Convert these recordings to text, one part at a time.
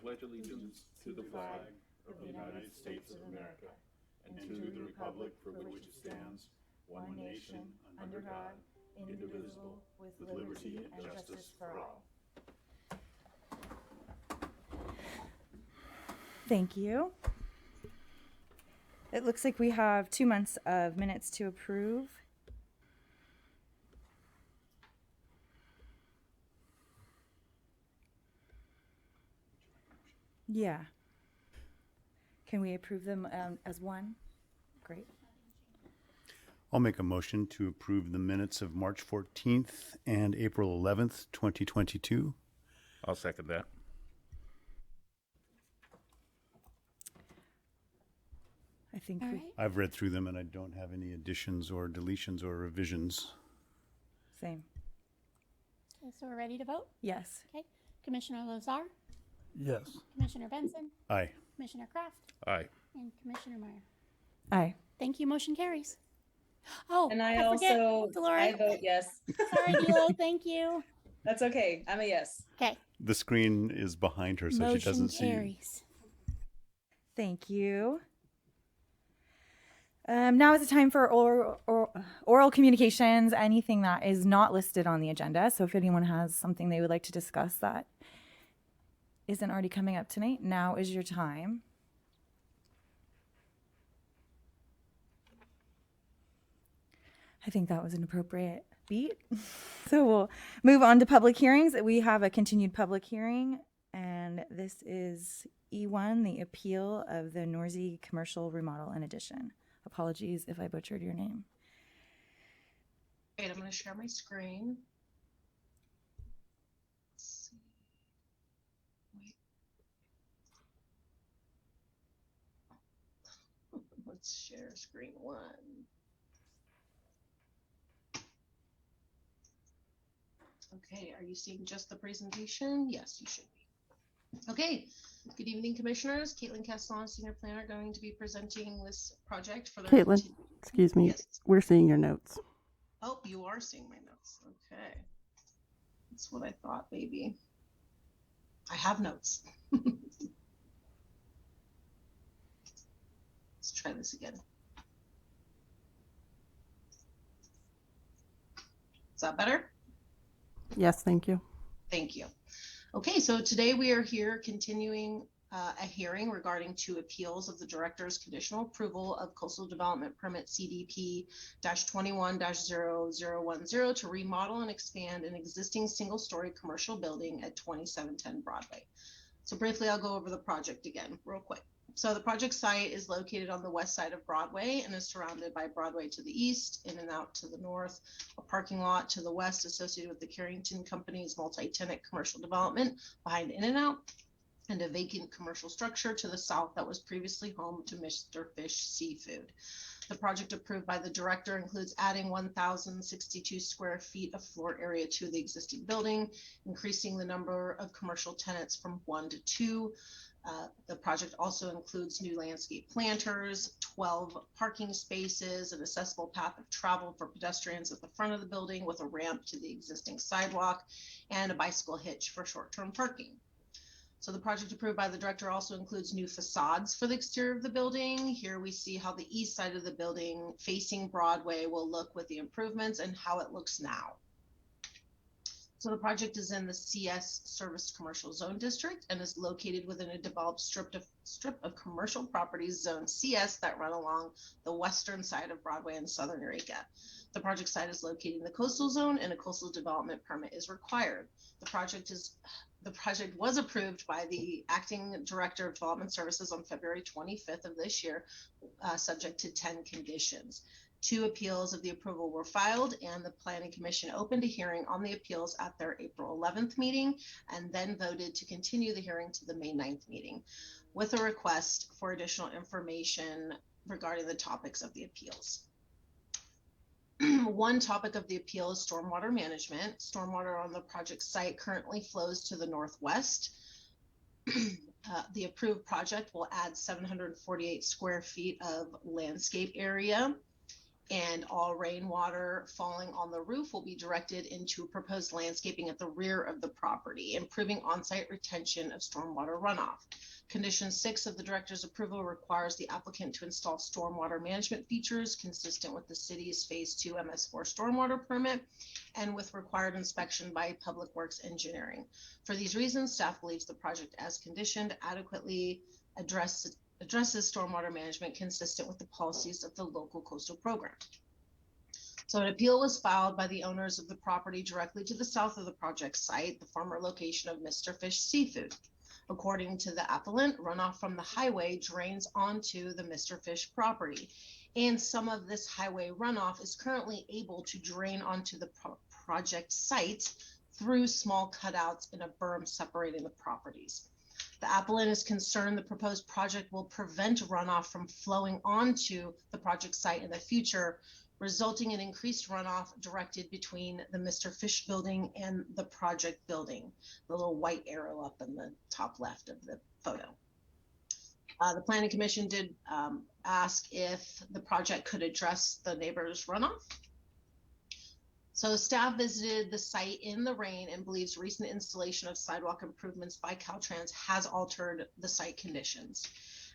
pledge allegiance to the flag of the United States of America and to the republic for which it stands, one nation, under God, indivisible, with liberty and justice for all. Thank you. It looks like we have 2 months of minutes to approve. Yeah. Can we approve them as one? Great. I'll make a motion to approve the minutes of March 14th and April 11th, 2022. I'll second that. I think All right. I've read through them and I don't have any additions or deletions or revisions. same. Okay, so we're ready to vote? Yes. Okay. Commissioner Lozar, Yes. Commissioner Benson, Aye. Commissioner Kraft, Aye. and Commissioner Meyer. Aye. Thank you. Motion carries. Oh, And I forget, also, Delora. I vote yes. Sorry, Dilo. Thank you. That's okay. I'm a yes. Okay. The screen is behind her, so Motion she doesn't see you. carries. Thank you. Now is the time for oral communications, anything that is not listed on the agenda. So if anyone has something they would like to discuss that isn't already coming up tonight, now is your time. I think that was an appropriate beat. So we'll move on to public hearings. We have a continued public hearing, and this is E1, the appeal of the Norsey Commercial Remodel and Addition. Apologies if I butchered your name. Wait, I'm going to share my screen. Let's see. Wait. Let's share screen one. Okay, are you seeing just the presentation? Yes, you should be. Okay, good evening, commissioners. Caitlin Castellan, senior planner, going to be presenting this project for the Caitlin, excuse me. Yes. We're seeing your notes. Oh, you are seeing my notes. Okay. That's what I thought, maybe. I have notes. Let's try this again. Is that better? Yes, thank you. Thank you. Okay, so today we are here continuing a hearing regarding 2 appeals of the director's conditional approval of coastal development permit CDP-21-0010 to remodel and expand an existing single-story commercial building at 2710 Broadway. So briefly, I'll go over the project again real quick. So the project site is located on the west side of Broadway and is surrounded by Broadway to the east, In-N-Out to the north, a parking lot to the west associated with the Carrington Company's multi-tenant commercial development behind In-N-Out, and a vacant commercial structure to the south that was previously home to Mr. Fish Seafood. The project approved by the director includes adding 1,062 square feet of floor area to the existing building, increasing the number of commercial tenants from 1 to 2. The project also includes new landscape planters, 12 parking spaces, an accessible path of travel for pedestrians at the front of the building with a ramp to the existing sidewalk, and a bicycle hitch for short-term parking. So the project approved by the director also includes new facades for the exterior of the building. Here we see how the east side of the building facing Broadway will look with the improvements and how it looks now. So the project is in the CS Service Commercial Zone District and is located within a developed strip of commercial properties, Zone CS, that run along the western side of Broadway and southern Eureka. The project site is located in the coastal zone and a coastal development permit is required. The project was approved by the acting director of development services on February 25th of this year, subject to 10 conditions. 2 appeals of the approval were filed, and the Planning Commission opened a hearing on the appeals at their April 11th meeting and then voted to continue the hearing to the May 9th meeting with a request for additional information regarding the topics of the appeals. One topic of the appeal is stormwater management. Stormwater on the project site currently flows to the northwest. The approved project will add 748 square feet of landscape area and all rainwater falling on the roof will be directed into proposed landscaping at the rear of the property, improving on-site retention of stormwater runoff. Condition 6 of the director's approval requires the applicant to install stormwater management features consistent with the city's Phase 2 MS4 stormwater permit and with required inspection by Public Works Engineering. For these reasons, staff believes the project as conditioned adequately addresses stormwater management consistent with the policies of the local coastal program. So an appeal was filed by the owners of the property directly to the south of the project site, the former location of Mr. Fish Seafood. According to the appellant, runoff from the highway drains onto the Mr. Fish property, and some of this highway runoff is currently able to drain onto the project site through small cutouts in a berm separating the properties. The appellant is concerned the proposed project will prevent runoff from flowing onto the project site in the future, resulting in increased runoff directed between the Mr. Fish building and the project building, the little white arrow up in the top left of the photo. The Planning Commission did ask if the project could address the neighbor's runoff. So staff visited the site in the rain and believes recent installation of sidewalk improvements by Caltrans has altered the site conditions,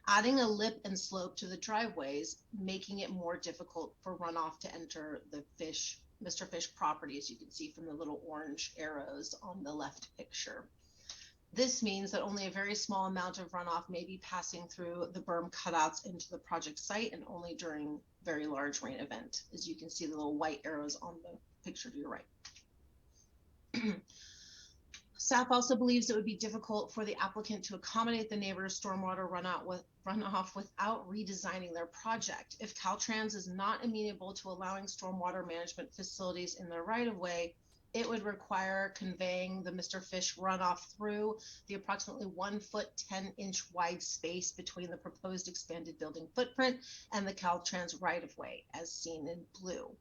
adding a lip and slope to the driveways, making it more difficult for runoff to enter the Mr. Fish property, as you can see from the little orange arrows on the left picture. This means that only a very small amount of runoff may be passing through the berm cutouts into the project site, and only during very large rain event, as you can see the little white arrows on the picture to your right. Staff also believes it would be difficult for the applicant to accommodate the neighbor's stormwater runoff without redesigning their project. If Caltrans is not amenable to allowing stormwater management facilities in their right-of-way, it would require conveying the Mr. Fish runoff through the approximately 1 foot 10-inch wide space between the proposed expanded building footprint and the Caltrans right-of-way, as seen in blue,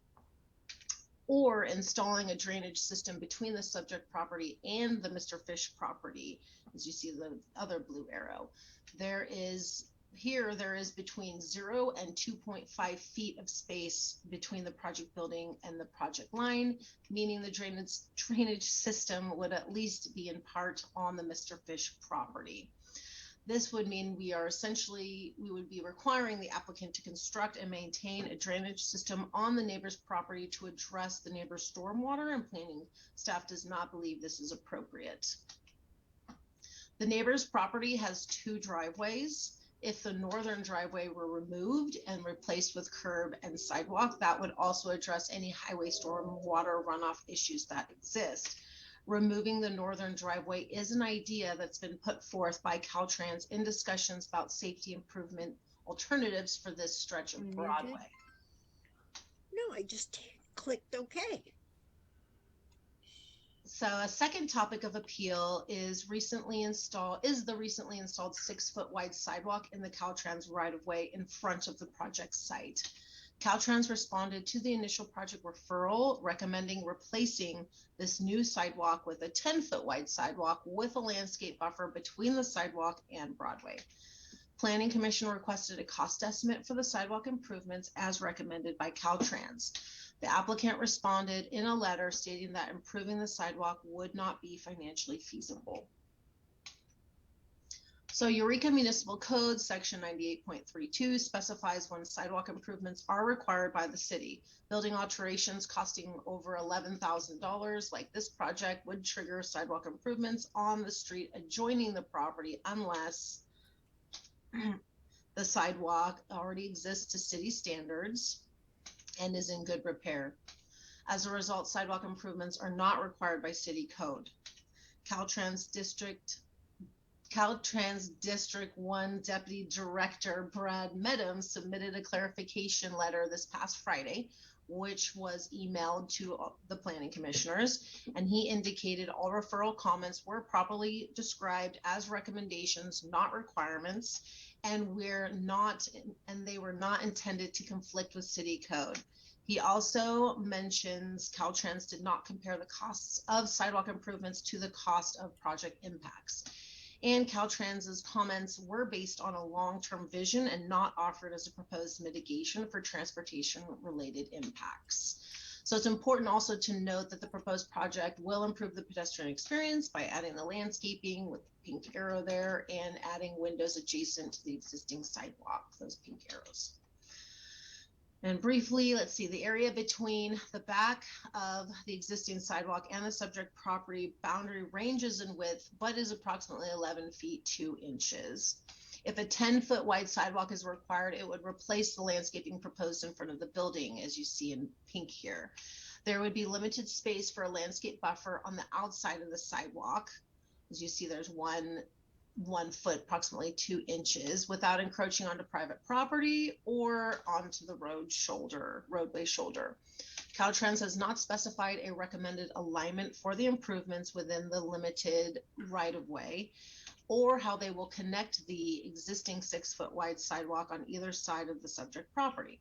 or installing a drainage system between the subject property and the Mr. Fish property, as you see the other blue arrow. There is between 0 and 2.5 feet of space between the project building and the project line, meaning the drainage system would at least be in part on the Mr. Fish property. This would mean we would be requiring the applicant to construct and maintain a drainage system on the neighbor's property to address the neighbor's stormwater, and planning staff does not believe this is appropriate. The neighbor's property has 2 driveways. If the northern driveway were removed and replaced with curb and sidewalk, that would also address any highway stormwater runoff issues that exist. Removing the northern driveway is an idea that's been put forth by Caltrans in discussions about safety improvement alternatives for this stretch of Broadway. No, I just clicked OK. So a second topic of appeal is the recently installed 6-foot wide sidewalk in the Caltrans right-of-way in front of the project site. Caltrans responded to the initial project referral, recommending replacing this new sidewalk with a 10-foot wide sidewalk with a landscape buffer between the sidewalk and Broadway. Planning Commission requested a cost estimate for the sidewalk improvements as recommended by Caltrans. The applicant responded in a letter stating that improving the sidewalk would not be financially feasible. So Eureka Municipal Code Section 98.32 specifies when sidewalk improvements are required by the city. Building alterations costing over $11,000 like this project would trigger sidewalk improvements on the street adjoining the property unless the sidewalk already exists to city standards and is in good repair. As a result, sidewalk improvements are not required by city code. Caltrans District 1 Deputy Director Brad Medham submitted a clarification letter this past Friday, which was emailed to the planning commissioners, and he indicated all referral comments were properly described as recommendations, not requirements, and they were not intended to conflict with city code. He also mentions Caltrans did not compare the costs of sidewalk improvements to the cost of project impacts. and Caltrans's comments were based on a long-term vision and not offered as a proposed mitigation for transportation-related impacts. So it's important also to note that the proposed project will improve the pedestrian experience by adding the landscaping with the pink arrow there and adding windows adjacent to the existing sidewalk, those pink arrows. And briefly, let's see, the area between the back of the existing sidewalk and the subject property boundary ranges in width, but is approximately 11 feet 2 inches. If a 10-foot wide sidewalk is required, it would replace the landscaping proposed in front of the building, as you see in pink here. There would be limited space for a landscape buffer on the outside of the sidewalk. As you see, there's one foot, approximately 2 inches, without encroaching onto private property or onto the roadway shoulder. Caltrans has not specified a recommended alignment for the improvements within the limited right-of-way, or how they will connect the existing 6-foot wide sidewalk on either side of the subject property.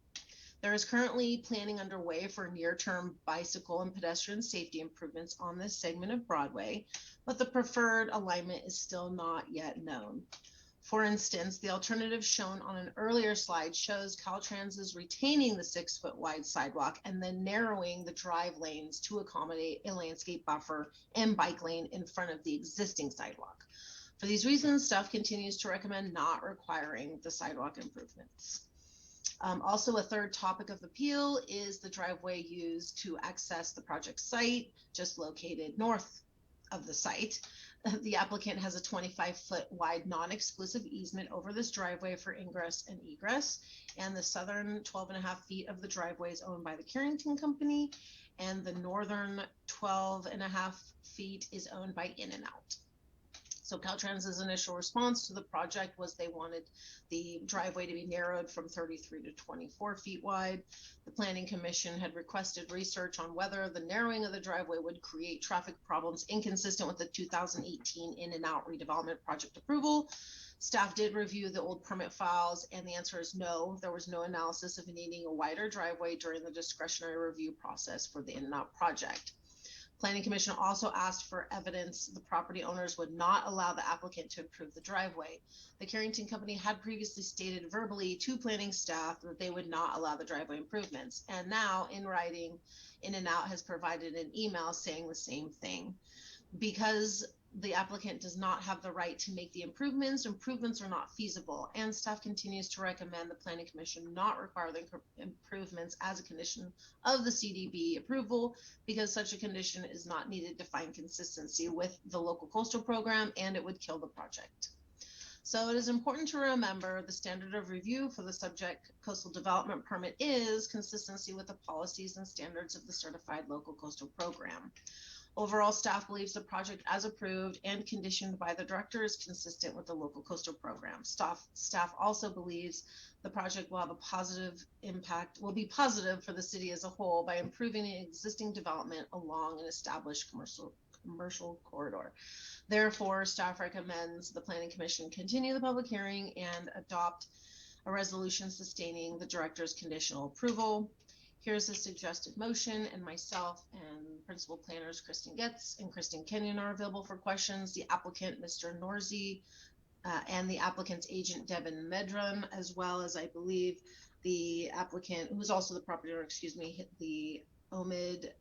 There is currently planning underway for near-term bicycle and pedestrian safety improvements on this segment of Broadway, but the preferred alignment is still not yet known. For instance, the alternative shown on an earlier slide shows Caltrans is retaining the 6-foot wide sidewalk and then narrowing the drive lanes to accommodate a landscape buffer and bike lane in front of the existing sidewalk. For these reasons, staff continues to recommend not requiring the sidewalk improvements. Also, a third topic of appeal is the driveway used to access the project site, just located north of the site. The applicant has a 25-foot wide non-exclusive easement over this driveway for ingress and egress, and the southern 12.5 feet of the driveway is owned by the Carrington Company, and the northern 12.5 feet is owned by In-N-Out. So Caltrans's initial response to the project was they wanted the driveway to be narrowed from 33 to 24 feet wide. The Planning Commission had requested research on whether the narrowing of the driveway would create traffic problems inconsistent with the 2018 In-N-Out redevelopment project approval. Staff did review the old permit files, and the answer is no. There was no analysis of needing a wider driveway during the discretionary review process for the In-N-Out project. Planning Commission also asked for evidence the property owners would not allow the applicant to improve the driveway. The Carrington Company had previously stated verbally to planning staff that they would not allow the driveway improvements. And now in writing, In-N-Out has provided an email saying the same thing. Because the applicant does not have the right to make the improvements are not feasible, and staff continues to recommend the Planning Commission not require the improvements as a condition of the CDB approval, because such a condition is not needed to find consistency with the local coastal program, and it would kill the project. So it is important to remember the standard of review for the subject coastal development permit is consistency with the policies and standards of the certified local coastal program. Overall, staff believes the project as approved and conditioned by the director is consistent with the local coastal program. Staff also believes the project will have a positive impact, will be positive for the city as a whole by improving the existing development along an established commercial corridor. Therefore, staff recommends the Planning Commission continue the public hearing and adopt a resolution sustaining the director's conditional approval. Here's a suggested motion, and myself and principal planners Kristen Getz and Kristen Kenyon are available for questions. The applicant, Mr. Norzi, and the applicant's agent, Devin Medron, as well as I believe the applicant, who's also the property owner, the Omid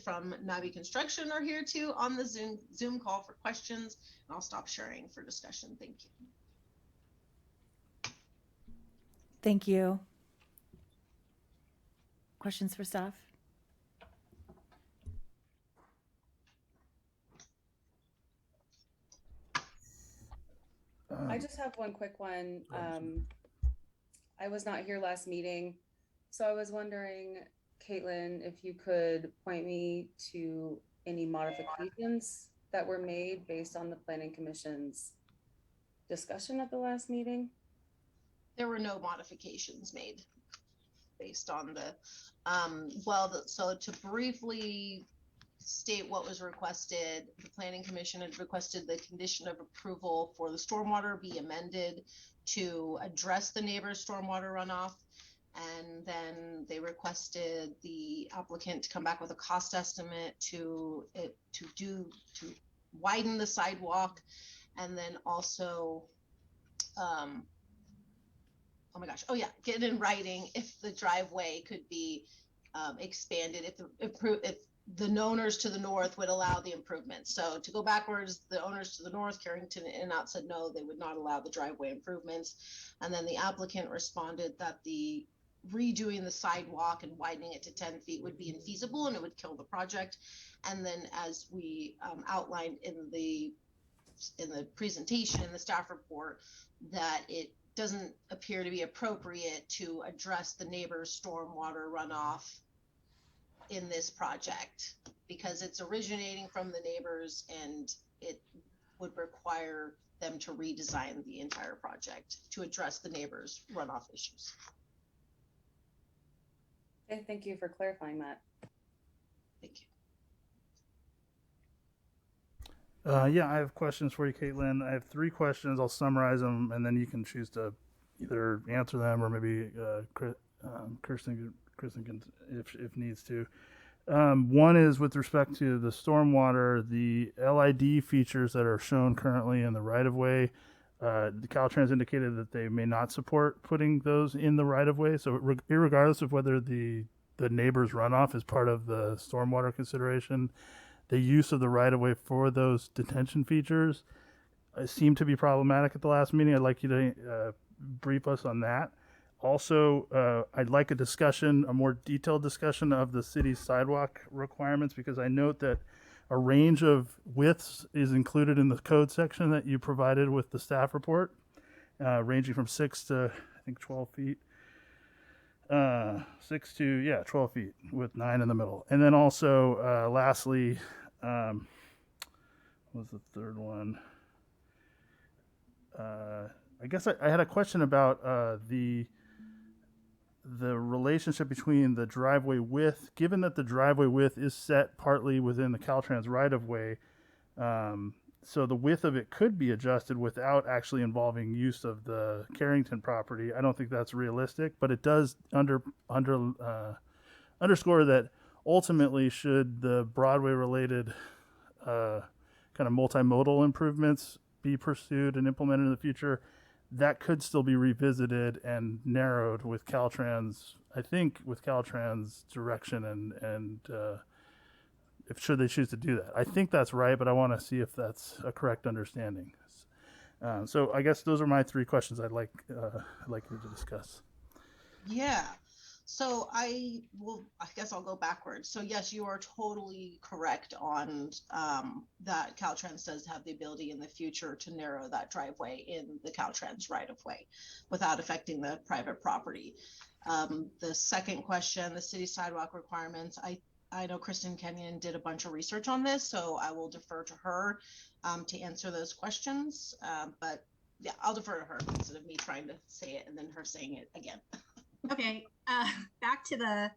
from Navi Construction are here too on the Zoom call for questions, and I'll stop sharing for discussion. Thank you. Thank you. Questions for staff? I just have one quick one. I was not here last meeting, so I was wondering, Caitlin, if you could point me to any modifications that were made based on the Planning Commission's discussion at the last meeting. There were no modifications made based on the, so to briefly state what was requested, the Planning Commission had requested the condition of approval for the stormwater be amended to address the neighbor's stormwater runoff. And then they requested the applicant to come back with a cost estimate to widen the sidewalk and then also, oh my gosh, oh yeah, get in writing if the driveway could be expanded, if the owners to the north would allow the improvements. So to go backwards, the owners to the north, Carrington and out, said no, they would not allow the driveway improvements. And then the applicant responded that the redoing the sidewalk and widening it to 10 feet would be infeasible and it would kill the project. And then as we outlined in the presentation in the staff report, that it doesn't appear to be appropriate to address the neighbor's stormwater runoff in this project because it's originating from the neighbors and it would require them to redesign the entire project to address the neighbors' runoff issues. Okay, thank you for clarifying that. Thank you. Yeah, I have questions for you, Caitlin. I have 3 questions. I'll summarize them, and then you can choose to either answer them or maybe Kirsten can, if needs to. One is with respect to the stormwater, the LID features that are shown currently in the right-of-way. The Caltrans indicated that they may not support putting those in the right-of-way. So irregardless of whether the neighbor's runoff is part of the stormwater consideration, the use of the right-of-way for those detention features seemed to be problematic at the last meeting. I'd like you to brief us on that. Also, I'd like a more detailed discussion of the city's sidewalk requirements, because I note that a range of widths is included in the code section that you provided with the staff report, ranging from 6 to, I think, 12 feet. 6 to 12 feet with 9 in the middle. And then also, lastly, what was the third one? I guess I had a question about the relationship between the driveway width, given that the driveway width is set partly within the Caltrans right-of-way, so the width of it could be adjusted without actually involving use of the Carrington property. I don't think that's realistic, but it does underscore that ultimately, should the Broadway-related kind of multimodal improvements be pursued and implemented in the future, that could still be revisited and narrowed with Caltrans, I think, with Caltrans direction and if should they choose to do that. I think that's right, but I want to see if that's a correct understanding. So I guess those are my 3 questions I'd like you to discuss. Yeah. So I guess I'll go backwards. So yes, you are totally correct on that Caltrans does have the ability in the future to narrow that driveway in the Caltrans right of way without affecting the private property. The second question, the city sidewalk requirements, I know Kristen Kenyon did a bunch of research on this, so I will defer to her to answer those questions. But yeah, I'll defer to her instead of me trying to say it and then her saying it again. Okay, back to the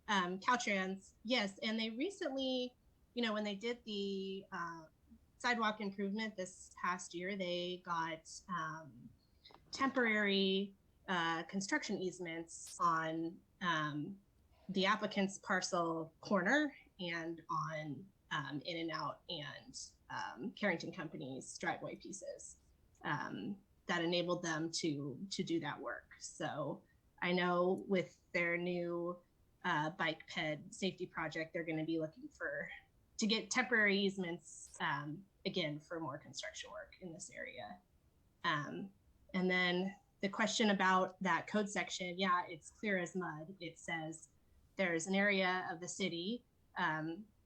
Caltrans. Yes, and they recently, when they did the sidewalk improvement this past year, they got temporary construction easements on the applicant's parcel corner and on In and Out and Carrington Company's driveway pieces that enabled them to do that work. So I know with their new bike ped safety project, they're going to be looking to get temporary easements again for more construction work in this area. And then the question about that code section, yeah, it's clear as mud. It says there's an area of the city,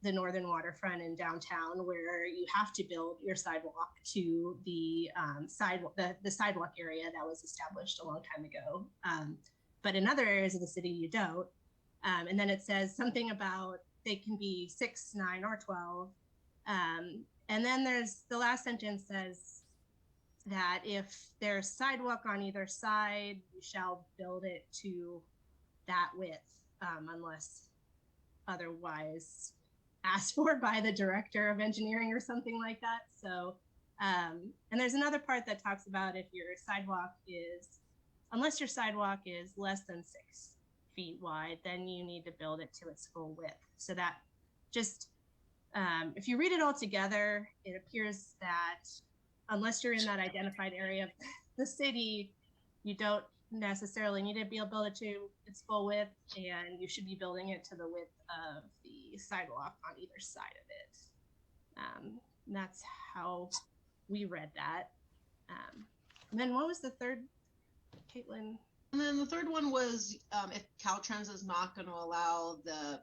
the northern waterfront in downtown, where you have to build your sidewalk to the sidewalk area that was established a long time ago. But in other areas of the city, you don't. And then it says something about they can be 6, 9, or 12. And then there's the last sentence says that if there's sidewalk on either side, you shall build it to that width, unless otherwise asked for by the director of engineering or something like that. So, and there's another part that talks about if your sidewalk is, unless your sidewalk is less than 6 feet wide, then you need to build it to its full width. So that just, if you read it all together, it appears that unless you're in that identified area of the city, you don't necessarily need to be able to build it to its full width, and you should be building it to the width of the sidewalk on either side of it. And that's how we read that. And then what was the third, Caitlin? And then the third one was if Caltrans is not going to allow the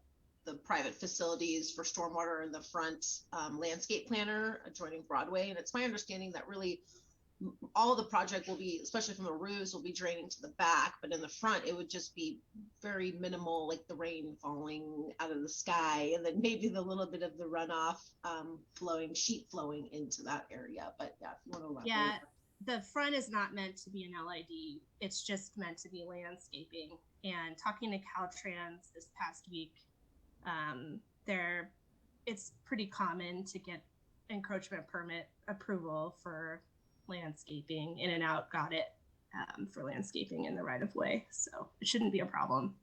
private facilities for stormwater in the front landscape planner adjoining Broadway. And it's my understanding that really all of the project will be, especially from the roofs, will be draining to the back, but in the front it would just be very minimal, like the rain falling out of the sky, and then maybe the little bit of the runoff sheet flowing into that area. But yeah, if you want to elaborate. Yeah, the front is not meant to be an LID. It's just meant to be landscaping. And talking to Caltrans this past week, it's pretty common to get encroachment permit approval for landscaping. In and Out got it for landscaping in the right of way, so it shouldn't be a problem.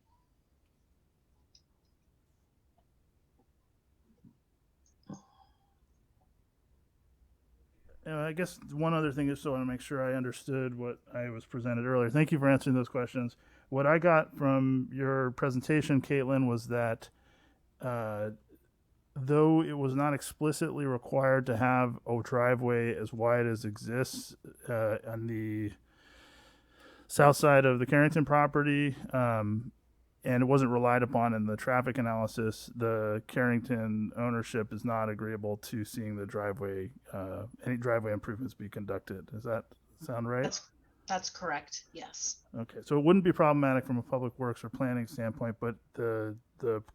I guess one other thing is, so I want to make sure I understood what I was presented earlier. Thank you for answering those questions. What I got from your presentation, Caitlin, was that though it was not explicitly required to have a driveway as wide as exists on the south side of the Carrington property, and it wasn't relied upon in the traffic analysis, the Carrington ownership is not agreeable to seeing the driveway, any driveway improvements be conducted. Does that sound right? That's correct. Yes. Okay, so it wouldn't be problematic from a public works or planning standpoint, but the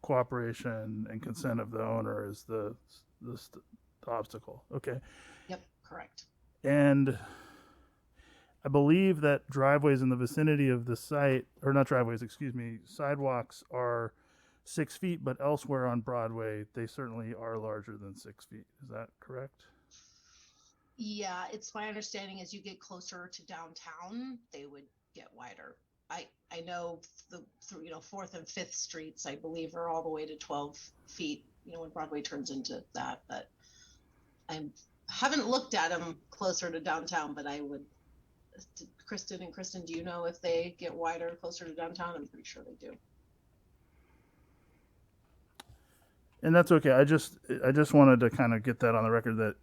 cooperation and consent of the owner is the obstacle. Okay. Yep, correct. And I believe that driveways in the vicinity of the site, or not driveways, excuse me, sidewalks are 6 feet, but elsewhere on Broadway, they certainly are larger than 6 feet. Is that correct? Yeah, it's my understanding as you get closer to downtown, they would get wider. I know the 4th and 5th streets, I believe, are all the way to 12 feet, when Broadway turns into that. But I haven't looked at them closer to downtown, but I would. Kristen, do you know if they get wider closer to downtown? I'm pretty sure they do. And that's okay. I just wanted to kind of get that on the record that,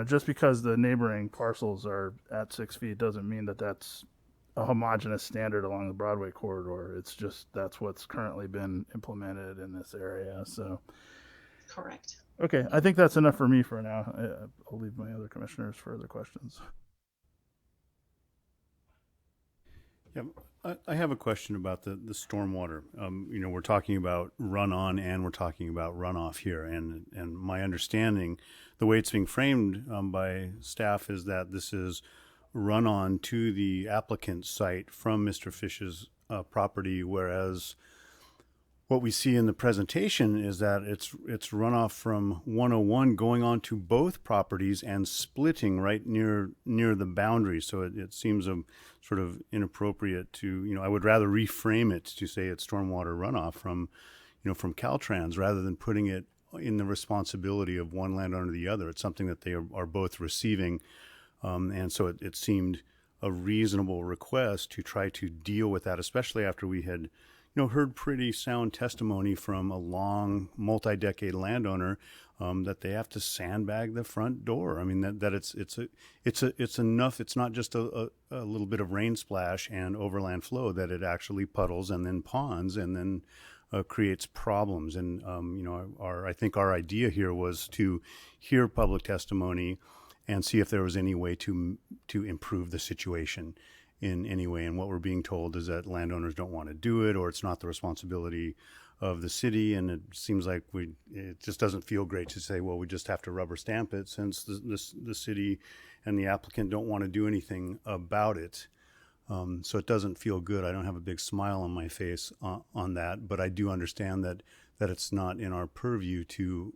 just because the neighboring parcels are at 6 feet doesn't mean that that's a homogeneous standard along the Broadway corridor. It's just that's what's currently been implemented in this area. So, correct. Okay, I think that's enough for me for now. I'll leave my other commissioners for other questions. Yeah, I have a question about the stormwater. We're talking about run on and we're talking about runoff here. And my understanding, the way it's being framed by staff is that this is run on to the applicant's site from Mr. Fish's property, whereas what we see in the presentation is that it's runoff from 101 going on to both properties and splitting right near the boundary. So it seems sort of inappropriate to, I would rather reframe it to say it's stormwater runoff from Caltrans rather than putting it in the responsibility of one landowner to the other. It's something that they are both receiving. And so it seemed a reasonable request to try to deal with that, especially after we had heard pretty sound testimony from a long multi-decade landowner that they have to sandbag the front door. I mean that it's enough. It's not just a little bit of rain splash and overland flow, that it actually puddles and then ponds and then creates problems. And I think our idea here was to hear public testimony and see if there was any way to improve the situation in any way. And what we're being told is that landowners don't want to do it, or it's not the responsibility of the city. And it seems like it just doesn't feel great to say, well, we just have to rubber stamp it, since the city and the applicant don't want to do anything about it. So it doesn't feel good. I don't have a big smile on my face on that, but I do understand that it's not in our purview to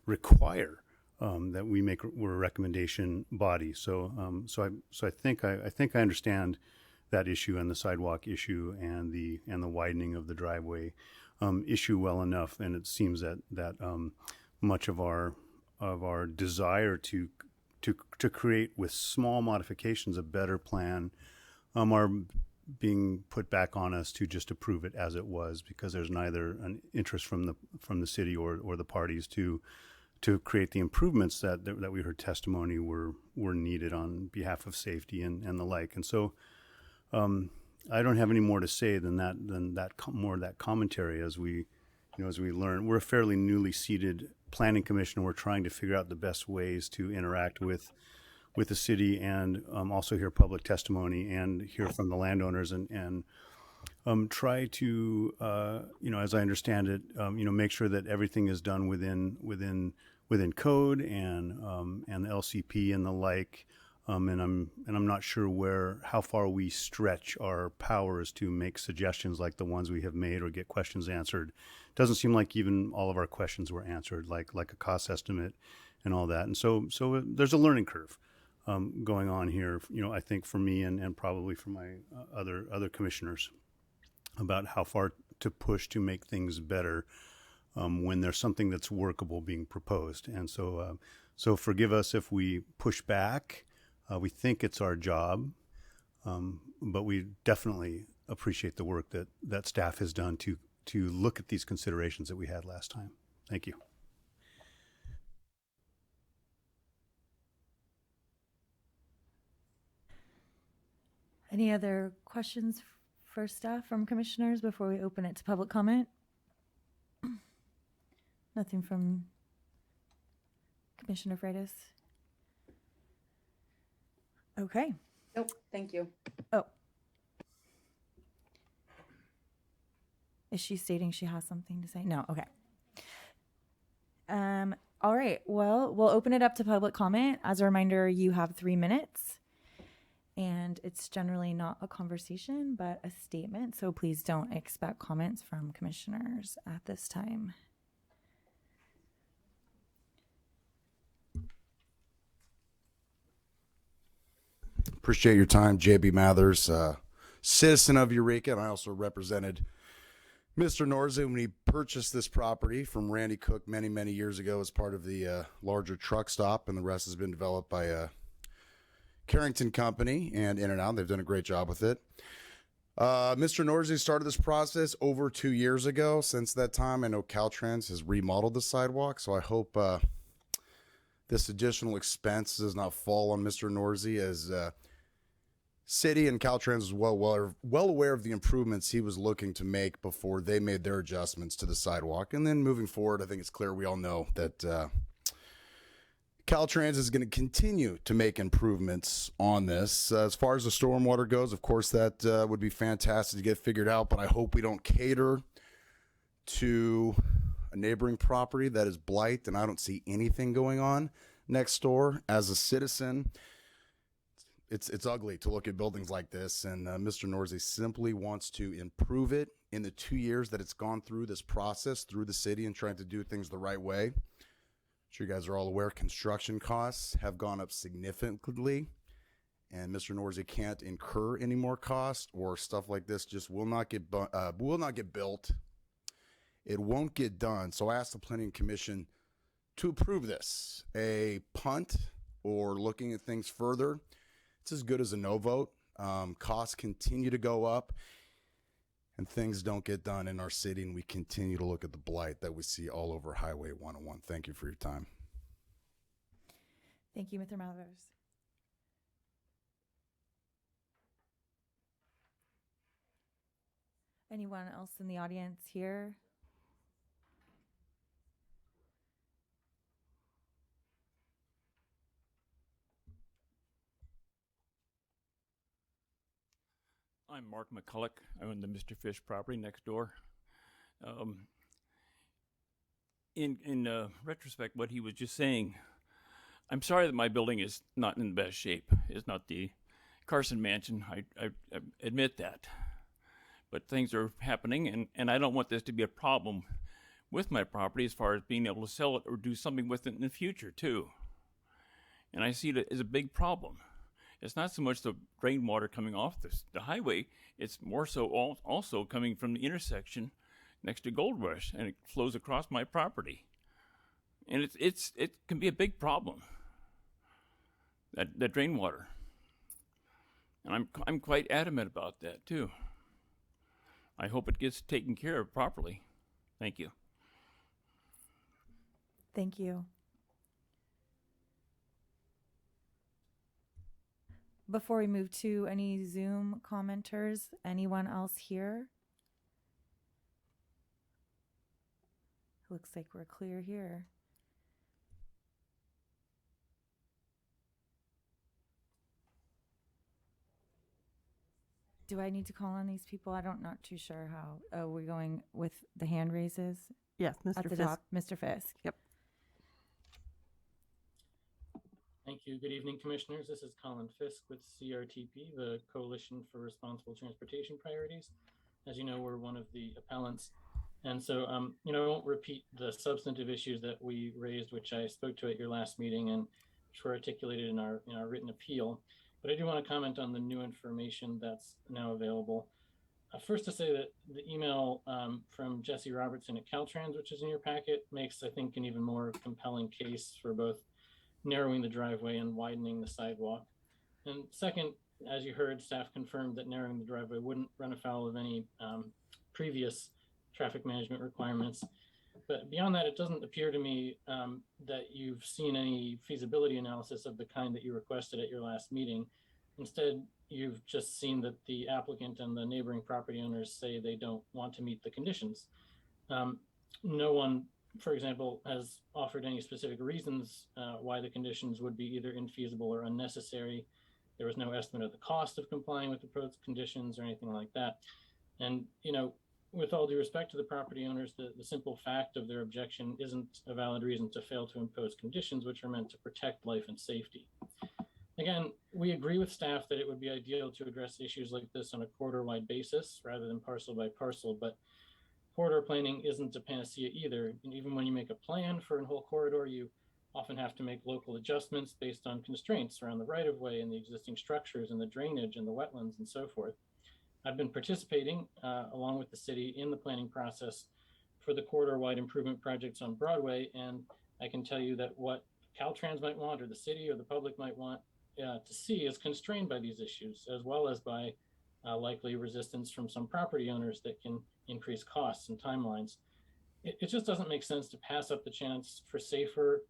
require that we're a recommendation body. So I think I understand that issue and the sidewalk issue and the widening of the driveway issue well enough. And it seems that much of our desire to to create with small modifications a better plan are being put back on us to just approve it as it was, because there's neither an interest from the city or the parties to create the improvements that we heard testimony were needed on behalf of safety and the like. And so I don't have any more to say than that more of that commentary as we learn. We're a fairly newly seated planning commission. We're trying to figure out the best ways to interact with the city and also hear public testimony and hear from the landowners and try to, as I understand it, make sure that everything is done within code and the LCP and the like. And I'm not sure how far we stretch our powers to make suggestions like the ones we have made or get questions answered. Doesn't seem like even all of our questions were answered, like a cost estimate and all that. And so there's a learning curve going on here. I think for me and probably for my other commissioners about how far to push to make things better when there's something that's workable being proposed. And so forgive us if we push back. We think it's our job, but we definitely appreciate the work that staff has done to look at these considerations that we had last time. Thank you. Any other questions for staff from commissioners before we open it to public comment? Nothing from Commissioner Freitas? Okay. Nope, thank you. Oh. Is she stating she has something to say? No, okay. All right, well, we'll open it up to public comment. As a reminder, you have 3 minutes. And it's generally not a conversation, but a statement. So please don't expect comments from commissioners at this time. Appreciate your time, JB Mathers, citizen of Eureka, and I also represented Mr. Norza when he purchased this property from Randy Cook many, many years ago as part of the larger truck stop, and the rest has been developed by Carrington Company and In-N-Out. They've done a great job with it. Mr. Norza started this process over 2 years ago. Since that time, I know Caltrans has remodeled the sidewalk, so I hope this additional expense does not fall on Mr. Norza, as City and Caltrans is well aware of the improvements he was looking to make before they made their adjustments to the sidewalk. And then moving forward, I think it's clear we all know that Caltrans is going to continue to make improvements on this. As far as the stormwater goes, of course, that would be fantastic to get figured out, but I hope we don't cater to a neighboring property that is blight, and I don't see anything going on next door. As a citizen, it's ugly to look at buildings like this, and Mr. Norza simply wants to improve it in the 2 years that it's gone through this process through the city and trying to do things the right way. I'm sure you guys are all aware construction costs have gone up significantly, and Mr. Norza can't incur any more costs, or stuff like this just will not get built. It won't get done. So I asked the Planning Commission to approve this. A punt or looking at things further, it's as good as a no vote. Costs continue to go up and things don't get done in our city, and we continue to look at the blight that we see all over Highway 101. Thank you for your time. Thank you, Mr. Mathers. Anyone else in the audience here? I'm Mark McCulloch. I own the Mr. Fish property next door. In retrospect, what he was just saying, I'm sorry that my building is not in the best shape. It's not the Carson Mansion. I admit that. But things are happening, and I don't want this to be a problem with my property as far as being able to sell it or do something with it in the future, too. And I see it as a big problem. It's not so much the rainwater coming off the highway, it's more so also coming from the intersection next to Gold Rush, and it flows across my property. And it can be a big problem. that drain water. And I'm quite adamant about that too. I hope it gets taken care of properly. Thank you. Thank you. Before we move to any Zoom commenters, anyone else here? Looks like we're clear here. Do I need to call on these people? Not too sure how. Oh, we're going with the hand raises? Yes, Mr. At the Fisk. top, Mr. Fisk. Yep. Thank you. Good evening, Commissioners. This is Colin Fisk with CRTP, the Coalition for Responsible Transportation Priorities. As you know, we're one of the appellants. And so, I won't repeat the substantive issues that we raised, which I spoke to at your last meeting and which were articulated in our written appeal. But I do want to comment on the new information that's now available. First, to say that the email from Jesse Robertson at Caltrans, which is in your packet, makes, I think, an even more compelling case for both narrowing the driveway and widening the sidewalk. And second, as you heard, staff confirmed that narrowing the driveway wouldn't run afoul of any previous traffic management requirements. But beyond that, it doesn't appear to me that you've seen any feasibility analysis of the kind that you requested at your last meeting. Instead, you've just seen that the applicant and the neighboring property owners say they don't want to meet the conditions. No one, for example, has offered any specific reasons why the conditions would be either infeasible or unnecessary. There was no estimate of the cost of complying with the proposed conditions or anything like that. And, with all due respect to the property owners, the simple fact of their objection isn't a valid reason to fail to impose conditions which are meant to protect life and safety. Again, we agree with staff that it would be ideal to address issues like this on a corridor-wide basis rather than parcel by parcel, but corridor planning isn't a panacea either. And even when you make a plan for a whole corridor, you often have to make local adjustments based on constraints around the right-of-way and the existing structures and the drainage and the wetlands and so forth. I've been participating along with the city in the planning process for the corridor-wide improvement projects on Broadway, and I can tell you that what Caltrans might want or the city or the public might want to see is constrained by these issues, as well as by likely resistance from some property owners that can increase costs and timelines. It just doesn't make sense to pass up the chance for safer,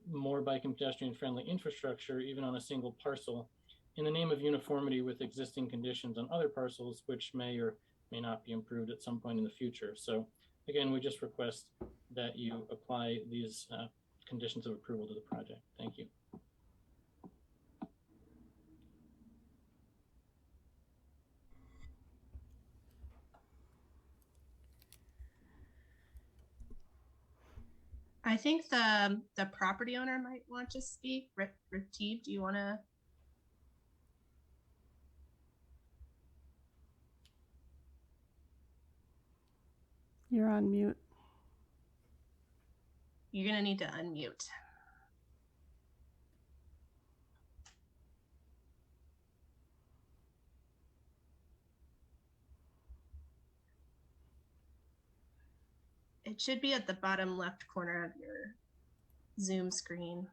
more bike and pedestrian friendly infrastructure, even on a single parcel, in the name of uniformity with existing conditions on other parcels, which may or may not be improved at some point in the future. So again, we just request that you apply these conditions of approval to the project. Thank you. I think the property owner might want to speak. Rativ, do you want to? You're on mute. You're going to need to unmute. It should be at the bottom left corner of your Zoom screen.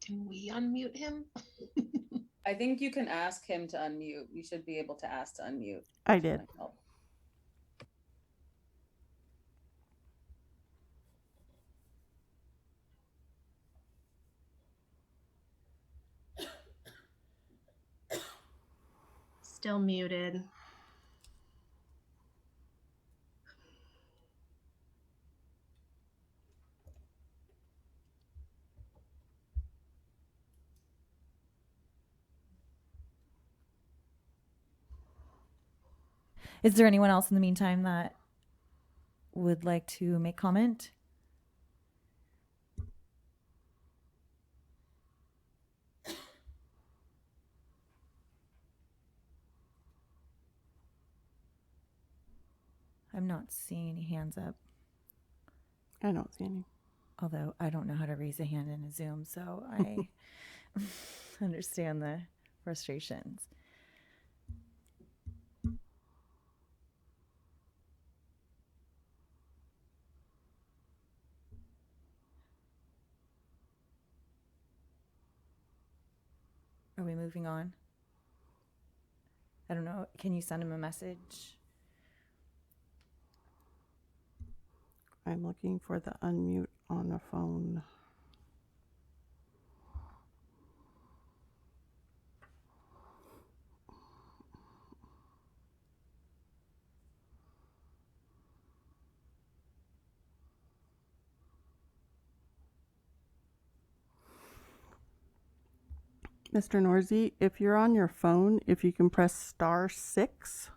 Can we unmute him? I think you can ask him to unmute. You should be able to ask to unmute. I did. Still muted. Is there anyone else in the meantime that would like to make comment? I'm not seeing any hands up. I don't see any. Although I don't know how to raise a hand in a Zoom, so I understand the frustrations. Are we moving on? I don't know. Can you send him a message? I'm looking for the unmute on the phone. Mr. Norzi, if you're on your phone, if you can press *6,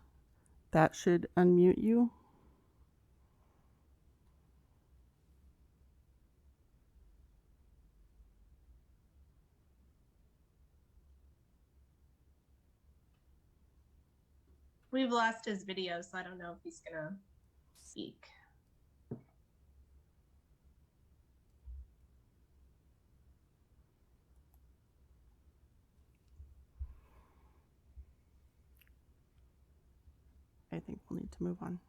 that should unmute you. We've lost his video, so I don't know if he's gonna speak. I think we'll need to move on.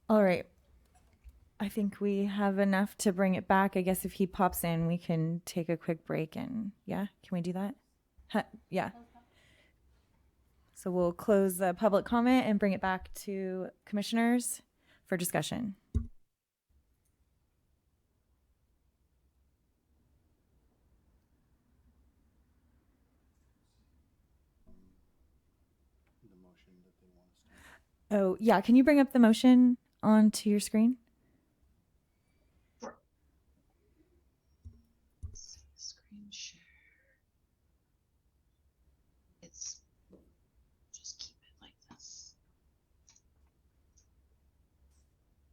All right. I think we have enough to bring it back. I guess if he pops in, we can take a quick break and yeah, can we do that? Yeah. So we'll close the public comment and bring it back to commissioners for discussion. Oh, yeah. Can you bring up the motion onto your screen? Sure. Screen share. It's just keep it like this.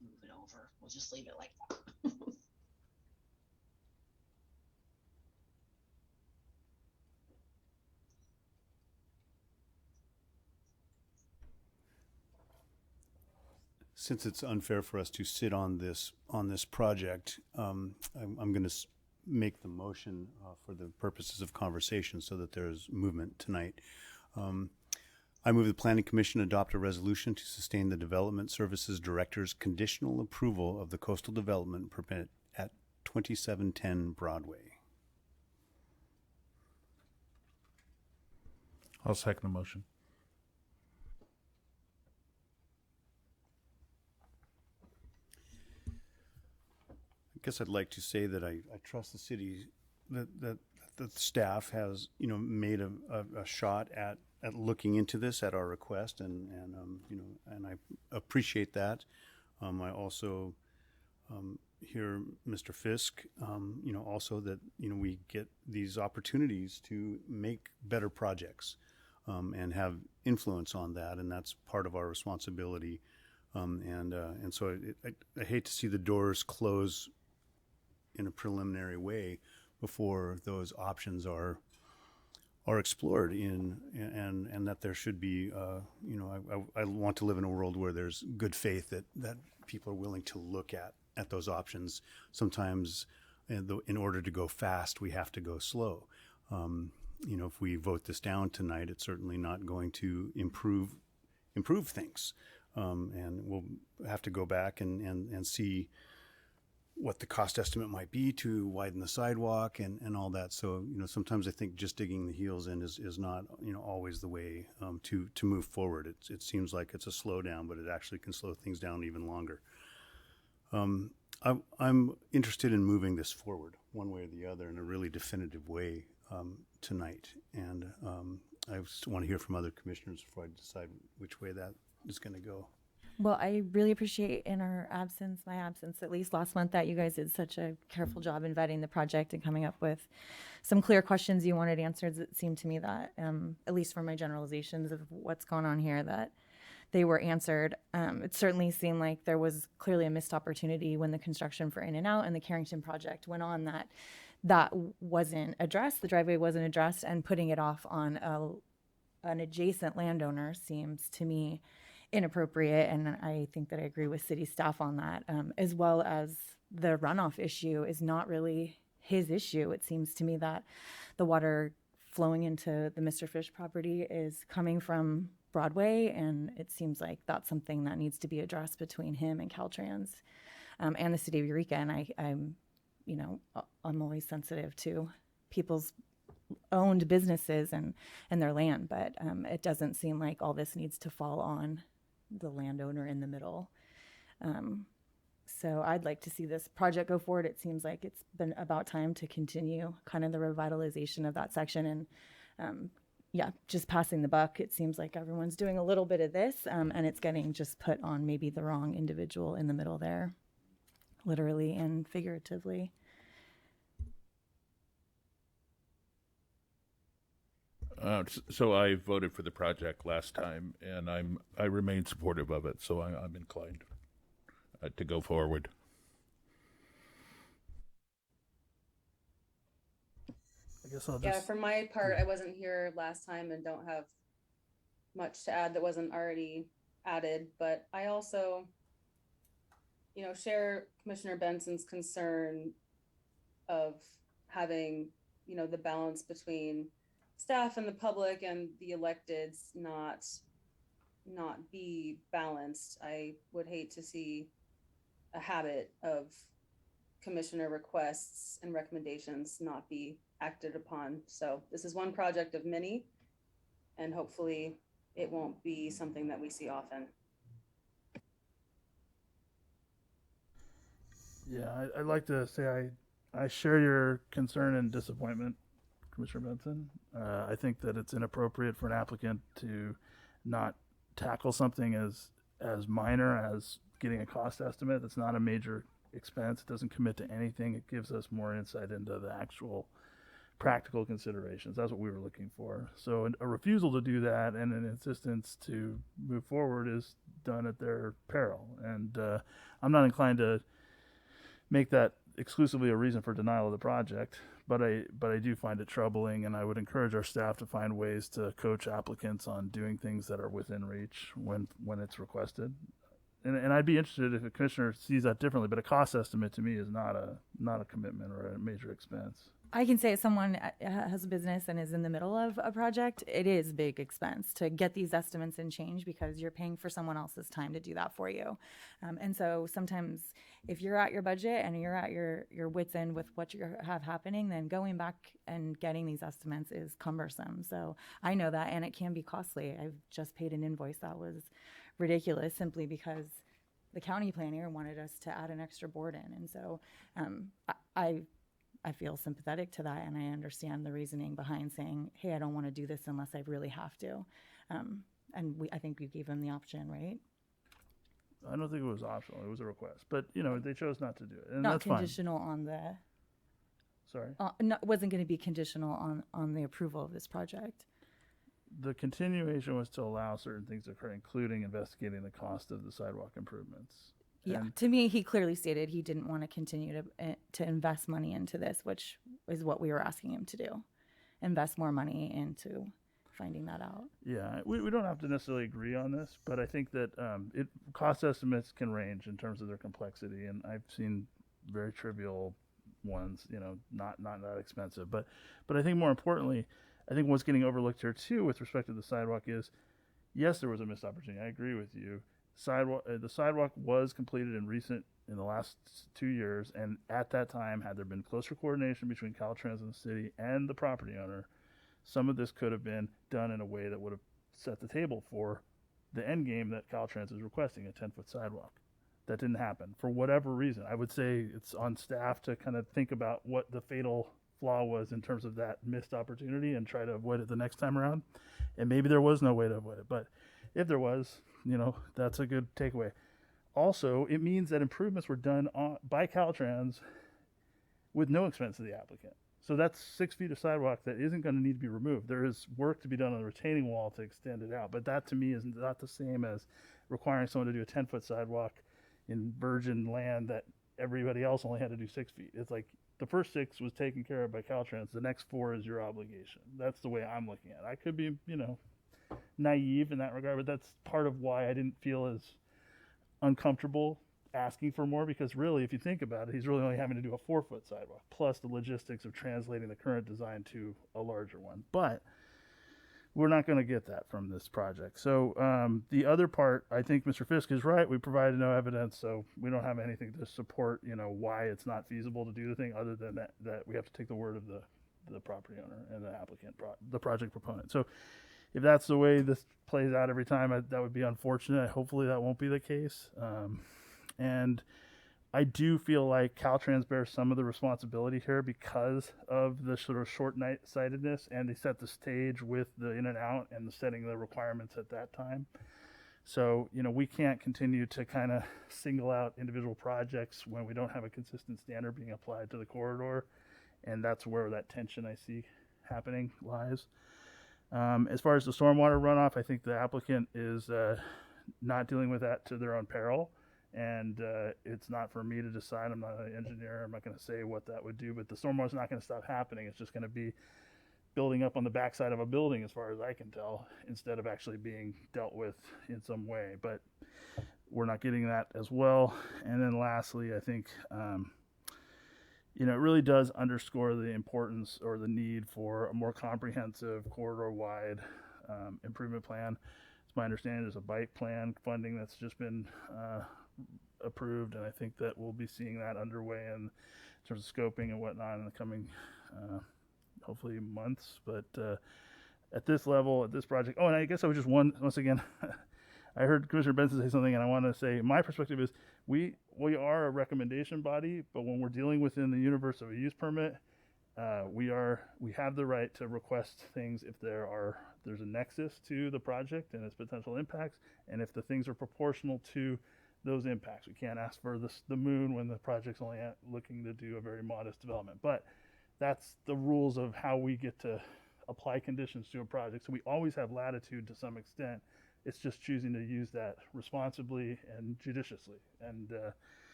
Move it over. We'll just leave it like that. Since it's unfair for us to sit on this project, I'm going to make the motion for the purposes of conversation so that there's movement tonight. I move the Planning Commission adopt a resolution to sustain the Development Services Director's conditional approval of the coastal development permit at 2710 Broadway. I'll second the motion. I guess I'd like to say that I trust the city, that the staff has, made a shot at looking into this at our request, and I appreciate that. I also hear Mr. Fisk, also that, we get these opportunities to make better projects and have influence on that, and that's part of our responsibility. And so I hate to see the doors close in a preliminary way before those options are explored and that there should be I want to live in a world where there's good faith that people are willing to look at those options. Sometimes in order to go fast, we have to go slow. If we vote this down tonight, it's certainly not going to improve things, and we'll have to go back and see what the cost estimate might be to widen the sidewalk and all that. So, sometimes I think just digging the heels in is not, always the way to move forward. It seems like it's a slowdown, but it actually can slow things down even longer. I'm interested in moving this forward one way or the other in a really definitive way tonight. And I just want to hear from other commissioners before I decide which way that is going to go. Well, I really appreciate in my absence, at least last month, that you guys did such a careful job in vetting the project and coming up with some clear questions you wanted answered. It seemed to me that, at least from my generalizations of what's going on here, that they were answered. It certainly seemed like there was clearly a missed opportunity when the construction for In-N-Out and the Carrington project went on that wasn't addressed. The driveway wasn't addressed, and putting it off on an adjacent landowner seems to me inappropriate, and I think that I agree with city staff on that, as well as the runoff issue is not really his issue. It seems to me that the water flowing into the Mr. Fish property is coming from Broadway, and it seems like that's something that needs to be addressed between him and Caltrans and the city of Eureka. And I'm always sensitive to people's owned businesses and their land, but it doesn't seem like all this needs to fall on the landowner in the middle. So I'd like to see this project go forward. It seems like it's been about time to continue kind of the revitalization of that section. And yeah, just passing the buck. It seems like everyone's doing a little bit of this, and it's getting just put on maybe the wrong individual in the middle there, literally and figuratively. So I voted for the project last time, and I remain supportive of it. So I'm inclined to go forward. I guess I'll just. Yeah, for my part, I wasn't here last time and don't have much to add that wasn't already added. But I also, share Commissioner Benson's concern of having, the balance between staff and the public and the electeds not be balanced. I would hate to see a habit of commissioner requests and recommendations not be acted upon. So this is one project of many, and hopefully it won't be something that we see often. Yeah, I'd like to say I share your concern and disappointment, Commissioner Benson. I think that it's inappropriate for an applicant to not tackle something as minor as getting a cost estimate. That's not a major expense. It doesn't commit to anything. It gives us more insight into the actual practical considerations. That's what we were looking for. So a refusal to do that and an insistence to move forward is done at their peril. And I'm not inclined to make that exclusively a reason for denial of the project, but I do find it troubling, and I would encourage our staff to find ways to coach applicants on doing things that are within reach when it's requested. And I'd be interested if a commissioner sees that differently, but a cost estimate to me is not a commitment or a major expense. I can say as someone has a business and is in the middle of a project, it is big expense to get these estimates and change because you're paying for someone else's time to do that for you. And so sometimes if you're at your budget and you're at your wit's end with what you have happening, then going back and getting these estimates is cumbersome. So I know that, and it can be costly. I've just paid an invoice that was ridiculous simply because the county planner wanted us to add an extra board in. And so I feel sympathetic to that, and I understand the reasoning behind saying, hey, I don't want to do this unless I really have to. And I think we gave them the option, right? I don't think it was optional. It was a request. But, they chose not to do it. And not that's conditional on the... Sorry? No, it wasn't going to be conditional on the approval of this project. The continuation was to allow certain things to occur, including investigating the cost of the sidewalk improvements. Yeah, to me, he clearly stated he didn't want to continue to invest money into this, which is what we were asking him to do. Invest more money into finding that out. Yeah, we don't have to necessarily agree on this, but I think that cost estimates can range in terms of their complexity, and I've seen very trivial ones, not that expensive. But I think more importantly, I think what's getting overlooked here too with respect to the sidewalk is, yes, there was a missed opportunity. I agree with you. The sidewalk was completed in the last 2 years, and at that time, had there been closer coordination between Caltrans and the city and the property owner, some of this could have been done in a way that would have set the table for the end game that Caltrans is requesting, a 10-foot sidewalk. That didn't happen for whatever reason. I would say it's on staff to kind of think about what the fatal flaw was in terms of that missed opportunity and try to avoid it the next time around. And maybe there was no way to avoid it, but if there was, that's a good takeaway. Also, it means that improvements were done by Caltrans with no expense to the applicant. So that's 6 feet of sidewalk that isn't going to need to be removed. There is work to be done on the retaining wall to extend it out, but that to me is not the same as requiring someone to do a 10-foot sidewalk in virgin land that everybody else only had to do 6 feet. It's like the first 6 was taken care of by Caltrans. The next 4 is your obligation. That's the way I'm looking at it. I could be, naive in that regard, but that's part of why I didn't feel as uncomfortable asking for more, because really, if you think about it, he's really only having to do a 4-foot sidewalk plus the logistics of translating the current design to a larger one. But we're not going to get that from this project. So the other part, I think Mr. Fisk is right. We provided no evidence, so we don't have anything to support, why it's not feasible to do the thing other than that we have to take the word of the property owner and the applicant, the project proponent. So if that's the way this plays out every time, that would be unfortunate. Hopefully that won't be the case. And I do feel like Caltrans bears some of the responsibility here because of the sort of short-sightedness, and they set the stage with the in and out and the setting the requirements at that time. So, we can't continue to kind of single out individual projects when we don't have a consistent standard being applied to the corridor. And that's where that tension I see happening lies. As far as the stormwater runoff, I think the applicant is not dealing with that to their own peril. And it's not for me to decide. I'm not an engineer. I'm not going to say what that would do. But the stormwater is not going to stop happening. It's just going to be building up on the backside of a building, as far as I can tell, instead of actually being dealt with in some way. But we're not getting that as well. And then lastly, I think, it really does underscore the importance or the need for a more comprehensive corridor-wide improvement plan. It's my understanding there's a bike plan funding that's just been approved, and I think that we'll be seeing that underway in terms of scoping and whatnot in the coming hopefully months. But at this level, at this project, and I guess I was just once again I heard Commissioner Benson say something, and I want to say my perspective is we are a recommendation body, but when we're dealing within the universe of a use permit, we have the right to request things if there's a nexus to the project and its potential impacts, and if the things are proportional to those impacts. We can't ask for the moon when the project's only looking to do a very modest development. But that's the rules of how we get to apply conditions to a project. So we always have latitude to some extent. It's just choosing to use that responsibly and judiciously. And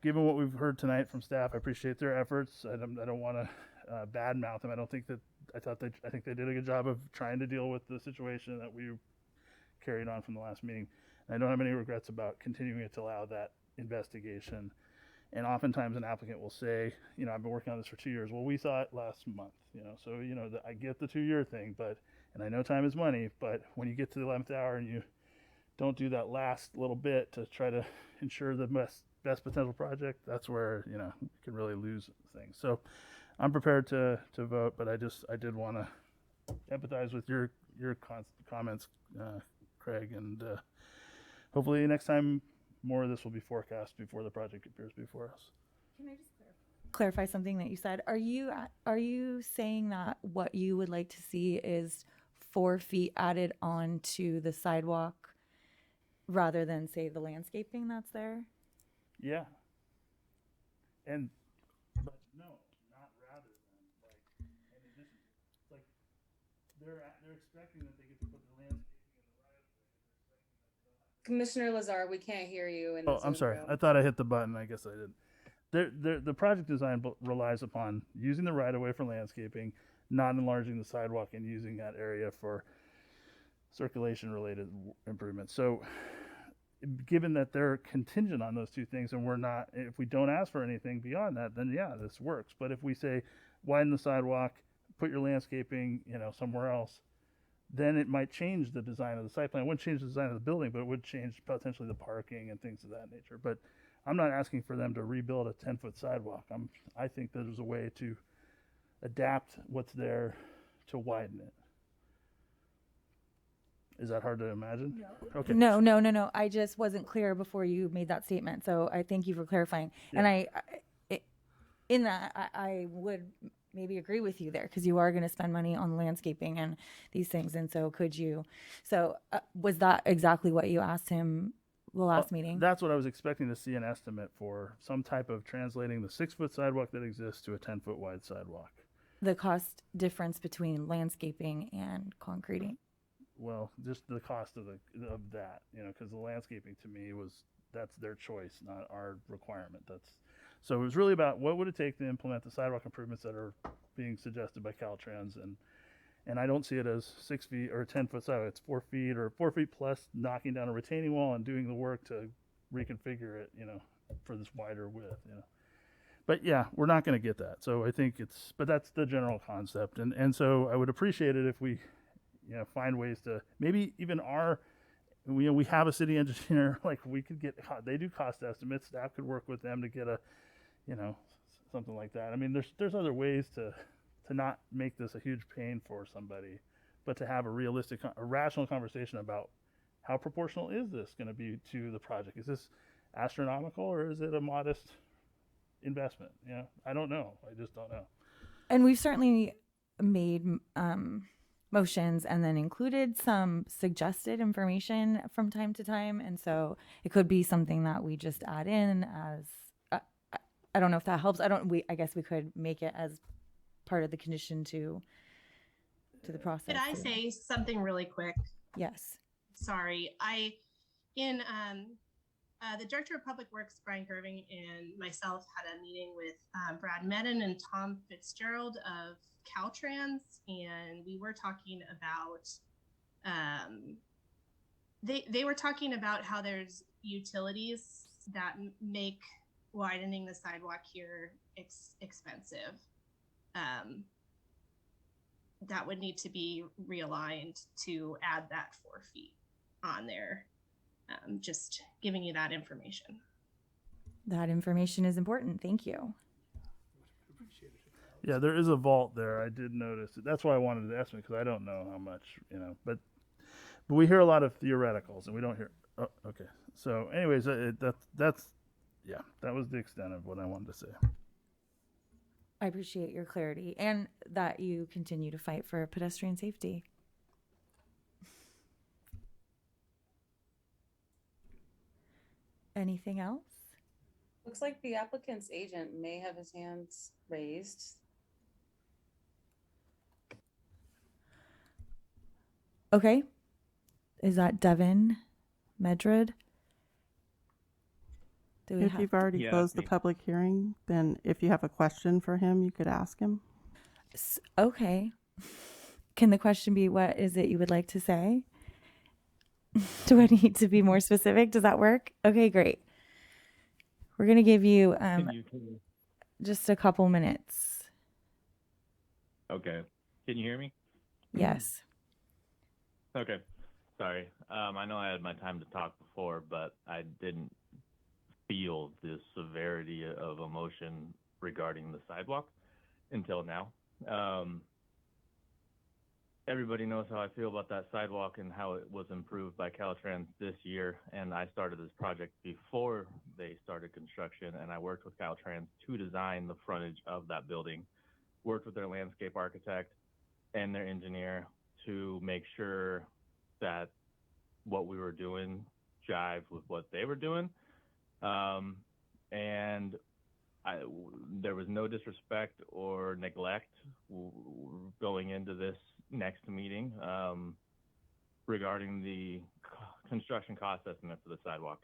given what we've heard tonight from staff, I appreciate their efforts. I don't want to badmouth them. I think they did a good job of trying to deal with the situation that we carried on from the last meeting. I don't have any regrets about continuing it to allow that investigation. And oftentimes an applicant will say, I've been working on this for 2 years. Well, we saw it last month, so, I get the 2-year thing, and I know time is money, but when you get to the 11th hour and you don't do that last little bit to try to ensure the best potential project, that's where, you can really lose things. So I'm prepared to vote, but I did want to empathize with your comments, Craig, and hopefully next time more of this will be forecast before the project appears before us. Can I just clarify something that you said? Are you saying that what you would like to see is 4 feet added onto the sidewalk rather than, say, the landscaping that's there? Yeah. But no, not rather than, in addition. They're expecting that they get to put the landscaping in the right of way. Commissioner Lazar, we can't hear you. I'm sorry. I thought I hit the button. I guess I didn't. The project design relies upon using the right of way for landscaping, not enlarging the sidewalk, and using that area for circulation related improvements. So given that they're contingent on those two things, and if we don't ask for anything beyond that, then yeah, this works. But if we say widen the sidewalk, put your landscaping, somewhere else, then it might change the design of the site plan. It wouldn't change the design of the building, but it would change potentially the parking and things of that nature. But I'm not asking for them to rebuild a 10-foot sidewalk. I think there's a way to adapt what's there to widen it. Is that hard to imagine? No. Okay. No. I just wasn't clear before you made that statement. So I thank you for clarifying. Yeah. And I would maybe agree with you there, because you are going to spend money on landscaping and these things. And so was that exactly what you asked him the last meeting? That's what I was expecting to see, an estimate for some type of translating the 6-foot sidewalk that exists to a 10-foot wide sidewalk. The cost difference between landscaping and concreting. Well, just the cost of that, because the landscaping to me that's their choice, not our requirement. So it was really about what would it take to implement the sidewalk improvements that are being suggested by Caltrans, and I don't see it as 6 feet or a 10-foot sidewalk. It's 4 feet or 4 feet plus knocking down a retaining wall and doing the work to reconfigure it, for this wider width, But yeah, we're not going to get that. So I think but that's the general concept, and so I would appreciate it if we, find ways to maybe even we have a city engineer, we could they do cost estimates. Staff could work with them to get something like that. I mean, there's other ways to to not make this a huge pain for somebody, but to have a realistic, a rational conversation about how proportional is this going to be to the project? Is this astronomical or is it a modest investment? You know, I don't know. I just don't know. And we've certainly made motions and then included some suggested information from time to time. And so it could be something that we just add in as, I don't know if that helps. I guess we could make it as part of the condition to the process. Could I say something really quick? Yes. Sorry. The Director of Public Works, Brian Gerving, and myself had a meeting with Brad Medin and Tom Fitzgerald of Caltrans, and we were talking about they were talking about how there's utilities that make widening the sidewalk here expensive. That would need to be realigned to add that 4 feet on there. Just giving you that information. That information is important. Thank you. Yeah, there is a vault there. I did notice it. That's why I wanted to estimate, because I don't know how much, you know. But we hear a lot of theoreticals, and we don't hear. Oh, okay. So, anyways, that's yeah, that was the extent of what I wanted to say. I appreciate your clarity and that you continue to fight for pedestrian safety. Anything else? Looks like the applicant's agent may have his hands raised. Okay. Is that Devin Medred? If you've already closed the public hearing, then if you have a question for him, you could ask him. Okay. Can the question be, what is it you would like to say? Do I need to be more specific? Does that work? Okay, great. We're going to give you just a couple minutes. Okay. Can you hear me? Yes. Okay. Sorry. I know I had my time to talk before, but I didn't feel the severity of emotion regarding the sidewalk until now. Everybody knows how I feel about that sidewalk and how it was improved by Caltrans this year. And I started this project before they started construction, and I worked with Caltrans to design the frontage of that building, worked with their landscape architect and their engineer to make sure that what we were doing jived with what they were doing. And there was no disrespect or neglect going into this next meeting regarding the construction cost estimate for the sidewalk.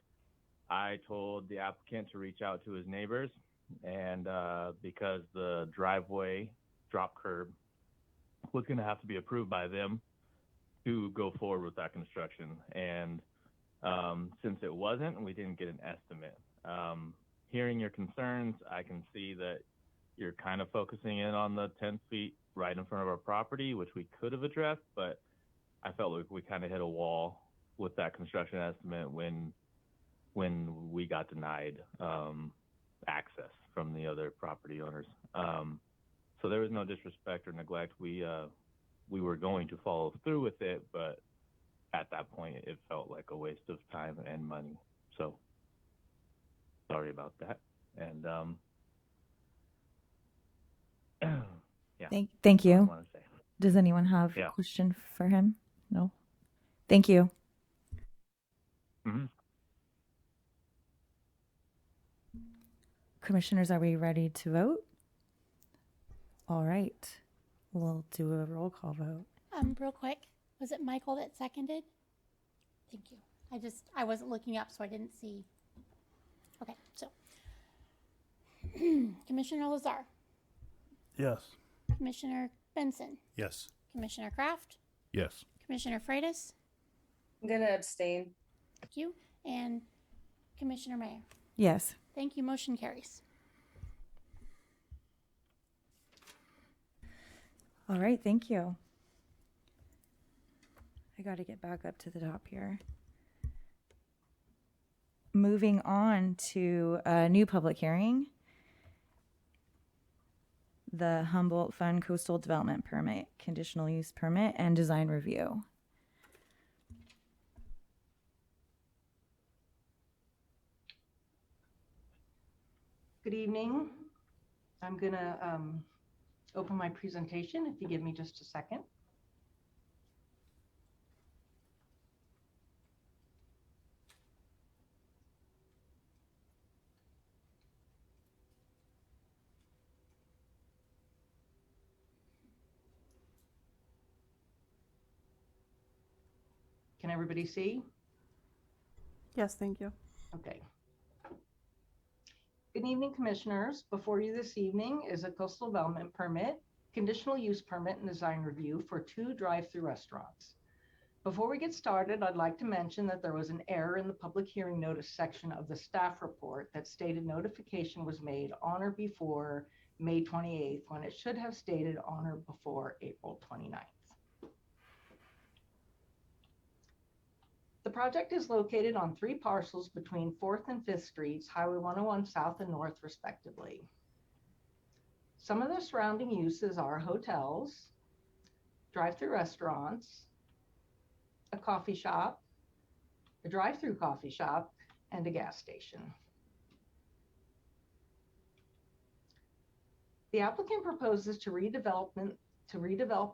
I told the applicant to reach out to his neighbors, and because the driveway drop curb was going to have to be approved by them to go forward with that construction. And since it wasn't, we didn't get an estimate. Hearing your concerns, I can see that you're kind of focusing in on the 10 feet right in front of our property, which we could have addressed, but I felt like we kind of hit a wall with that construction estimate when we got denied access from the other property owners. So there was no disrespect or neglect. We were going to follow through with it, but at that point, it felt like a waste of time and money. So sorry about that. And yeah. Thank you. Does anyone have a question for him? No. Thank you. Mm-hmm. Commissioners, are we ready to vote? All right. We'll do a roll call vote. Real quick, was it Michael that seconded? Thank you. I wasn't looking up, so I didn't see. Okay, so Commissioner Lazar. Yes. Commissioner Benson. Yes. Commissioner Kraft. Yes. Commissioner Freitas. I'm going to abstain. Thank you. And Commissioner Mayer. Yes. Thank you. Motion carries. All right. Thank you. I got to get back up to the top here. Moving on to a new public hearing. the Humboldt Fund Coastal Development Permit, Conditional Use Permit, and Design Review. Good evening. I'm gonna open my presentation if you give me just a second. Can everybody see? Yes, thank you. Okay. Good evening, Commissioners. Before you this evening is a coastal development permit, conditional use permit, and design review for 2 drive-through restaurants. Before we get started, I'd like to mention that there was an error in the public hearing notice section of the staff report that stated notification was made on or before May 28th, when it should have stated on or before April 29th. The project is located on 3 parcels between 4th and 5th Streets, Highway 101 South and North, respectively. Some of the surrounding uses are hotels, drive-through restaurants, a coffee shop, a drive-through coffee shop, and a gas station. The applicant proposes to redevelop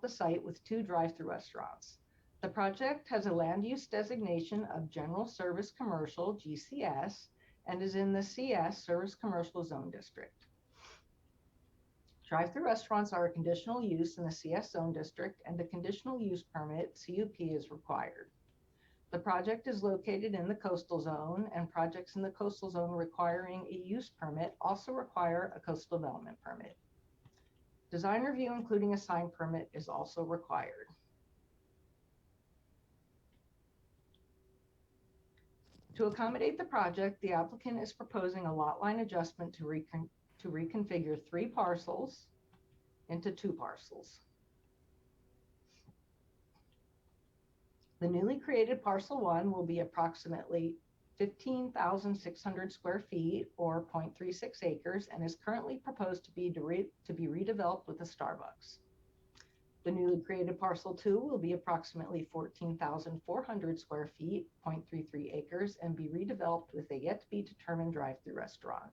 the site with 2 drive-through restaurants. The project has a land use designation of General Service Commercial, GCS, and is in the CS Service Commercial Zone District. Drive-through restaurants are a conditional use in the CS Zone District, and a conditional use permit, CUP, is required. The project is located in the coastal zone, and projects in the coastal zone requiring a use permit also require a coastal development permit. Design review, including a sign permit, is also required. To accommodate the project, the applicant is proposing a lot line adjustment to reconfigure 3 parcels into 2 parcels. The newly created parcel 1 will be approximately 15,600 square feet or 0.36 acres and is currently proposed to be redeveloped with a Starbucks. The newly created parcel 2 will be approximately 14,400 square feet, 0.33 acres, and be redeveloped with a yet to be determined drive-through restaurant.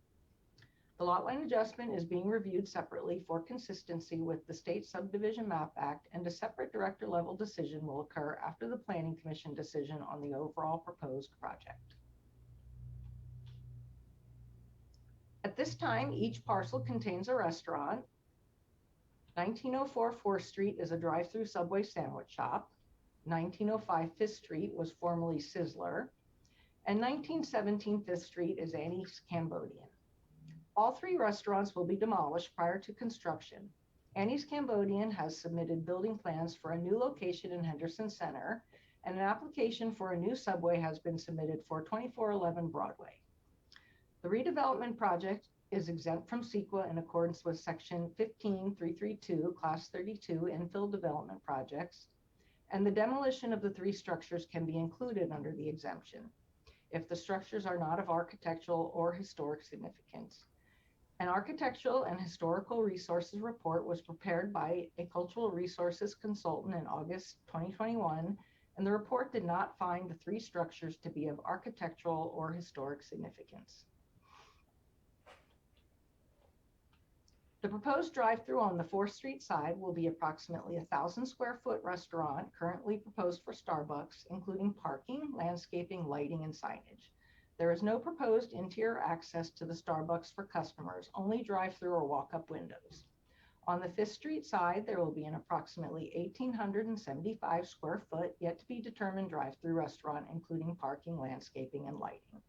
The lot line adjustment is being reviewed separately for consistency with the State Subdivision Map Act, and a separate director level decision will occur after the Planning Commission decision on the overall proposed project. At this time, each parcel contains a restaurant. 1904 4th Street is a drive-through Subway sandwich shop. 1905 5th Street was formerly Sizzler. And 1917 5th Street is Annie's Cambodian. All 3 restaurants will be demolished prior to construction. Annie's Cambodian has submitted building plans for a new location in Henderson Center, and an application for a new Subway has been submitted for 2411 Broadway. The redevelopment project is exempt from CEQA in accordance with Section 15332, Class 32 infill development projects, and the demolition of the 3 structures can be included under the exemption if the structures are not of architectural or historic significance. An architectural and historical resources report was prepared by a cultural resources consultant in August 2021, and the report did not find the 3 structures to be of architectural or historic significance. The proposed drive-through on the 4th Street side will be approximately 1,000 square foot restaurant currently proposed for Starbucks, including parking, landscaping, lighting, and signage. There is no proposed interior access to the Starbucks for customers, only drive-through or walk-up windows. On the 5th Street side, there will be an approximately 1,875 square foot, yet to be determined drive-through restaurant, including parking, landscaping, and lighting.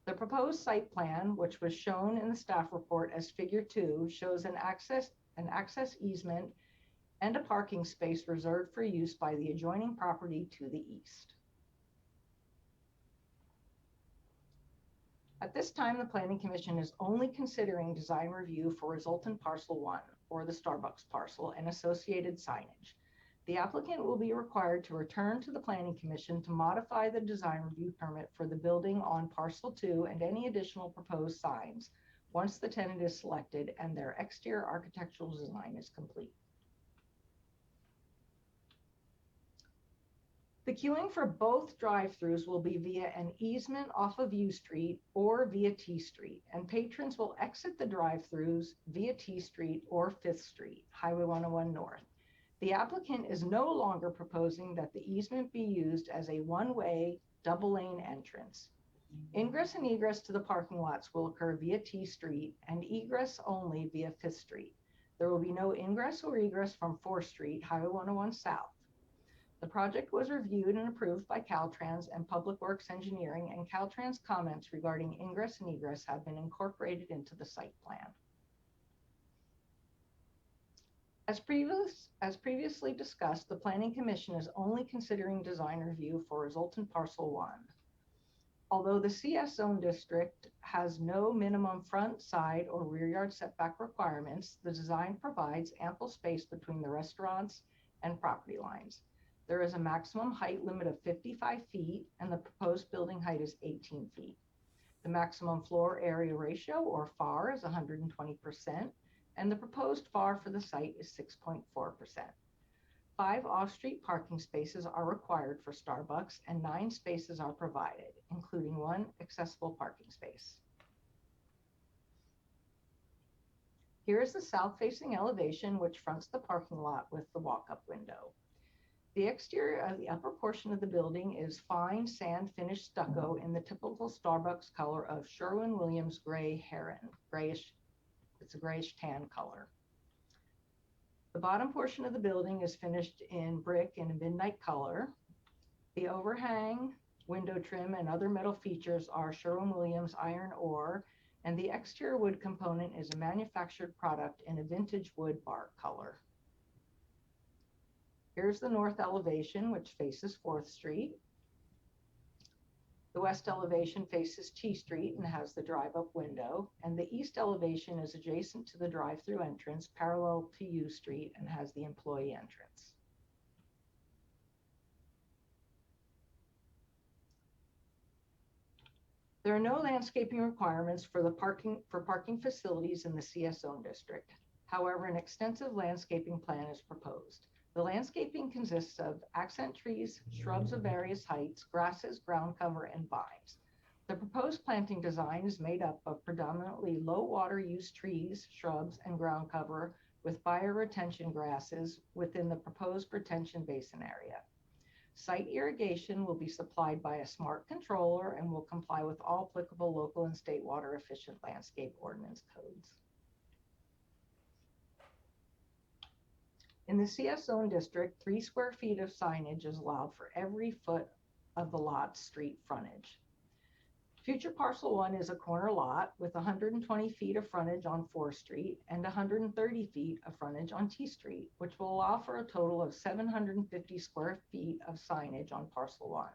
The proposed site plan, which was shown in the staff report as Figure 2, shows an access easement and a parking space reserved for use by the adjoining property to the east. At this time, the Planning Commission is only considering design review for resultant parcel 1, or the Starbucks parcel, and associated signage. The applicant will be required to return to the Planning Commission to modify the design review permit for the building on parcel 2 and any additional proposed signs once the tenant is selected and their exterior architectural design is complete. The queuing for both drive-throughs will be via an easement off of U Street or via T Street, and patrons will exit the drive-throughs via T Street or 5th Street, Highway 101 North. The applicant is no longer proposing that the easement be used as a one-way, double-lane entrance. Ingress and egress to the parking lots will occur via T Street and egress only via 5th Street. There will be no ingress or egress from 4th Street, Highway 101 South. The project was reviewed and approved by Caltrans and Public Works Engineering, and Caltrans comments regarding ingress and egress have been incorporated into the site plan. As previously discussed, the Planning Commission is only considering design review for resultant Parcel 1. Although the CS zone district has no minimum front, side, or rear yard setback requirements, the design provides ample space between the restaurants and property lines. There is a maximum height limit of 55 feet, and the proposed building height is 18 feet. The maximum floor area ratio, or FAR, is 120%, and the proposed FAR for the site is 6.4%. 5 off-street parking spaces are required for Starbucks, and 9 spaces are provided, including 1 accessible parking space. Here is the south-facing elevation, which fronts the parking lot with the walk-up window. The exterior of the upper portion of the building is fine sand finished stucco in the typical Starbucks color of Sherwin-Williams gray heron, it's a grayish tan color. The bottom portion of the building is finished in brick in a midnight color. The overhang, window trim, and other metal features are Sherwin-Williams iron ore, and the exterior wood component is a manufactured product in a vintage wood bark color. Here's the north elevation, which faces 4th Street. The west elevation faces T Street and has the drive-up window, and the east elevation is adjacent to the drive-through entrance, parallel to U Street, and has the employee entrance. There are no landscaping requirements for parking facilities in the CS zone district. However, an extensive landscaping plan is proposed. The landscaping consists of accent trees, shrubs of various heights, grasses, ground cover, and vines. The proposed planting design is made up of predominantly low water use trees, shrubs, and ground cover with bioretention grasses within the proposed retention basin area. Site irrigation will be supplied by a smart controller and will comply with all applicable local and state water efficient landscape ordinance codes. In the CS zone district, 3 square feet of signage is allowed for every foot of the lot's street frontage. Future Parcel 1 is a corner lot with 120 feet of frontage on 4th Street and 130 feet of frontage on T Street, which will allow for a total of 750 square feet of signage on Parcel 1.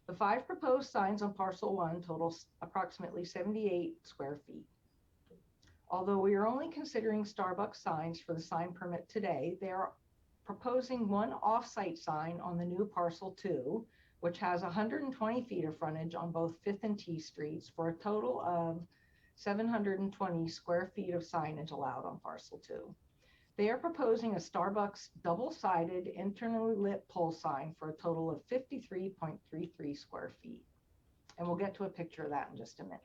The 5 proposed signs on Parcel 1 total approximately 78 square feet. Although we are only considering Starbucks signs for the sign permit today, they are proposing 1 off-site sign on the new Parcel 2, which has 120 feet of frontage on both 5th and T Streets for a total of 720 square feet of signage allowed on Parcel 2. They are proposing a Starbucks double-sided internally lit pole sign for a total of 53.33 square feet. And we'll get to a picture of that in just a minute.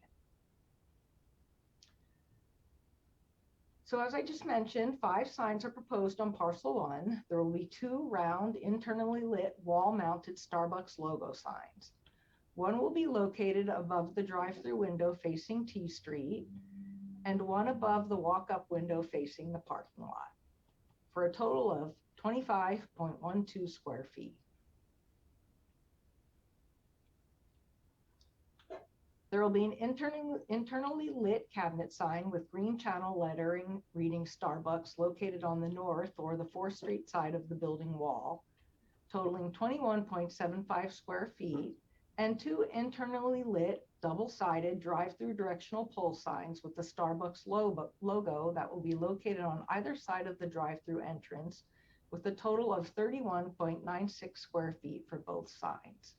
So as I just mentioned, 5 signs are proposed on Parcel 1. There will be 2 round, internally lit, wall-mounted Starbucks logo signs. One will be located above the drive-through window facing T Street, and one above the walk-up window facing the parking lot, for a total of 25.12 square feet. There will be an internally lit cabinet sign with green channel lettering reading Starbucks located on the north or the 4th Street side of the building wall, totaling 21.75 square feet, and 2 internally lit double-sided drive-through directional pole signs with the Starbucks logo that will be located on either side of the drive-through entrance with a total of 31.96 square feet for both signs.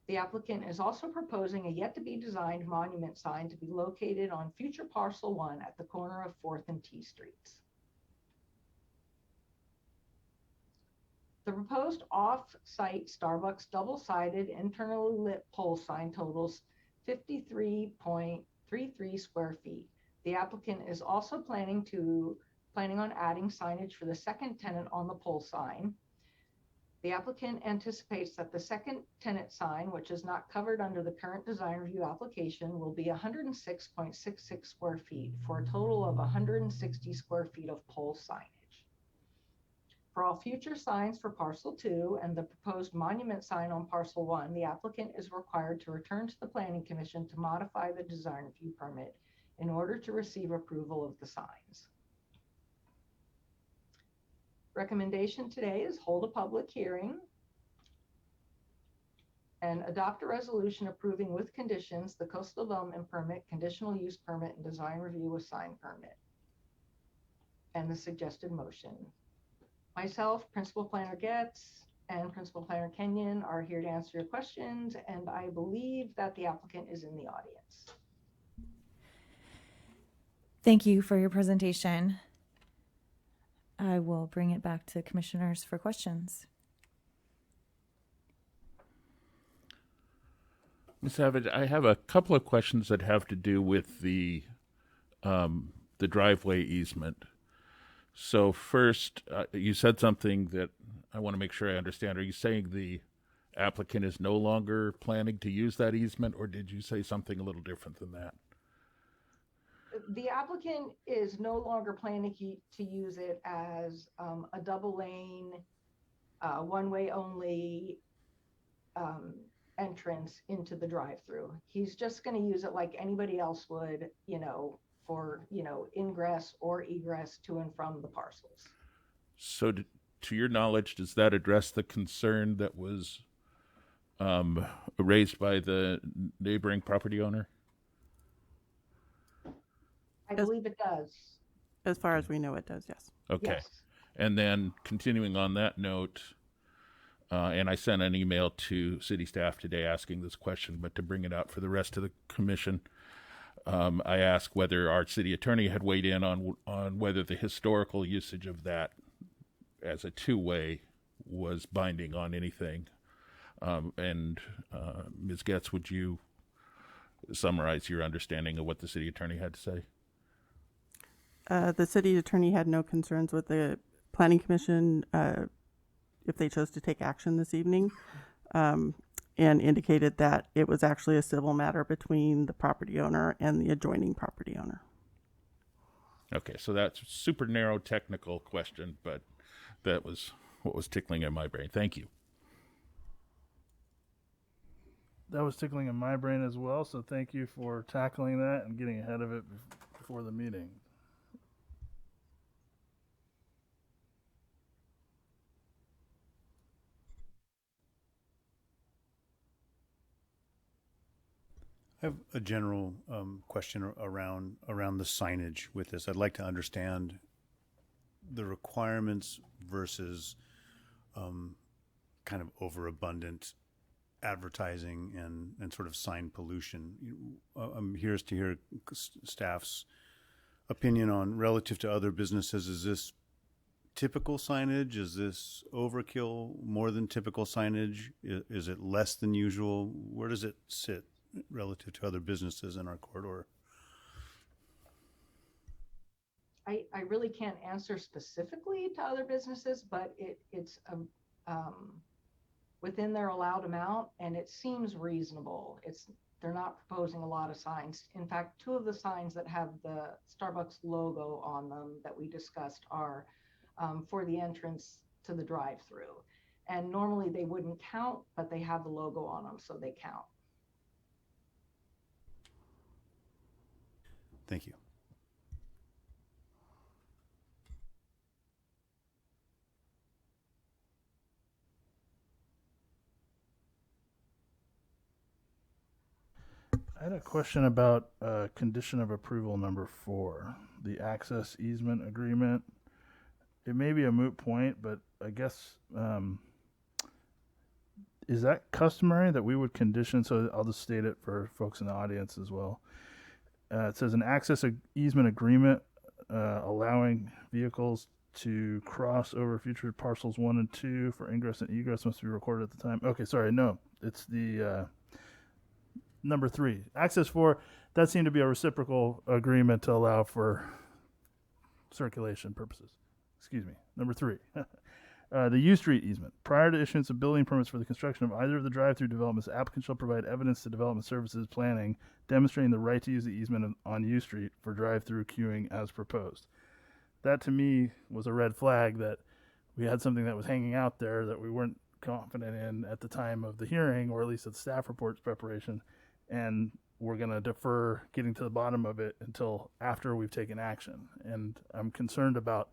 The applicant is also proposing a yet-to-be-designed monument sign to be located on future parcel 1 at the corner of 4th and T Streets. The proposed off-site Starbucks double-sided internally lit pole sign totals 53.33 square feet. The applicant is also planning on adding signage for the second tenant on the pole sign. The applicant anticipates that the second tenant sign, which is not covered under the current design review application, will be 106.66 square feet for a total of 160 square feet of pole signage. For all future signs for parcel 2 and the proposed monument sign on parcel 1, the applicant is required to return to the Planning Commission to modify the design review permit in order to receive approval of the signs. Recommendation today is hold a public hearing and adopt a resolution approving with conditions the coastal development permit, conditional use permit, and design review with sign permit, and the suggested motion. Myself, Principal Planner Getz, and Principal Planner Kenyon are here to answer your questions, and I believe that the applicant is in the audience. Thank you for your presentation. I will bring it back to commissioners for questions. Ms. Savage, I have a couple of questions that have to do with the driveway easement. So first, you said something that I want to make sure I understand. Are you saying the applicant is no longer planning to use that easement, or did you say something a little different than that? The applicant is no longer planning to use it as a double lane, one-way only entrance into the drive-through. He's just going to use it like anybody else would, for, ingress or egress to and from the parcels. So to your knowledge, does that address the concern that was raised by the neighboring property owner? I believe it does. As far as we know, it does, yes. Okay. Yes. And then continuing on that note, and I sent an email to city staff today asking this question, but to bring it out for the rest of the commission, I asked whether our city attorney had weighed in on whether the historical usage of that as a two-way was binding on anything. Ms. Getz, would you summarize your understanding of what the city attorney had to say? The city attorney had no concerns with the planning commission if they chose to take action this evening, and indicated that it was actually a civil matter between the property owner and the adjoining property owner. Okay, so that's a super narrow technical question, but that was what was tickling in my brain. Thank you. That was tickling in my brain as well, so thank you for tackling that and getting ahead of it before the meeting. I have a general question around the signage with this. I'd like to understand the requirements versus kind of overabundant advertising and sort of sign pollution. I'm here to hear staff's opinion on relative to other businesses. Is this typical signage? Is this overkill? More than typical signage? Is it less than usual? Where does it sit relative to other businesses in our corridor? I really can't answer specifically to other businesses, but it's within their allowed amount, and it seems reasonable. They're not proposing a lot of signs. In fact, 2 of the signs that have the Starbucks logo on them that we discussed are for the entrance to the drive-through. And normally they wouldn't count, but they have the logo on them, so they count. Thank you. I had a question about condition of approval number 4, the access easement agreement. It may be a moot point, but I guess is that customary that we would condition? So I'll just state it for folks in the audience as well. It says an access easement agreement allowing vehicles to cross over future parcels 1 and 2 for ingress and egress must be recorded at the time. Okay, sorry, no, it's the number 3. Access for, that seemed to be a reciprocal agreement to allow for circulation purposes. Excuse me. Number 3. The U Street easement. Prior to issuance of building permits for the construction of either of the drive-through developments, the applicant shall provide evidence to Development Services Planning demonstrating the right to use the easement on U Street for drive-through queuing as proposed. That to me was a red flag that we had something that was hanging out there that we weren't confident in at the time of the hearing, or at least at the staff report's preparation, and we're going to defer getting to the bottom of it until after we've taken action. And I'm concerned about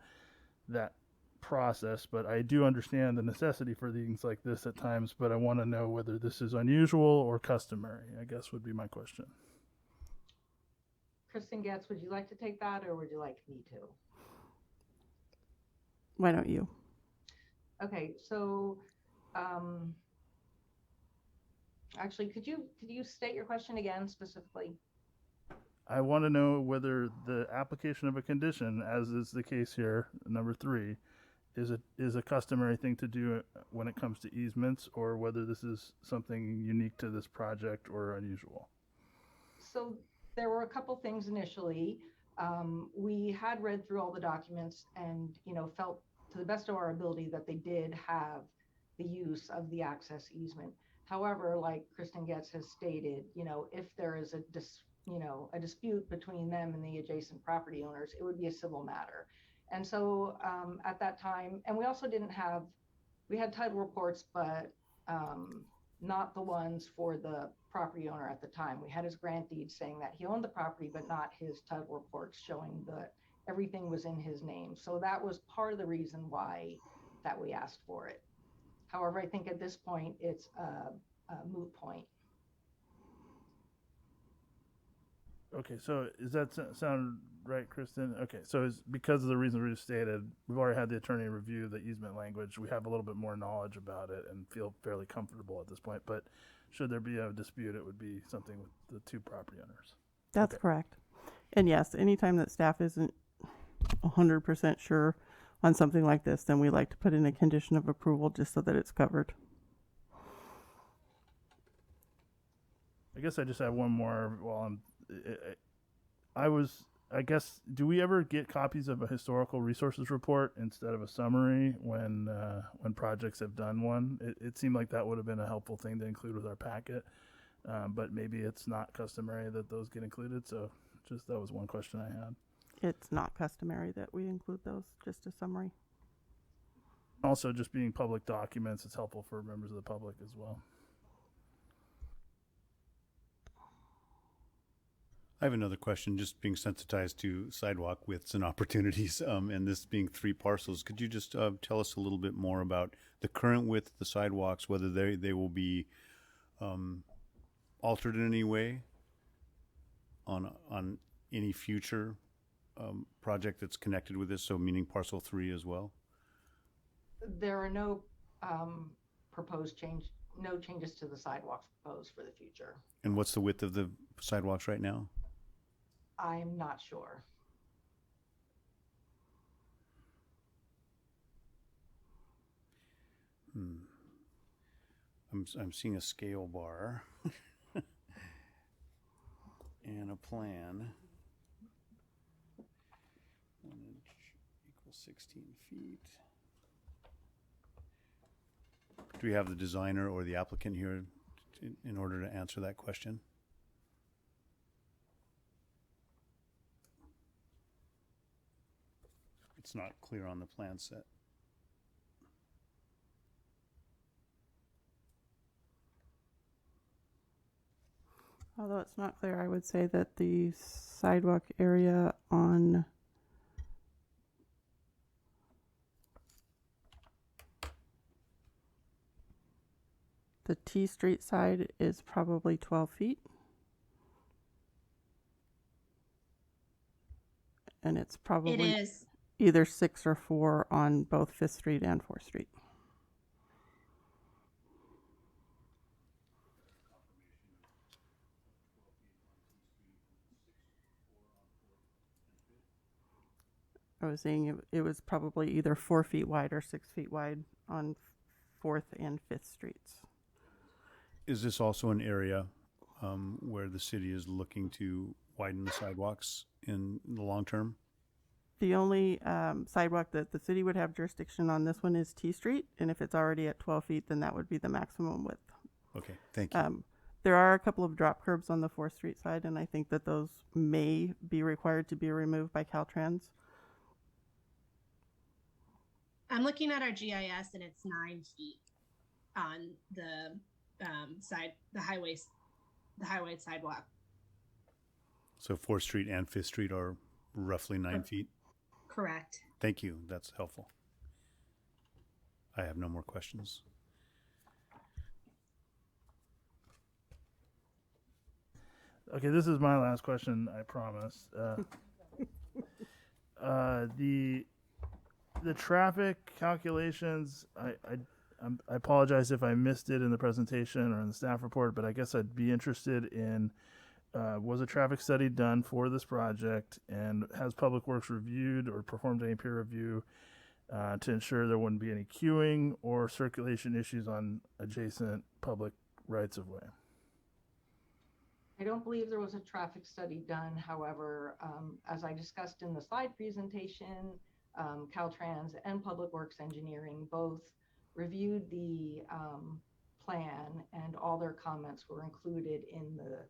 that process, but I do understand the necessity for things like this at times, but I want to know whether this is unusual or customary, I guess would be my question. Kristen Getz, would you like to take that, or would you like me to? Why don't you? Okay, so actually, could you state your question again specifically? I want to know whether the application of a condition, as is the case here, number 3, is a customary thing to do when it comes to easements, or whether this is something unique to this project or unusual. So there were a couple things initially. We had read through all the documents and, felt to the best of our ability that they did have the use of the access easement. However, like Kristen Getz has stated, if there is a dispute between them and the adjacent property owners, it would be a civil matter. And so at that time, and we also we had title reports, but not the ones for the property owner at the time. We had his grant deed saying that he owned the property, but not his title reports showing that everything was in his name. So that was part of the reason why that we asked for it. However, I think at this point, it's a moot point. Okay, so does that sound right, Kristen? Okay, so it's because of the reasons we just stated, we've already had the attorney review the easement language. We have a little bit more knowledge about it and feel fairly comfortable at this point. But should there be a dispute, it would be something with the 2 property owners. That's correct. And yes, anytime that staff isn't 100% sure on something like this, then we like to put in a condition of approval just so that it's covered. I guess I just have one more while I guess, do we ever get copies of a historical resources report instead of a summary when projects have done one? It seemed like that would have been a helpful thing to include with our packet, but maybe it's not customary that those get included. So just that was one question I had. It's not customary that we include those, just a summary. Also, just being public documents, it's helpful for members of the public as well. I have another question, just being sensitized to sidewalk widths and opportunities, and this being 3 parcels. Could you just tell us a little bit more about the current width of the sidewalks, whether they will be altered in any way on any future project that's connected with this, so meaning parcel 3 as well? There are no no changes to the sidewalks proposed for the future. And what's the width of the sidewalks right now? I'm not sure. I'm seeing a scale bar and a plan. 1 inch equals 16 feet. Do we have the designer or the applicant here in order to answer that question? It's not clear on the plan set. Although it's not clear, I would say that the sidewalk area on the T Street side is probably 12 feet. And it's probably either 6 or 4 on both 5th Street and 4th Street. I was saying it was probably either 4 feet wide or 6 feet wide on 4th and 5th Streets. Is this also an area where the city is looking to widen the sidewalks in the long term? The only sidewalk that the city would have jurisdiction on this one is T Street, and if it's already at 12 feet, then that would be the maximum width. Okay, thank you. There are a couple of drop curbs on the 4th Street side, and I think that those may be required to be removed by Caltrans. I'm looking at our GIS and it's 9 feet on the side, the highway sidewalk. So 4th Street and 5th Street are roughly 9 feet? Correct. Thank you. That's helpful. I have no more questions. Okay, this is my last question, I promise. The traffic calculations, I apologize if I missed it in the presentation or in the staff report, but I guess I'd be interested in, was a traffic study done for this project, and has Public Works reviewed or performed any peer review to ensure there wouldn't be any queuing or circulation issues on adjacent public rights of way? I don't believe there was a traffic study done. However, as I discussed in the slide presentation, Caltrans and Public Works Engineering both reviewed the plan, and all their comments were included in the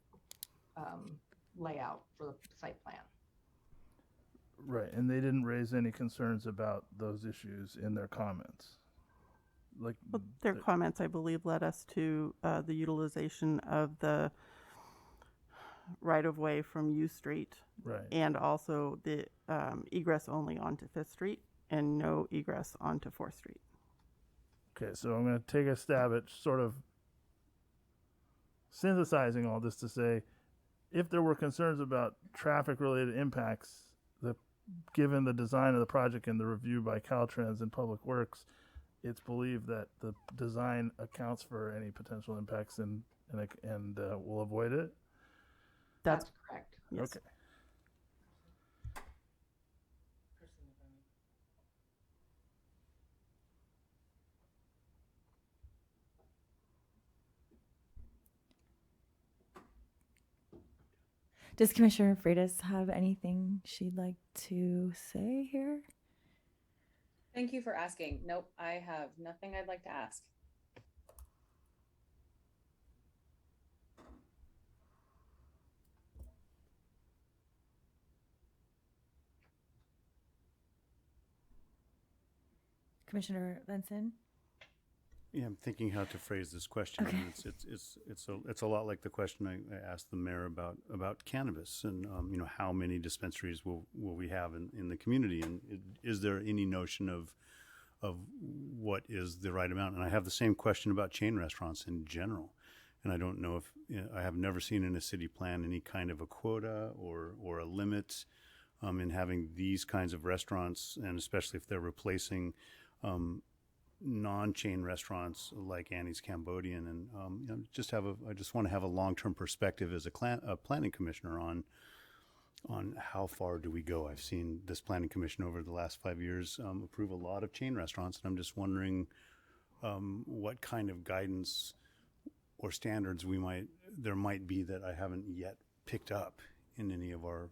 layout for the site plan. Right, and they didn't raise any concerns about those issues in their comments? Like, Well, their comments, I believe, led us to the utilization of the right-of-way from U Street. Right. And also the egress only onto 5th Street and no egress onto 4th Street. Okay, so I'm going to take a stab at sort of synthesizing all this to say, if there were concerns about traffic-related impacts, given the design of the project and the review by Caltrans and Public Works, it's believed that the design accounts for any potential impacts and will avoid it? That's correct. Yes. Okay. Does Commissioner Freitas have anything she'd like to say here? Thank you for asking. Nope, I have nothing I'd like to ask. Commissioner Benson? Yeah, I'm thinking how to phrase this question. Okay. It's a lot like the question I asked the mayor about cannabis, and how many dispensaries will we have in the community, and is there any notion of what is the right amount? And I have the same question about chain restaurants in general, and I don't know if I have never seen in a city plan any kind of a quota or a limit in having these kinds of restaurants, and especially if they're replacing non-chain restaurants like Annie's Cambodian, and I just want to have a long-term perspective as a planning commissioner on how far do we go. I've seen this planning commission over the last 5 years approve a lot of chain restaurants, and I'm just wondering what kind of guidance or standards there might be that I haven't yet picked up in any of our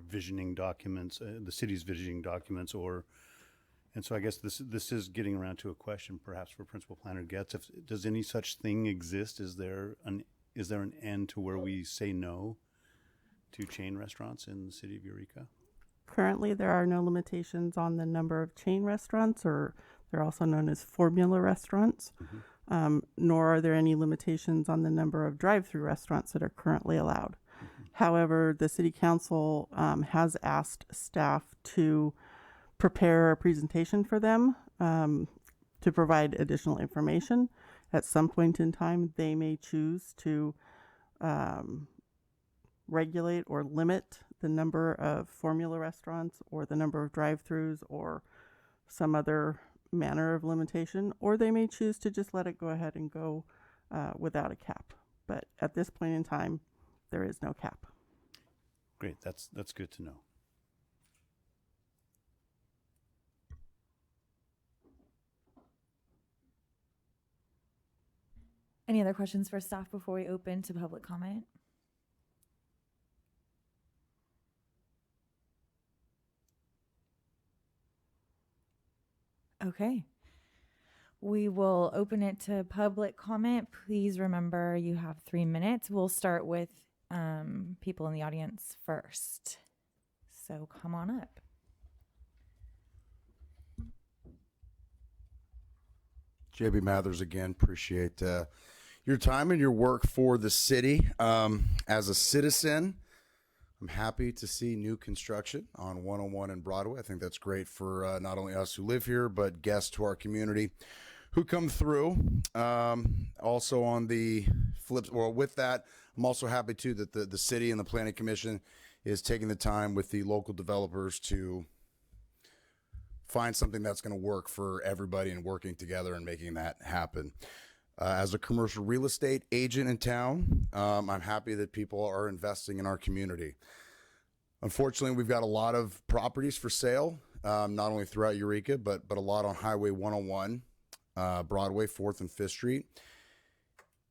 visioning documents, the city's visioning documents, and so I guess this is getting around to a question perhaps for Principal Planner Getz. Does any such thing exist? Is there an end to where we say no to chain restaurants in the city of Eureka? Currently, there are no limitations on the number of chain restaurants, or they're also known as formula restaurants, nor are there any limitations on the number of drive-through restaurants that are currently allowed. However, the City Council has asked staff to prepare a presentation for them to provide additional information. At some point in time, they may choose to regulate or limit the number of formula restaurants or the number of drive-throughs or some other manner of limitation, or they may choose to just let it go ahead and go without a cap. But at this point in time, there is no cap. Great, that's good to know. Any other questions for staff before we open to public comment? Okay. We will open it to public comment. Please remember you have 3 minutes. We'll start with people in the audience first. So come on up. JB Mathers again. Appreciate your time and your work for the city. As a citizen, I'm happy to see new construction on 101 and Broadway. I think that's great for not only us who live here, but guests to our community who come through. Also on the flip, well, with that, I'm also happy too that the city and the Planning Commission is taking the time with the local developers to find something that's going to work for everybody and working together and making that happen. As a commercial real estate agent in town, I'm happy that people are investing in our community. Unfortunately, we've got a lot of properties for sale, not only throughout Eureka, but a lot on Highway 101, Broadway, 4th and 5th Street.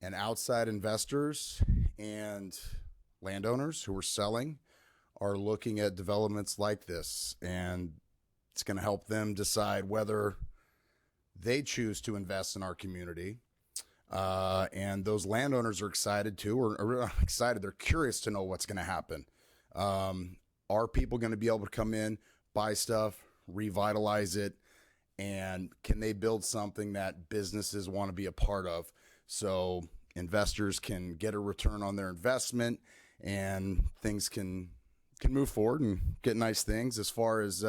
And outside investors and landowners who are selling are looking at developments like this, and it's going to help them decide whether they choose to invest in our community. And those landowners are excited too, or excited. They're curious to know what's going to happen. Are people going to be able to come in, buy stuff, revitalize it, and can they build something that businesses want to be a part of? So investors can get a return on their investment, and things can move forward and get nice things. As far as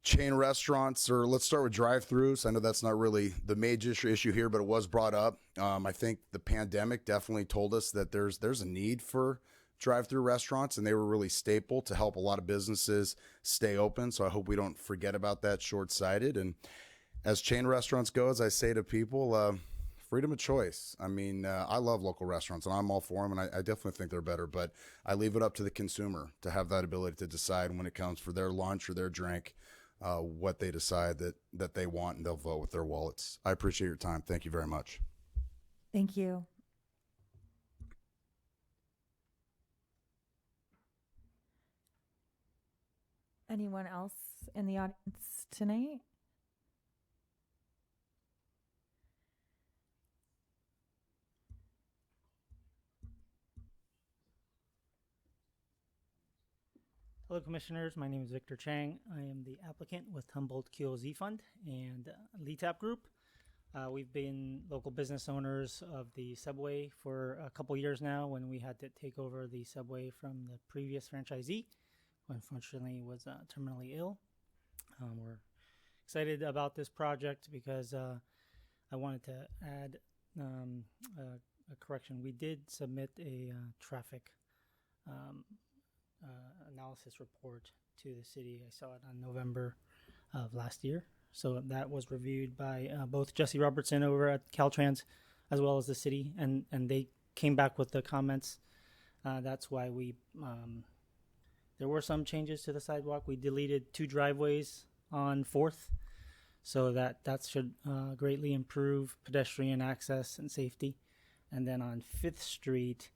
chain restaurants, or let's start with drive-throughs. I know that's not really the major issue here, but it was brought up. I think the pandemic definitely told us that there's a need for drive-through restaurants, and they were really staple to help a lot of businesses stay open. So I hope we don't forget about that short-sighted. And as chain restaurants go, as I say to people, freedom of choice. I mean, I love local restaurants, and I'm all for them, and I definitely think they're better, but I leave it up to the consumer to have that ability to decide when it comes for their lunch or their drink, what they decide that they want, and they'll vote with their wallets. I appreciate your time. Thank you very much. Thank you. Anyone else in the audience tonight? Hello, Commissioners. My name is Victor Chang. I am the applicant with Humboldt QOZ Fund and LETAP Group. We've been local business owners of the subway for a couple years now, when we had to take over the subway from the previous franchisee, who unfortunately was terminally ill. We're excited about this project because I wanted to add a correction. We did submit a traffic analysis report to the city. I saw it on November of last year. So that was reviewed by both Jesse Robertson over at Caltrans as well as the city, and they came back with the comments. That's why we there were some changes to the sidewalk. We deleted 2 driveways on 4th, so that should greatly improve pedestrian access and safety. And then on 5th Street,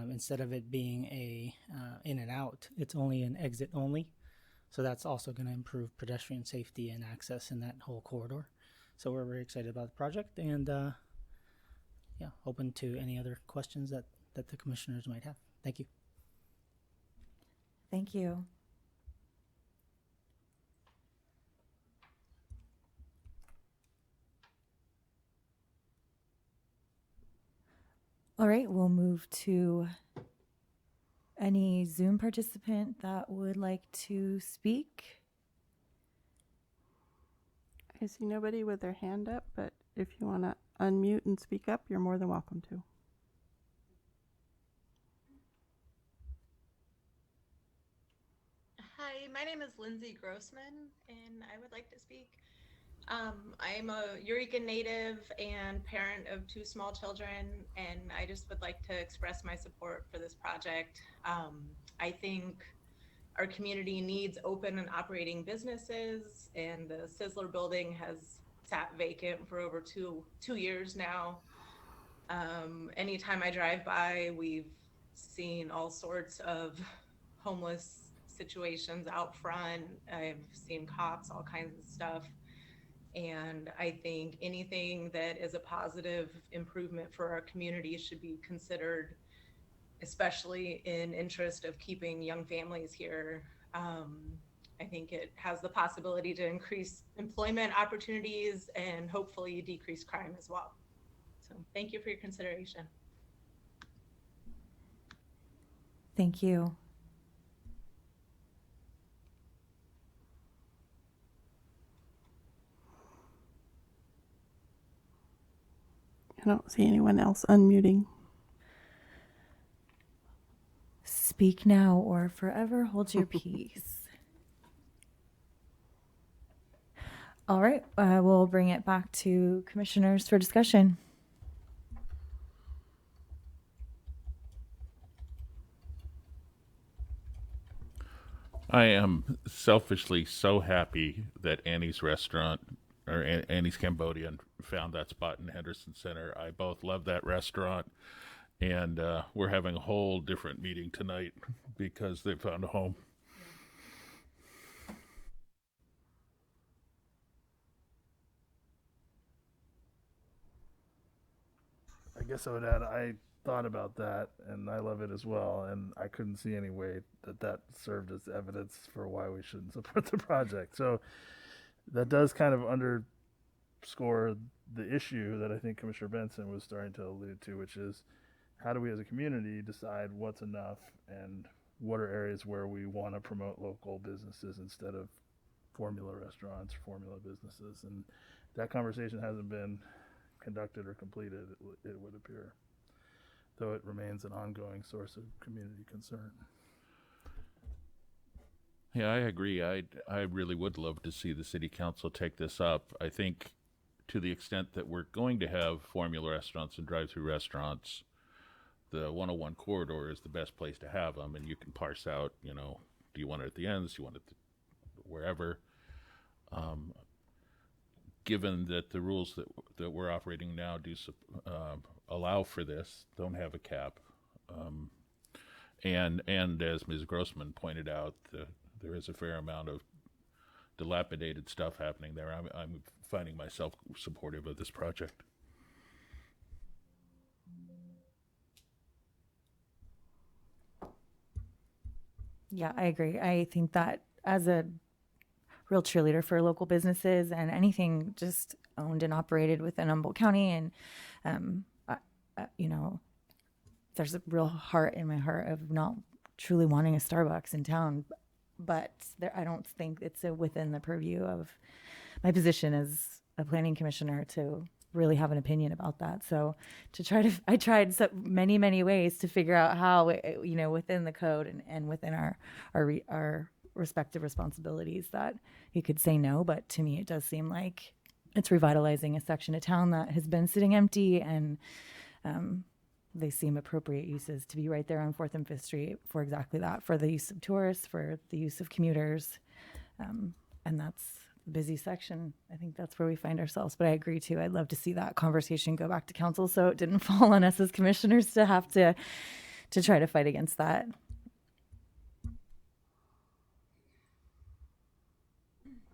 instead of it being a in and out, it's only an exit only. So that's also going to improve pedestrian safety and access in that whole corridor. So we're very excited about the project, and yeah, open to any other questions that the commissioners might have. Thank you. Thank you. All right, we'll move to any Zoom participant that would like to speak. I see nobody with their hand up, but if you want to unmute and speak up, you're more than welcome to. Hi, my name is Lindsay Grossman, and I would like to speak. I'm a Eureka native and parent of 2 small children, and I just would like to express my support for this project. I think our community needs open and operating businesses, and the Sizzler building has sat vacant for over two years now. Anytime I drive by, we've seen all sorts of homeless situations out front. I've seen cops, all kinds of stuff. And I think anything that is a positive improvement for our community should be considered, especially in interest of keeping young families here. I think it has the possibility to increase employment opportunities and hopefully decrease crime as well. So thank you for your consideration. Thank you. I don't see anyone else unmuting. Speak now or forever hold your peace. All right, we'll bring it back to commissioners for discussion. I am selfishly so happy that Annie's restaurant or Annie's Cambodian found that spot in Henderson Center. I both love that restaurant, and we're having a whole different meeting tonight because they found a home. I guess I would add, I thought about that, and I love it as well, and I couldn't see any way that that served as evidence for why we shouldn't support the project. So that does kind of underscore the issue that I think Commissioner Benson was starting to allude to, which is how do we as a community decide what's enough and what are areas where we want to promote local businesses instead of formula restaurants, formula businesses. And that conversation hasn't been conducted or completed, it would appear, though it remains an ongoing source of community concern. Yeah, I agree. I really would love to see the city council take this up. I think to the extent that we're going to have formula restaurants and drive-through restaurants, the 101 corridor is the best place to have them, and you can parse out, you know, do you want it at the ends, do you want it wherever. Given that the rules that we're operating now do allow for this, don't have a cap, and as Ms. Grossman pointed out, there is a fair amount of dilapidated stuff happening there. I'm finding myself supportive of this project. Yeah, I agree. I think that as a real cheerleader for local businesses and anything just owned and operated within Humboldt County, and you know, there's a real heart in my heart of not truly wanting a Starbucks in town, but I don't think it's within the purview of my position as a planning commissioner to really have an opinion about that. So I tried so many ways to figure out how, you know, within the code and within our respective responsibilities that you could say no, but to me it does seem like it's revitalizing a section of town that has been sitting empty, and they seem appropriate uses to be right there on 4th and 5th Street for exactly that, for the use of tourists, for the use of commuters, and that's a busy section. I think that's where we find ourselves, but I agree too. I'd love to see that conversation go back to council so it didn't fall on us as commissioners to have to try to fight against that.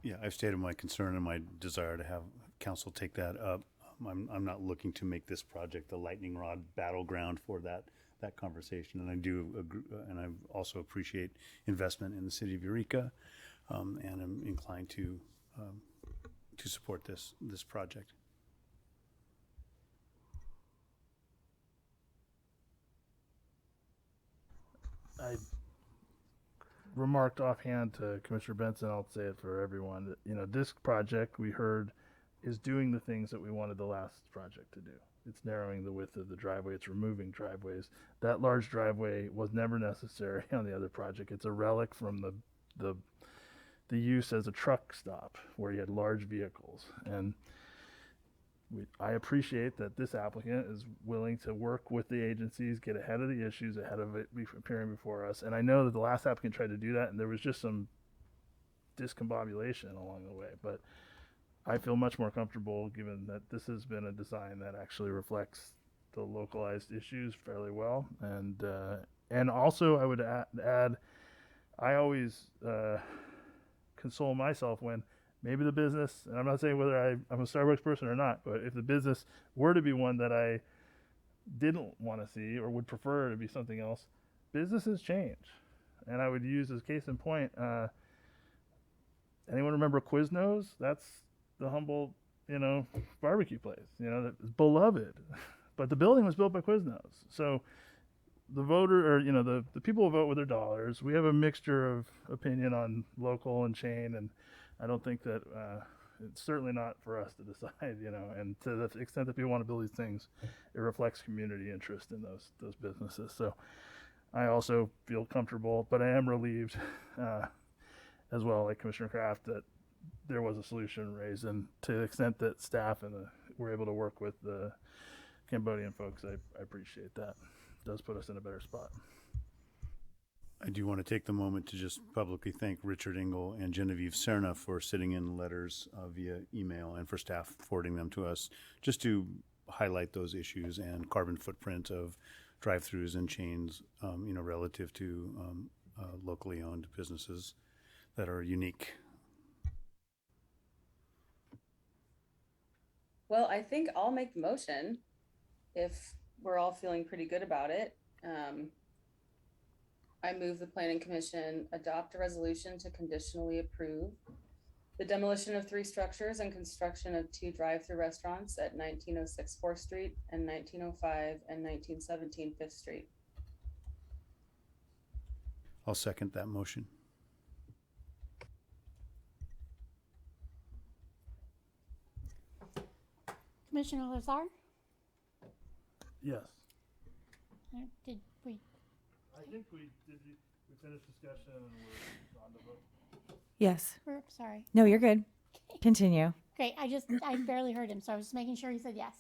Yeah, I've stated my concern and my desire to have council take that up. I'm not looking to make this project the lightning rod battleground for that conversation, and I do agree, and I also appreciate investment in the city of Eureka, and I'm inclined to support this project. I remarked offhand to Commissioner Benson, I'll say it for everyone, that, you know, this project we heard is doing the things that we wanted the last project to do. It's narrowing the width of the driveway. It's removing driveways. That large driveway was never necessary on the other project. It's a relic from the use as a truck stop where you had large vehicles. And I appreciate that this applicant is willing to work with the agencies, get ahead of the issues, ahead of it appearing before us. And I know that the last applicant tried to do that, and there was just some discombobulation along the way. But I feel much more comfortable given that this has been a design that actually reflects the localized issues fairly well. And also I would add, I always console myself when maybe the business, and I'm not saying whether I'm a Starbucks person or not, but if the business were to be one that I didn't want to see or would prefer to be something else, businesses change. And I would use as case in point, anyone remember Quiznos? That's the Humboldt, barbecue place, that is beloved. But the building was built by Quiznos. So the voter, or, the people vote with their dollars. We have a mixture of opinion on local and chain, and I don't think that it's certainly not for us to decide, and to the extent that people want to build these things, it reflects community interest in those businesses. So I also feel comfortable, but I am relieved as well, like Commissioner Kraft, that there was a solution raised, and to the extent that staff and were able to work with the Cambodian folks, I appreciate that. It does put us in a better spot. I do want to take the moment to just publicly thank Richard Engel and Genevieve Serna for sitting in letters via email, and for staff forwarding them to us, just to highlight those issues and carbon footprint of drive-throughs and chains, relative to locally owned businesses that are unique. Well, I think I'll make the motion if we're all feeling pretty good about it. I move the Planning Commission adopt a resolution to conditionally approve the demolition of 3 structures and construction of 2 drive-through restaurants at 1906 4th Street and 1905 and 1917 5th Street. I'll second that motion. Commissioner Lazar? Yes. Did we? I think we finished discussion and we're on the vote. Yes. Sorry. No, you're good. Continue. Great. I barely heard him, so I was just making sure he said yes.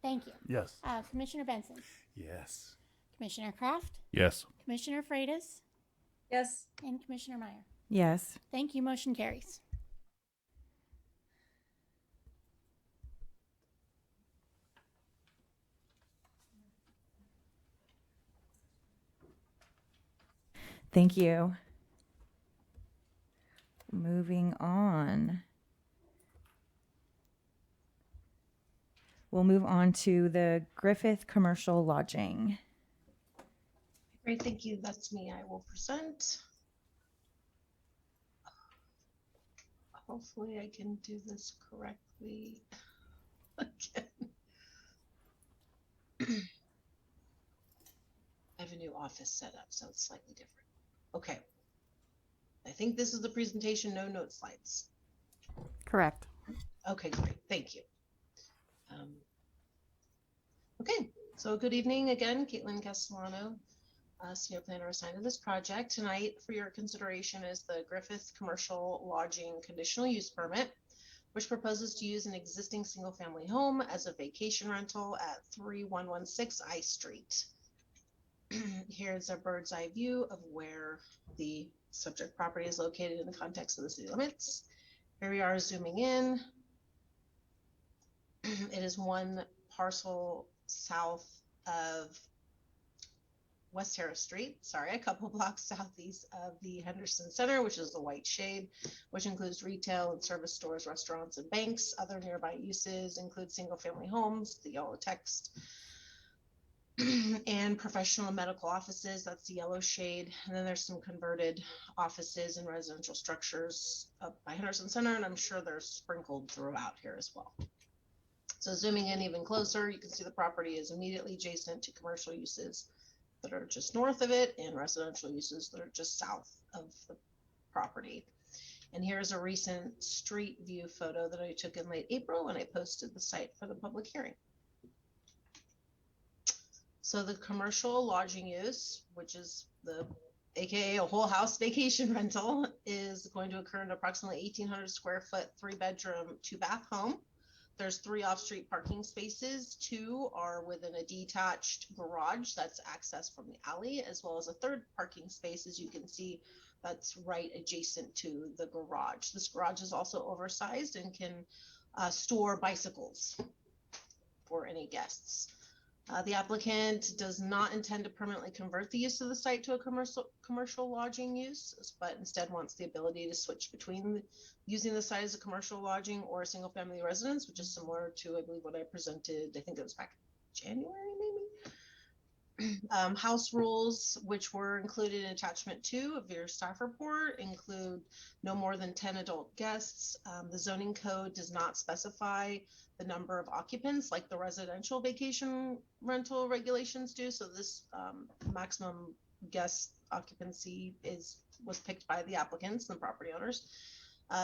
Thank you. Yes. Commissioner Benson? Yes. Commissioner Kraft? Yes. Commissioner Freitas? Yes. And Commissioner Meyer? Yes. Thank you. Motion carries. Thank you. Moving on. We'll move on to the Griffith Commercial Lodging. Great, thank you. That's me. I will present. Hopefully I can do this correctly again. I have a new office set up, so it's slightly different. Okay. I think this is the presentation, no note slides. Correct. Okay, great. Thank you. Okay, so good evening again, Caitlin Castellano, senior planner assigned to this project. Tonight for your consideration is the Griffith Commercial Lodging Conditional Use Permit, which proposes to use an existing single-family home as a vacation rental at 3116 I Street. Here's a bird's eye view of where the subject property is located in the context of the city limits. Here we are zooming in. It is one parcel south of West Harris Street, a couple blocks southeast of the Henderson Center, which is the white shade, which includes retail and service stores, restaurants, and banks. Other nearby uses include single-family homes, the yellow text, and professional and medical offices, that's the yellow shade. And then there's some converted offices and residential structures up by Henderson Center, and I'm sure they're sprinkled throughout here as well. So zooming in even closer, you can see the property is immediately adjacent to commercial uses that are just north of it and residential uses that are just south of the property. And here's a recent street view photo that I took in late April when I posted the site for the public hearing. So the commercial lodging use, which is the AKA a whole house vacation rental, is going to occur in approximately 1,800 square foot, 3-bedroom, 2-bath home. There's 3 off-street parking spaces. 2 are within a detached garage that's accessed from the alley, as well as a 3rd parking space, as you can see, that's right adjacent to the garage. This garage is also oversized and can store bicycles for any guests. The applicant does not intend to permanently convert the use of the site to a commercial lodging use, but instead wants the ability to switch between using the site as a commercial lodging or a single family residence, which is similar to, I believe, what I presented, I think it was back in January, maybe. House rules, which were included in attachment 2 of your staff report, include no more than 10 adult guests. The zoning code does not specify the number of occupants like the residential vacation rental regulations do. So this maximum guest occupancy was picked by the applicants and the property owners.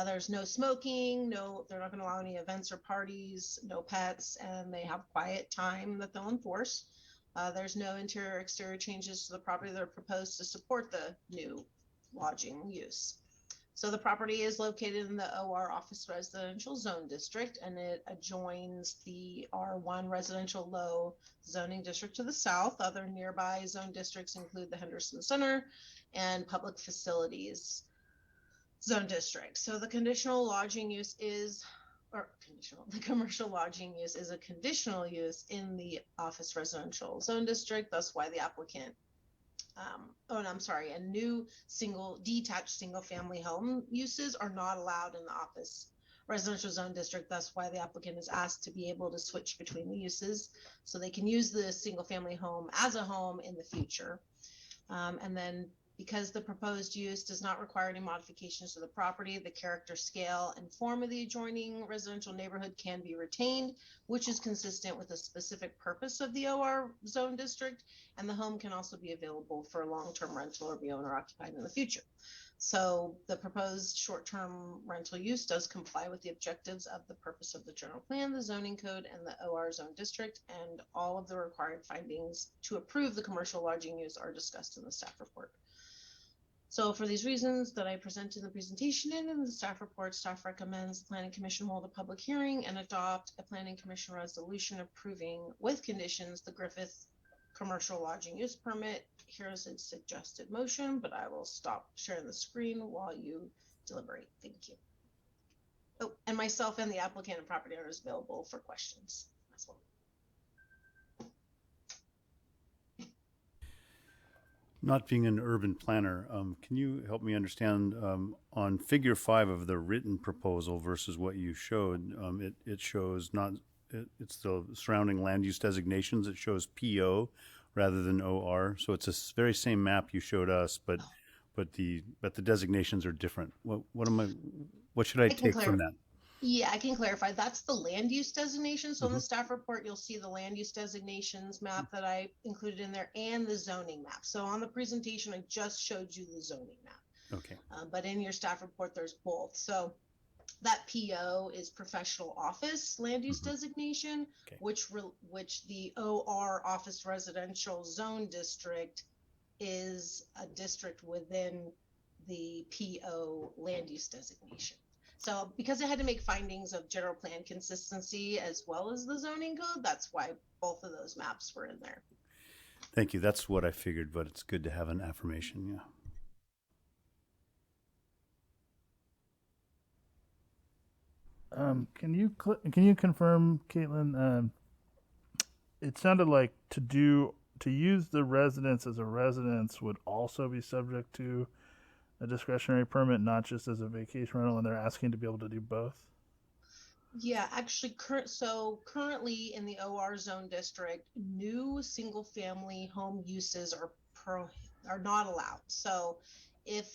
There's no smoking, they're not going to allow any events or parties, no pets, and they have quiet time that they'll enforce. There's no interior or exterior changes to the property that are proposed to support the new lodging use. So the property is located in the OR Office Residential Zone District, and it adjoins the R1 Residential Low Zoning District to the south. Other nearby zone districts include the Henderson Center and Public Facilities Zone District. So the conditional lodging use is the commercial lodging use is a conditional use in the office residential zone district. That's why the applicant, and new detached single family home uses are not allowed in the office residential zone district. That's why the applicant is asked to be able to switch between the uses so they can use the single family home as a home in the future. And then because the proposed use does not require any modifications to the property, the character, scale, and form of the adjoining residential neighborhood can be retained, which is consistent with the specific purpose of the OR zone district, and the home can also be available for long-term rental or be owner-occupied in the future. So the proposed short-term rental use does comply with the objectives of the purpose of the general plan, the zoning code, and the OR zone district, and all of the required findings to approve the commercial lodging use are discussed in the staff report. So for these reasons that I presented in the presentation and in the staff report, staff recommends the Planning Commission hold a public hearing and adopt a Planning Commission resolution approving with conditions the Griffith commercial lodging use permit. Here's a suggested motion, but I will stop sharing the screen while you deliberate. Thank you. Oh, and myself and the applicant and property owner is available for questions as well. Not being an urban planner, can you help me understand on figure 5 of the written proposal versus what you showed? It shows it's the surrounding land use designations. It shows PO rather than OR. So it's a very same map you showed us, but the designations are different. What should I take from that? Yeah, I can clarify. That's the land use designation. So in the staff report, you'll see the land use designations map that I included in there and the zoning map. So on the presentation, I just showed you the zoning map. Okay. But in your staff report, there's both. So that PO is professional office land use designation, okay, which the OR office residential zone district is a district within the PO land use designation. So because I had to make findings of general plan consistency as well as the zoning code, that's why both of those maps were in there. Thank you. That's what I figured, but it's good to have an affirmation. Yeah. Can you confirm, Caitlin? It sounded like to use the residence as a residence would also be subject to a discretionary permit, not just as a vacation rental, and they're asking to be able to do both? Yeah, actually, currently in the OR zone district, new single family home uses are not allowed. So if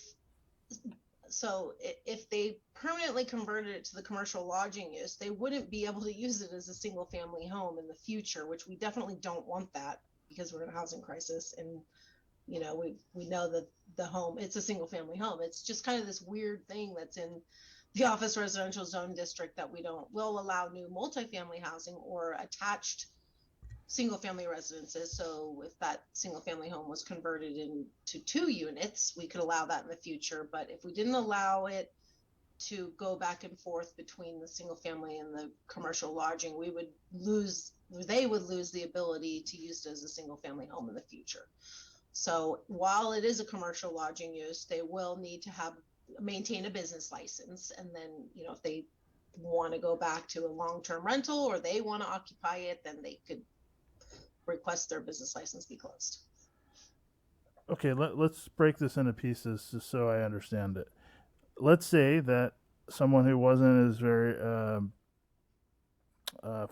they permanently converted it to the commercial lodging use, they wouldn't be able to use it as a single family home in the future, which we definitely don't want that because we're in a housing crisis. And we know that the home, it's a single family home. It's just kind of this weird thing that's in the office residential zone district that will allow new multifamily housing or attached single family residences. So if that single family home was converted into 2 units, we could allow that in the future. But if we didn't allow it to go back and forth between the single family and the commercial lodging, they would lose the ability to use it as a single family home in the future. So while it is a commercial lodging use, they will need to maintain a business license. And then, if they want to go back to a long-term rental or they want to occupy it, then they could request their business license be closed. Okay, let's break this into pieces just so I understand it. Let's say that someone who wasn't as very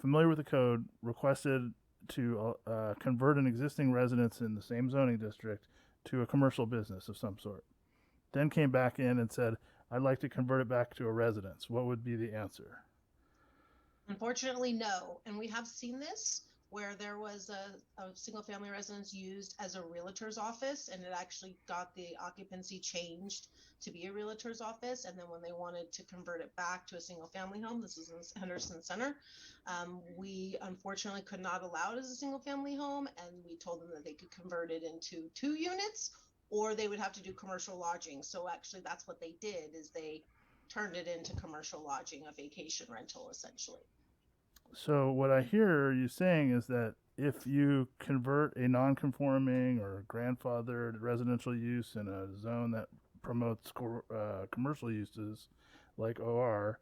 familiar with the code requested to convert an existing residence in the same zoning district to a commercial business of some sort. Then came back in and said, I'd like to convert it back to a residence. What would be the answer? Unfortunately, no. And we have seen this where there was a single family residence used as a realtor's office, and it actually got the occupancy changed to be a realtor's office. And then when they wanted to convert it back to a single family home, this is in Henderson Center, we unfortunately could not allow it as a single family home. And we told them that they could convert it into 2 units, or they would have to do commercial lodging. So actually that's what they did, is they turned it into commercial lodging, a vacation rental essentially. So what I hear you saying is that if you convert a non-conforming or grandfathered residential use in a zone that promotes commercial uses like OR,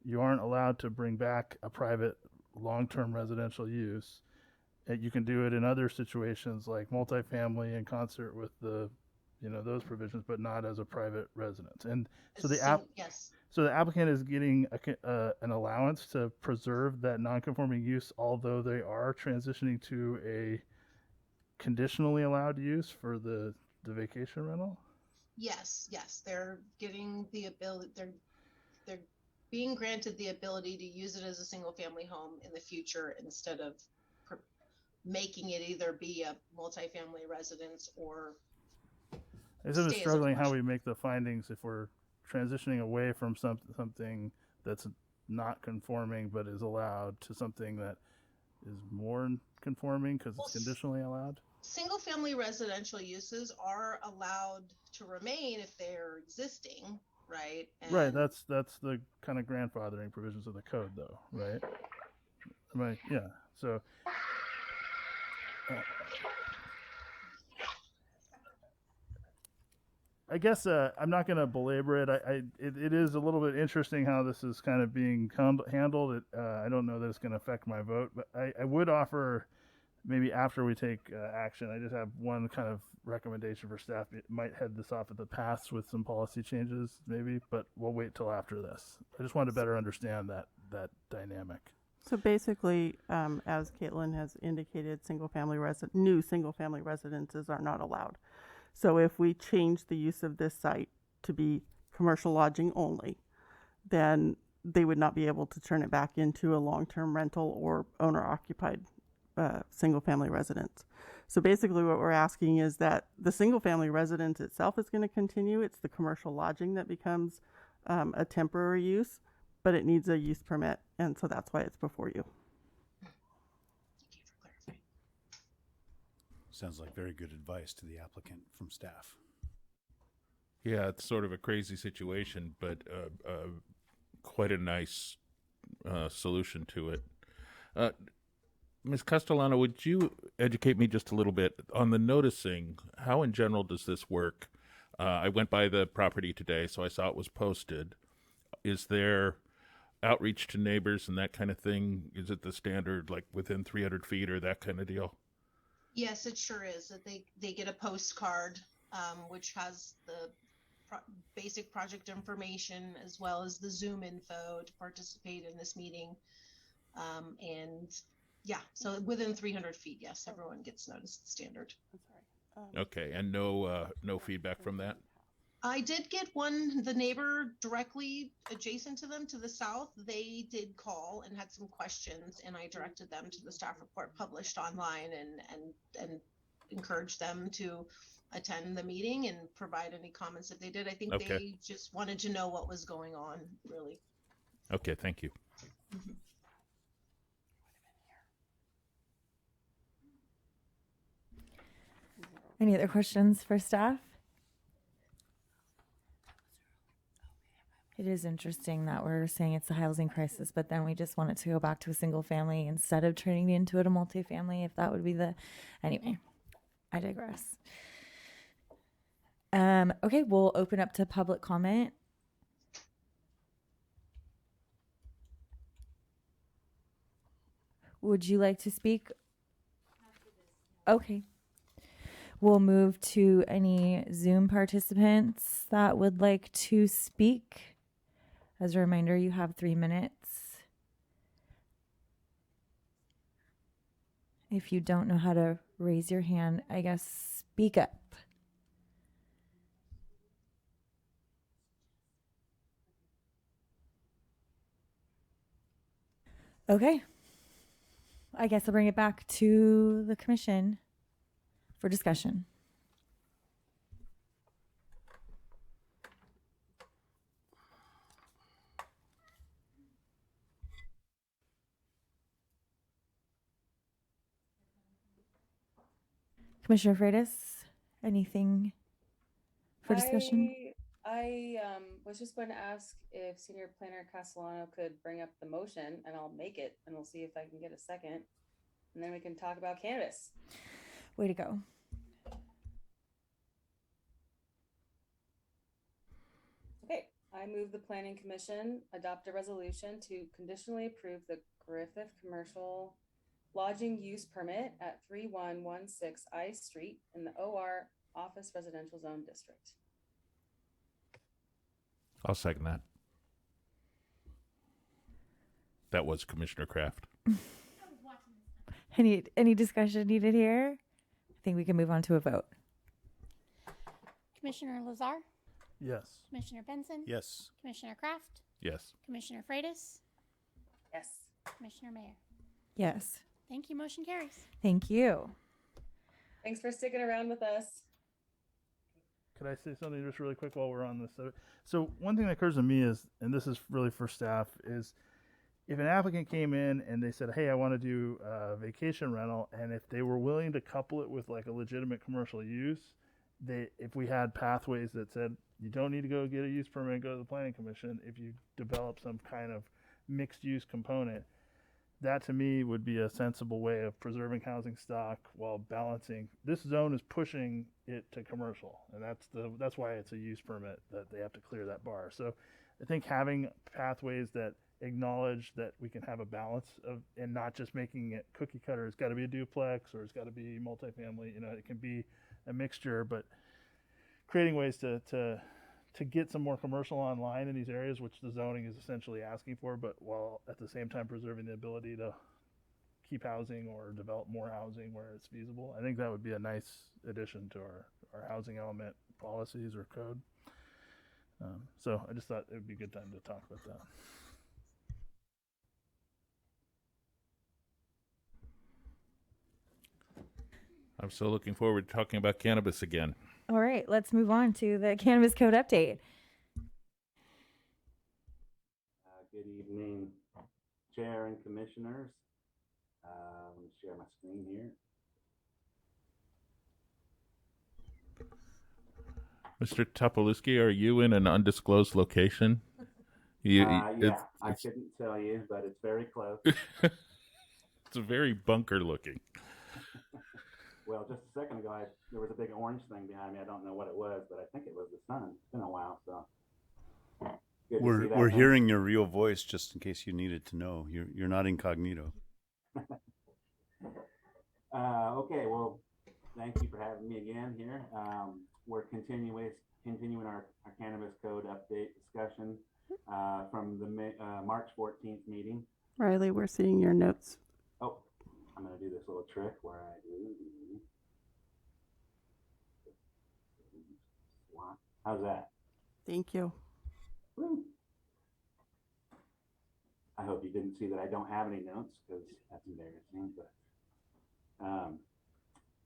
you aren't allowed to bring back a private long-term residential use. And you can do it in other situations like multifamily in concert with the, those provisions, but not as a private residence. And so yes. So the applicant is getting an allowance to preserve that non-conforming use, although they are transitioning to a conditionally allowed use for the vacation rental? Yes, they're getting the ability, they're being granted the ability to use it as a single family home in the future instead of making it either be a multifamily residence or I'm just struggling how we make the findings if we're transitioning away from something that's not conforming but is allowed to something that is more conforming because it's conditionally allowed. Single family residential uses are allowed to remain if they're existing, right? Right, that's the kind of grandfathering provisions of the code though, right? Yeah, so I guess I'm not going to belabor it. It is a little bit interesting how this is kind of being handled. I don't know that it's going to affect my vote, but I would offer maybe after we take action, I just have one kind of recommendation for staff. It might head this off at the pass with some policy changes maybe, but we'll wait till after this. I just wanted to better understand that dynamic. So basically, as Caitlin has indicated, new single-family residences are not allowed. So if we change the use of this site to be commercial lodging only, then they would not be able to turn it back into a long-term rental or owner-occupied single-family residence. So basically what we're asking is that the single-family residence itself is going to continue. It's the commercial lodging that becomes a temporary use, but it needs a use permit, and so that's why it's before you. Sounds like very good advice to the applicant from staff. Yeah, it's sort of a crazy situation, but quite a nice solution to it. Ms. Castellano, would you educate me just a little bit on the noticing? How in general does this work? I went by the property today, so I saw it was posted. Is there outreach to neighbors and that kind of thing? Is it the standard, like within 300 feet or that kind of deal? Yes, it sure is. That they get a postcard, which has the basic project information as well as the Zoom info to participate in this meeting. And yeah, so within 300 feet, yes, everyone gets noticed standard. Okay, and no feedback from that? I did get the neighbor directly adjacent to them to the south. They did call and had some questions, and I directed them to the staff report published online and encouraged them to attend the meeting and provide any comments that they did. I think they just wanted to know what was going on, really. Okay, thank you. Mm-hmm. Any other questions for staff? It is interesting that we're saying it's a housing crisis, but then we just want it to go back to a single family instead of turning into it a multifamily, if that would be anyway, I digress. Okay, we'll open up to public comment. Would you like to speak? Okay. We'll move to any Zoom participants that would like to speak. As a reminder, you have 3 minutes. If you don't know how to raise your hand, I guess speak up. Okay. I guess I'll bring it back to the commission for discussion. Commissioner Freitas, anything for discussion? I was just going to ask if Senior Planner Castellano could bring up the motion, and I'll make it, and we'll see if I can get a second, and then we can talk about cannabis. Way to go. Okay, I move the Planning Commission adopt a resolution to conditionally approve the Griffith Commercial Lodging Use Permit at 3116 I Street in the OR Office Residential Zone District. I'll second that. That was Commissioner Kraft. Any discussion needed here? I think we can move on to a vote. Commissioner Lazar, Yes. Commissioner Benson, Yes. Commissioner Kraft, Yes. Commissioner Freitas, Yes. Commissioner Mayer. Yes. Thank you. Motion carries. Thank you. Thanks for sticking around with us. Could I say something just really quick while we're on this? So one thing that occurs to me is, and this is really for staff, is if an applicant came in and they said, hey, I want to do a vacation rental, and if they were willing to couple it with like a legitimate commercial use, if we had pathways that said you don't need to go get a use permit and go to the planning commission, if you develop some kind of mixed use component, that to me would be a sensible way of preserving housing stock while balancing. This zone is pushing it to commercial, and that's why it's a use permit, that they have to clear that bar. So I think having pathways that acknowledge that we can have a balance of, and not just making it cookie cutter, it's got to be a duplex or it's got to be multifamily, it can be a mixture, but creating ways to get some more commercial online in these areas, which the zoning is essentially asking for, but while at the same time preserving the ability to keep housing or develop more housing where it's feasible. I think that would be a nice addition to our housing element policies or code. So I just thought it would be a good time to talk about that. I'm so looking forward to talking about cannabis again. All right, let's move on to the Cannabis Code update. Good evening, Chair and Commissioners. Let me share my screen here. Mr. Topolewski, are you in an undisclosed location? Yeah, I couldn't tell you, but it's very close. It's very bunker looking. Well, just a second ago, there was a big orange thing behind me. I don't know what it was, but I think it was the sun. It's been a while, so. Good to see that We're now. hearing your real voice, just in case you needed to know. You're not incognito. Okay, well, thank you for having me again here. We're continuing our Cannabis Code update discussion from the March 14th meeting. Riley, we're seeing your notes. Oh, I'm going to do this little trick where I do. How's that? Thank you. Woo. I hope you didn't see that I don't have any notes, because that's embarrassing. But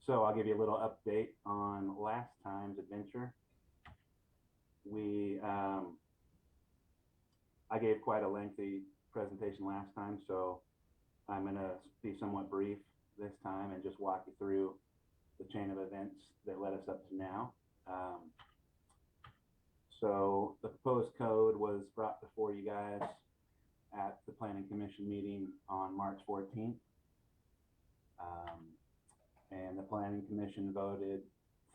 so I'll give you a little update on last time's adventure. I gave quite a lengthy presentation last time, so I'm going to be somewhat brief this time and just walk you through the chain of events that led us up to now. So the proposed code was brought before you guys at the Planning Commission meeting on March 14th. And the Planning Commission voted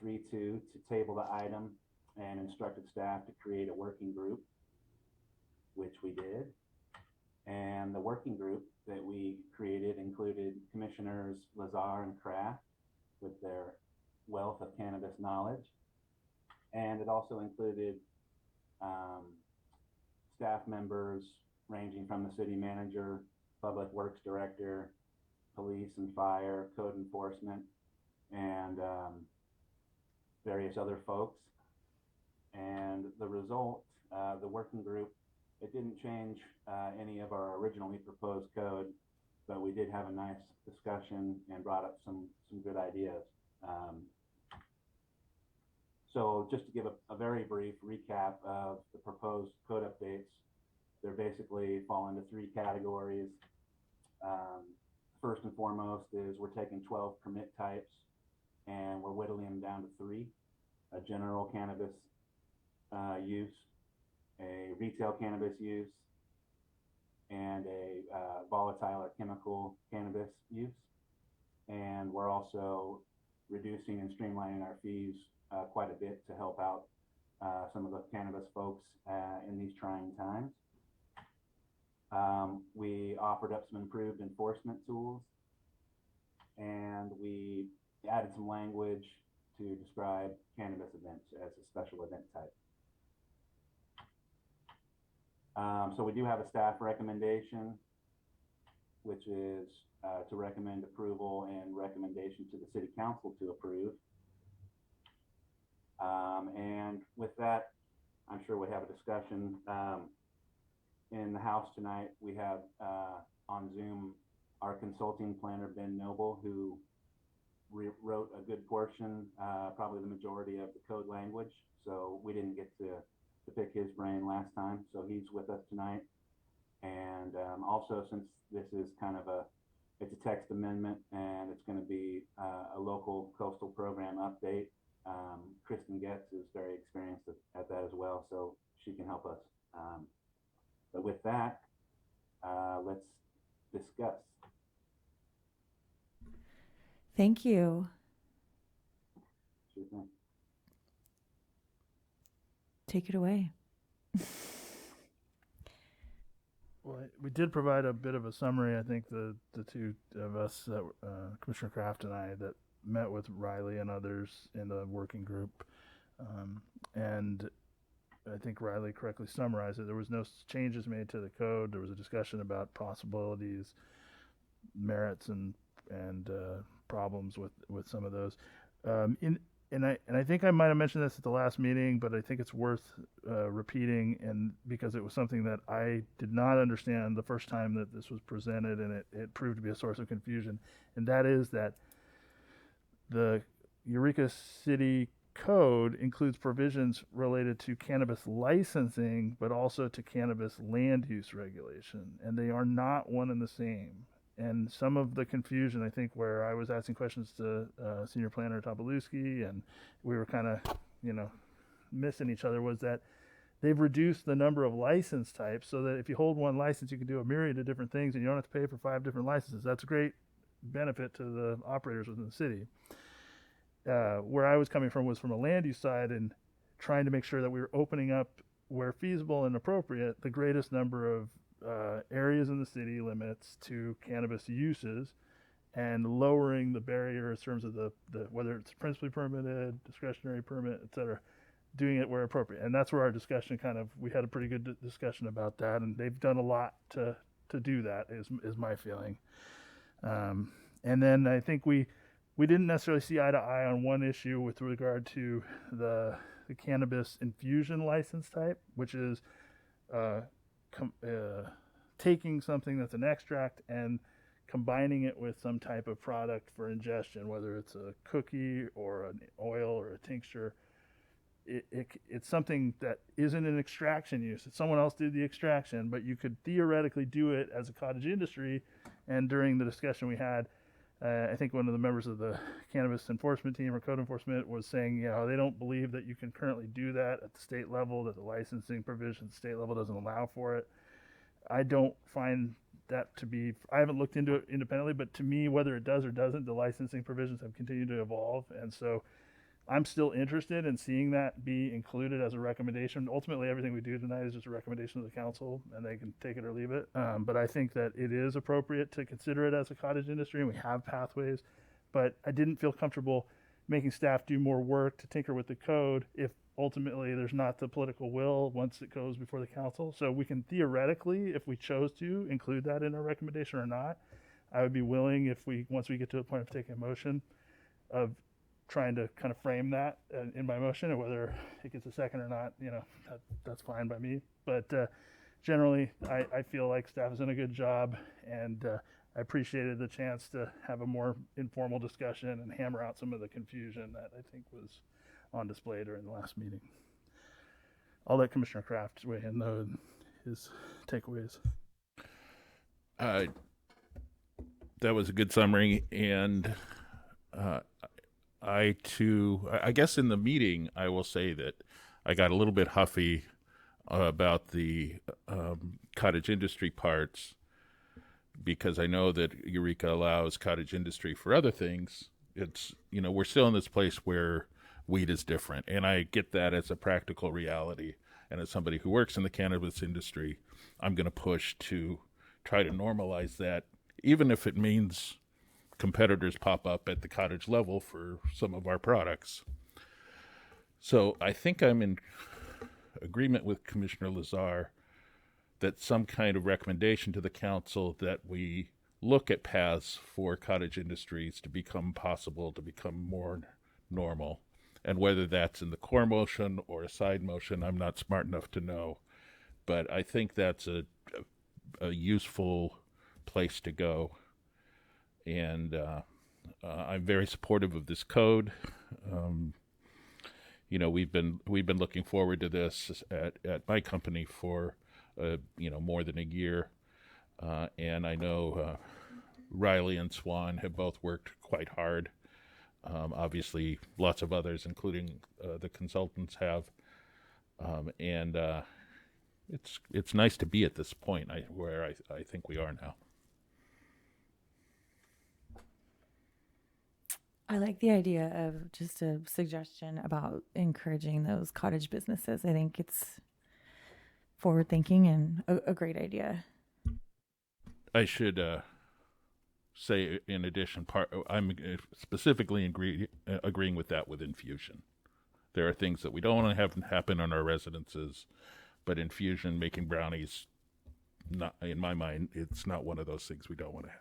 3-2 to table the item and instructed staff to create a working group, which we did. And the working group that we created included Commissioners Lazar and Kraft, with their wealth of cannabis knowledge. And it also included staff members ranging from the city manager, public works director, police and fire, code enforcement, and various other folks. And the result, the working group, it didn't change any of our originally proposed code, but we did have a nice discussion and brought up some good ideas. So just to give a very brief recap of the proposed code updates, they're basically fall into 3 categories. First and foremost is we're taking 12 permit types and we're whittling them down to 3: a general cannabis use, a retail cannabis use, and a volatile or chemical cannabis use. And we're also reducing and streamlining our fees quite a bit to help out some of the cannabis folks in these trying times. We offered up some improved enforcement tools, and we added some language to describe cannabis events as a special event type. So we do have a staff recommendation, which is to recommend approval and recommendation to the city council to approve. And with that, I'm sure we have a discussion. In the House tonight, we have on Zoom our consulting planner, Ben Noble, who wrote a good portion, probably the majority of the code language. So we didn't get to pick his brain last time. So he's with us tonight. And also, since this is kind of it's a text amendment and it's going to be a local coastal program update, Kristen Getz is very experienced at that as well, so she can help us. But with that, let's discuss. Thank you. Sure thing. Take it away. Well, we did provide a bit of a summary. I think the two of us, Commissioner Kraft and I, that met with Riley and others in the working group. And I think Riley correctly summarized it. There was no changes made to the code. There was a discussion about possibilities, merits, and problems with some of those. And I think I might have mentioned this at the last meeting, but I think it's worth repeating, and because it was something that I did not understand the first time that this was presented, and it proved to be a source of confusion, and that is that the Eureka City Code includes provisions related to cannabis licensing, but also to cannabis land use regulation, and they are not one and the same. And some of the confusion, I think, where I was asking questions to Senior Planner Topolewski, and we were kind of, missing each other, was that they've reduced the number of license types so that if you hold one license, you can do a myriad of different things, and you don't have to pay for 5 different licenses. That's a great benefit to the operators within the city. Where I was coming from was from a land use side and trying to make sure that we were opening up, where feasible and appropriate, the greatest number of areas in the city limits to cannabis uses, and lowering the barrier in terms of the whether it's principally permitted, discretionary permit, et cetera, doing it where appropriate. And that's where our discussion we had a pretty good discussion about that, and they've done a lot to do that, is my feeling. And then I think we didn't necessarily see eye to eye on one issue with regard to the cannabis infusion license type, which is taking something that's an extract and combining it with some type of product for ingestion, whether it's a cookie or an oil or a tincture. It's something that isn't an extraction use. It's someone else did the extraction, but you could theoretically do it as a cottage industry. And during the discussion we had, I think one of the members of the cannabis enforcement team or code enforcement was saying, they don't believe that you can currently do that at the state level, that the licensing provision at the state level doesn't allow for it. I don't find that to be, I haven't looked into it independently, but to me, whether it does or doesn't, the licensing provisions have continued to evolve. And so I'm still interested in seeing that be included as a recommendation. Ultimately, everything we do tonight is just a recommendation to the council, and they can take it or leave it. But I think that it is appropriate to consider it as a cottage industry, and we have pathways but I didn't feel comfortable making staff do more work to tinker with the code if ultimately there's not the political will once it goes before the council. So we can theoretically, if we chose to, include that in our recommendation or not. I would be willing, if we, once we get to a point of taking a motion, of trying to kind of frame that in my motion, and whether it gets a second or not, that's fine by me. But generally, I feel like staff has done a good job, and I appreciated the chance to have a more informal discussion and hammer out some of the confusion that I think was on display during the last meeting. I'll let Commissioner Kraft weigh in, though, and his takeaways. That was a good summary, and I guess in the meeting, I will say that I got a little bit huffy about the cottage industry parts, because I know that Eureka allows cottage industry for other things. It's, we're still in this place where weed is different, and I get that as a practical reality. And as somebody who works in the cannabis industry, I'm going to push to try to normalize that, even if it means competitors pop up at the cottage level for some of our products. So I think I'm in agreement with Commissioner Lazar that some kind of recommendation to the council that we look at paths for cottage industries to become possible, to become more normal. And whether that's in the core motion or a side motion, I'm not smart enough to know. But I think that's a useful place to go. And I'm very supportive of this code. We've been looking forward to this at my company for more than a year, and I know Riley and Swan have both worked quite hard. Obviously, lots of others, including the consultants, have, and it's nice to be at this point where I think we are now. I like the idea of just a suggestion about encouraging those cottage businesses. I think it's forward thinking and a great idea. I should say, in addition, I'm specifically agreeing with that with Infusion. There are things that we don't want to have happen in our residences, but Infusion, making brownies, not in my mind, it's not one of those things we don't want to have.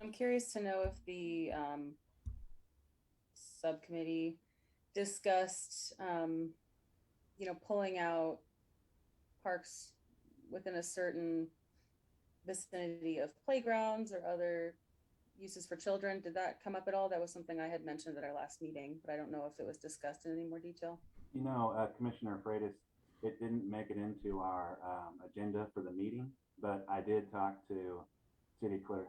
I'm curious to know if the subcommittee discussed, pulling out parks within a certain vicinity of playgrounds or other uses for children. Did that come up at all? That was something I had mentioned at our last meeting, but I don't know if it was discussed in any more detail. Commissioner Freitas, it didn't make it into our agenda for the meeting, but I did talk to City Clerk,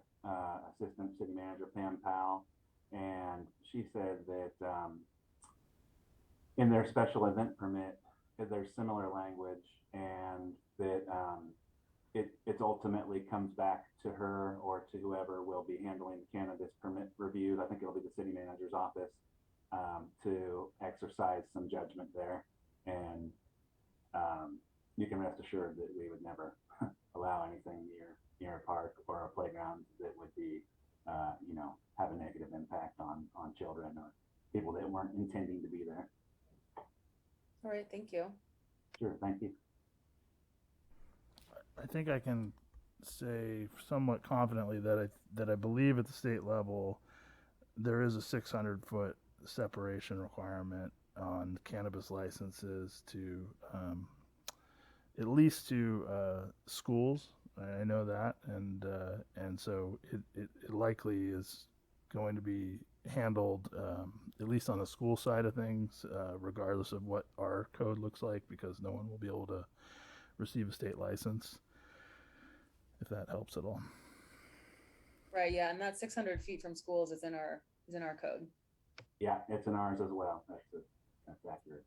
Assistant City Manager Pam Powell, and she said that in their special event permit, there's similar language, and that it ultimately comes back to her or to whoever will be handling the cannabis permit reviews. I think it'll be the city manager's office to exercise some judgment there, and you can rest assured that we would never allow anything near a park or a playground that would be, have a negative impact on children or people that weren't intending to be there. All right, thank you. Sure, thank you. I think I can say somewhat confidently that I believe at the state level there is a 600-foot separation requirement on cannabis licenses to at least to schools. I know that, and so it likely is going to be handled at least on the school side of things, regardless of what our code looks like, because no one will be able to receive a state license, if that helps at all. Right, yeah, and that 600 feet from schools is in our code. Yeah, it's in ours as well. That's accurate.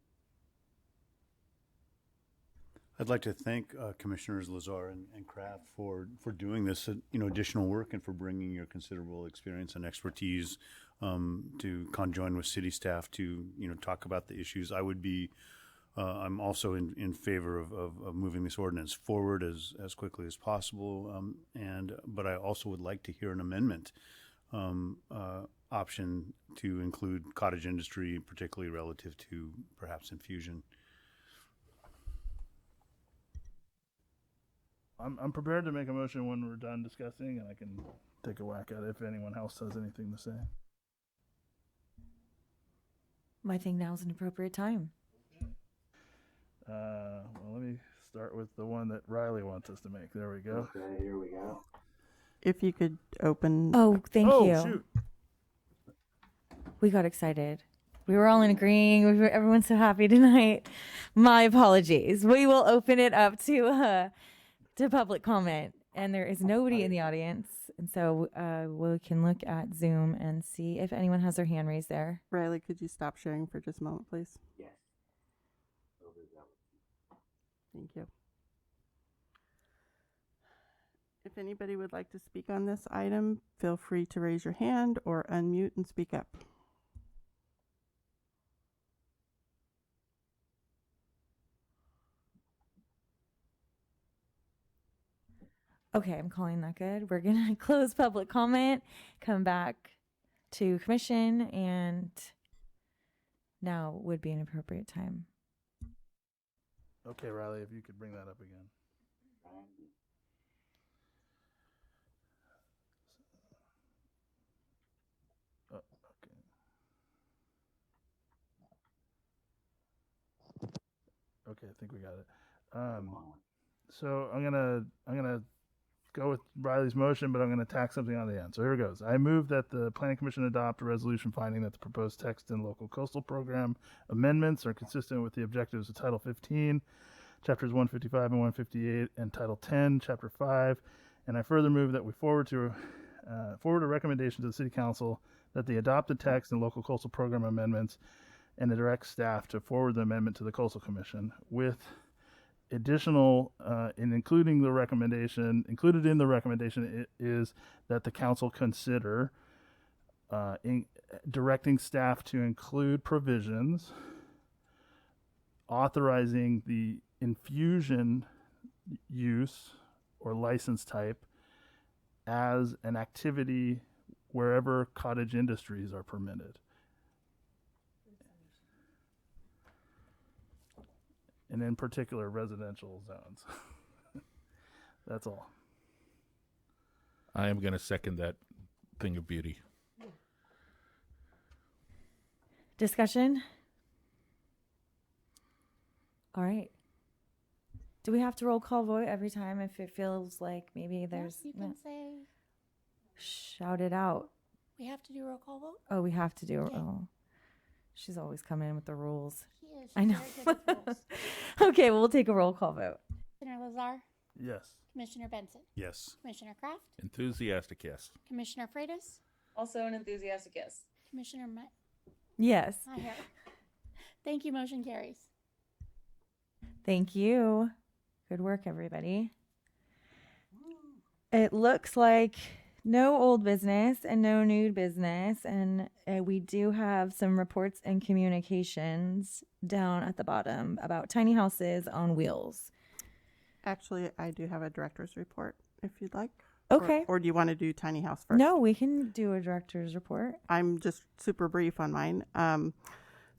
I'd like to thank Commissioners Lazar and Kraft for doing this, additional work, and for bringing your considerable experience and expertise to conjoin with city staff to talk about the issues. I would be I'm also in favor of moving this ordinance forward as quickly as possible. But I also would like to hear an amendment option to include cottage industry, particularly relative to perhaps infusion. I'm prepared to make a motion when we're done discussing, and I can take a whack at it if anyone else has anything to say. I think now's an appropriate time. Well, let me start with the one that Riley wants us to make. There we go. Okay, here we go. If you could open. Oh, thank you. Shoot. We got excited. We were all in agreeing. Everyone's so happy tonight. My apologies. We will open it up to public comment, and there is nobody in the audience, and so we can look at Zoom and see if anyone has their hand raised there. Riley, could you stop sharing for just a moment, please? Yes. Thank you. If anybody would like to speak on this item, feel free to raise your hand or unmute and speak up. Okay, I'm calling that good. We're going to close public comment, come back to commission, and now would be an appropriate time. Okay, Riley, if you could bring that up again. Oh, okay. Okay, I think we got it. So I'm gonna go with Riley's motion, but I'm gonna tack something on the end. So here it goes. I move that the Planning Commission adopt a resolution finding that the proposed text and local coastal program amendments are consistent with the objectives of Title 15, Chapters 155 and 158, and Title 10, Chapter 5. And I further move that we forward a recommendation to the City Council that the adopted text and local coastal program amendments, and to direct staff to forward the amendment to the Coastal Commission with additional, included in the recommendation is that the council consider directing staff to include provisions authorizing the infusion use or license type as an activity wherever cottage industries are permitted. And in particular, residential zones. That's all. I am going to second that thing of beauty. Discussion? All right. Do we have to roll call vote every time if it feels like maybe there's... Yes, you can say... Shout it out. We have to do roll call vote? Oh, we have to do it. Okay. Oh. She's always coming in with the rules. She is. I know. She's very good with rules. Okay, we'll take a roll call vote. Commissioner Lazar? Yes. Commissioner Benson? Yes. Commissioner Kraft? Enthusiastic, yes. Commissioner Freitas? Also an enthusiastic yes. Commissioner Yes. I hear. Thank you. Motion carries. Thank you. Good work, everybody. It looks like no old business and no new business. And we do have some reports and communications down at the bottom about tiny houses on wheels. Actually, I do have a director's report if you'd like. Okay. Or do you want to do tiny house first? No, we can do a director's report. I'm just super brief on mine.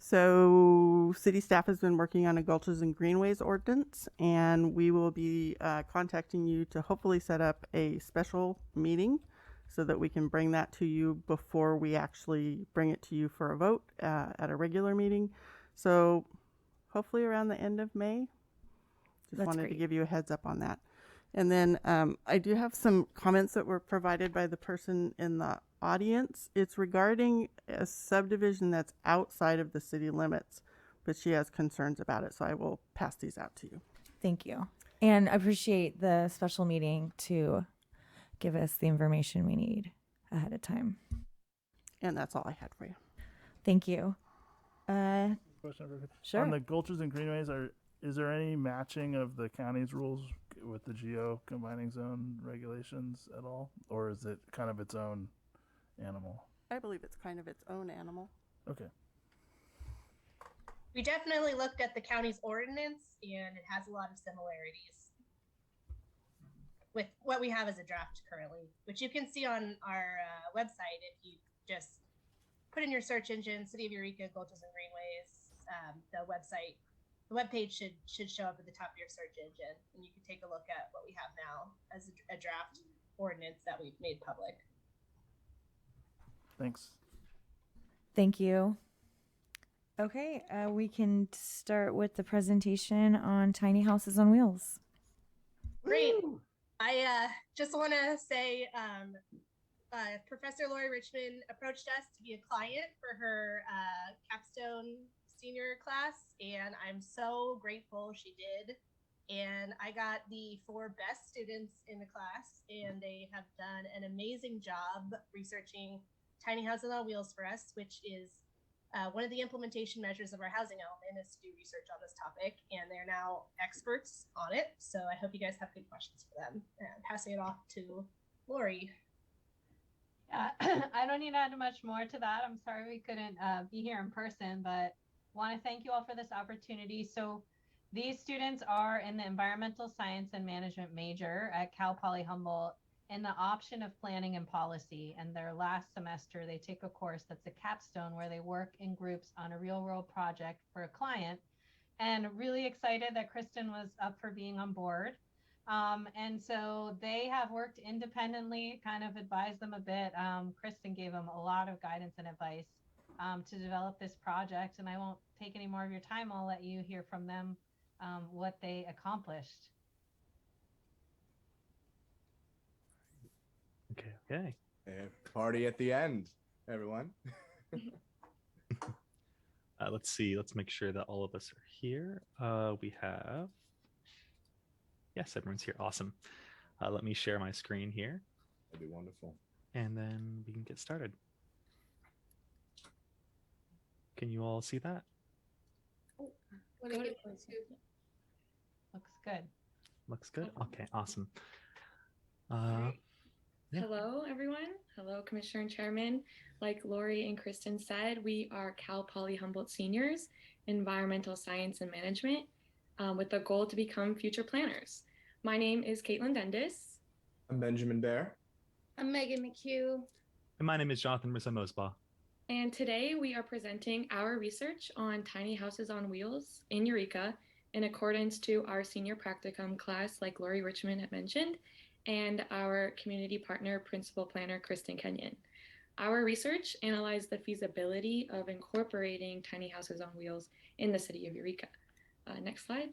So city staff has been working on a gulches and greenways ordinance, and we will be contacting you to hopefully set up a special meeting so that we can bring that to you before we actually bring it to you for a vote at a regular meeting. So hopefully around the end of May. Just wanted to give you a heads up on that. And then I do have some comments that were provided by the person in the audience. It's regarding a subdivision that's outside of the city limits, but she has concerns about it. So I will pass these out to you. Thank you. And I appreciate the special meeting to give us the information we need ahead of time. And that's all I had for you. Thank you. Question. Sure. On the gulches and greenways, is there any matching of the county's rules with the geo combining zone regulations at all? Or is it kind of its own animal? I believe it's kind of its own animal. Okay. we definitely looked at the county's ordinance, and it has a lot of similarities with what we have as a draft currently, which you can see on our website if you just put in your search engine, City of Eureka, Gulches and Greenways. The webpage should show up at the top of your search engine, and you can take a look at what we have now as a draft ordinance that we've made public. Thanks. Thank you. Okay, we can start with the presentation on tiny houses on wheels. Great. I just want to say Professor Lori Richmond approached us to be a client for her capstone senior class, and I'm so grateful she did. And I got the 4 best students in the class, and they have done an amazing job researching tiny houses on wheels for us, which is one of the implementation measures of our housing element is to do research on this topic, and they're now experts on it. So I hope you guys have good questions for them. And passing it off to Lori. I don't need to add much more to that. I'm sorry we couldn't be here in person, but want to thank you all for this opportunity. So these students are in the Environmental Science and Management major at Cal Poly Humboldt in the option of Planning and Policy. And their last semester, they take a course that's a capstone where they work in groups on a real world project for a client. And really excited that Kristen was up for being on board. And so they have worked independently, kind of advised them a bit. Kristen gave them a lot of guidance and advice to develop this project. And I won't take any more of your time. I'll let you hear from them what they accomplished. Okay. Party at the end, everyone. Let's see. Let's make sure that all of us are here. We have... Yes, everyone's here. Awesome. Let me share my screen here. That'd be wonderful. And then we can get started. Can you all see that? Looks good. Looks good. Okay, awesome. Right. Yeah. Hello, everyone. Hello, Commissioner and Chairman. Like Lori and Kristen said, we are Cal Poly Humboldt seniors, Environmental Science and Management, with the goal to become future planners. My name is Caitlin Dendis. I'm Benjamin Bear. I'm Megan McHugh. And my name is Jonathan Rissa-Mosbaugh. And today we are presenting our research on tiny houses on wheels in Eureka in accordance to our senior practicum class, like Lori Richmond had mentioned, and our community partner principal planner, Kristen Kenyon. Our research analyzed the feasibility of incorporating tiny houses on wheels in the city of Eureka. Next slide.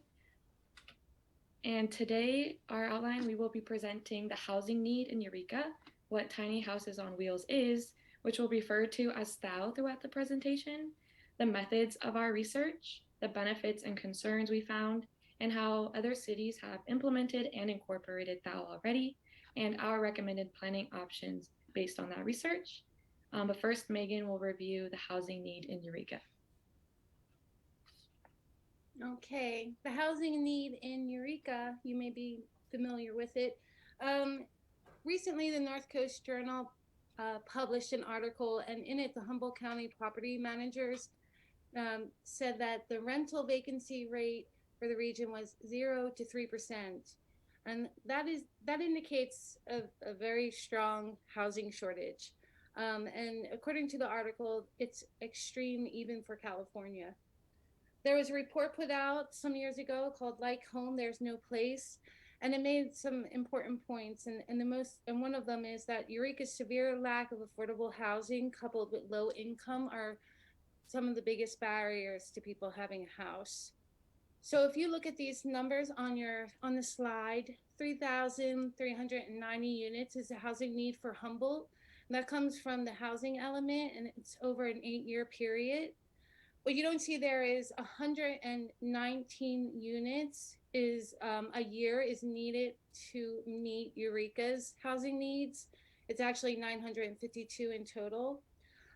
And today, our outline, we will be presenting the housing need in Eureka, what tiny houses on wheels is, which we'll refer to as THOW throughout the presentation, the methods of our research, the benefits and concerns we found, and how other cities have implemented and incorporated THOW already, and our recommended planning options based on that research. But first, Megan will review the housing need in Eureka. Okay, the housing need in Eureka, you may be familiar with it. Recently, the North Coast Journal published an article, and in it, the Humboldt County property managers said that the rental vacancy rate for the region was 0 to 3%. And that indicates a very strong housing shortage. And according to the article, it's extreme even for California. There was a report put out some years ago called Like Home, There's No Place, and it made some important points. And one of them is that Eureka's severe lack of affordable housing coupled with low income are some of the biggest barriers to people having a house. So if you look at these numbers on the slide, 3,390 units is the housing need for Humboldt. That comes from the housing element, and it's over an 8-year period. What you don't see there is 119 units a year is needed to meet Eureka's housing needs. It's actually 952 in total.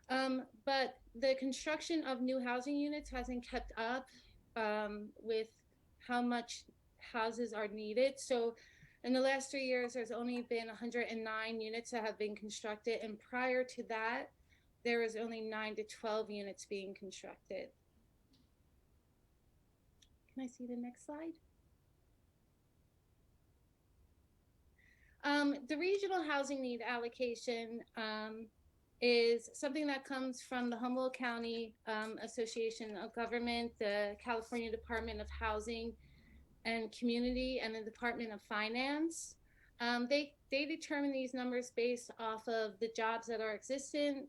But the construction of new housing units hasn't kept up with how much houses are needed. So in the last 3 years, there's only been 109 units that have been constructed. And prior to that, there was only 9 to 12 units being constructed. Can I see the next slide? The regional housing need allocation is something that comes from the Humboldt County Association of Government, the California Department of Housing and Community, and the Department of Finance. They determine these numbers based off of the jobs that are existent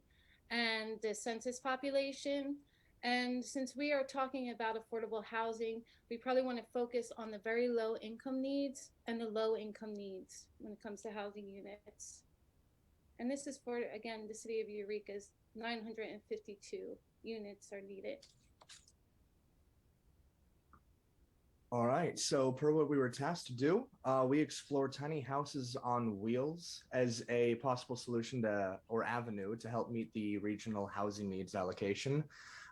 and the census population. And since we are talking about affordable housing, we probably want to focus on the very low income needs and the low income needs when it comes to housing units. And this is for, again, the city of Eureka's 952 units are needed. All right, so per what we were tasked to do, we explored tiny houses on wheels as a possible solution to, or avenue to help meet the regional housing needs allocation.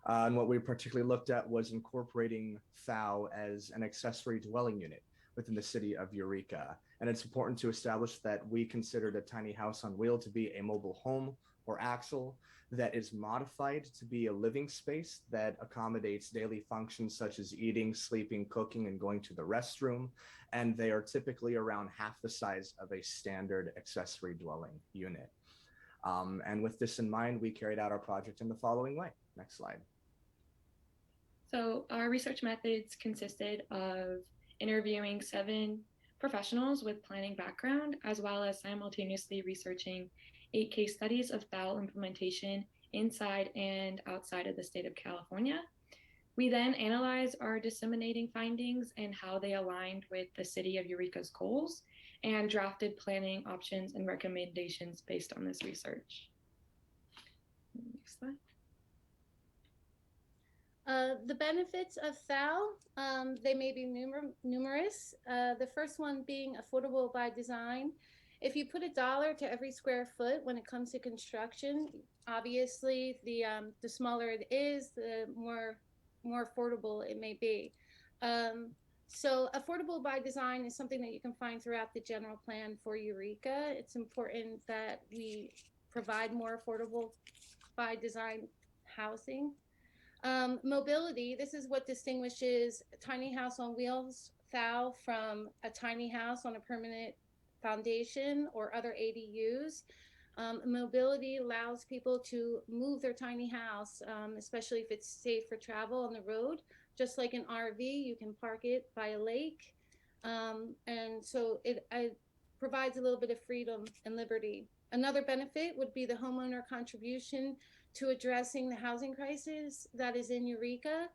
And what we particularly looked at was incorporating THOW as an accessory dwelling unit within the city of Eureka. And it's important to establish that we considered a tiny house on wheel to be a mobile home or axle that is modified to be a living space that accommodates daily functions such as eating, sleeping, cooking, and going to the restroom. And they are typically around half the size of a standard accessory dwelling unit. And with this in mind, we carried out our project in the following way. Next slide. So our research methods consisted of interviewing 7 professionals with planning background, as well as simultaneously researching 8 case studies of THOW implementation inside and outside of the state of California. We then analyzed our disseminating findings and how they aligned with the city of Eureka's goals, and drafted planning options and recommendations based on this research. Next slide. The benefits of THOW, they may be numerous. The first one being affordable by design. If you put $1 to every square foot when it comes to construction, obviously the smaller it is, the more affordable it may be. So affordable by design is something that you can find throughout the general plan for Eureka. It's important that we provide more affordable by design housing. Mobility, this is what distinguishes a tiny house on wheels, THOW, from a tiny house on a permanent foundation or other ADUs. Mobility allows people to move their tiny house, especially if it's safe for travel on the road. Just like an RV, you can park it by a lake. And so it provides a little bit of freedom and liberty. Another benefit would be the homeowner contribution to addressing the housing crisis that is in Eureka,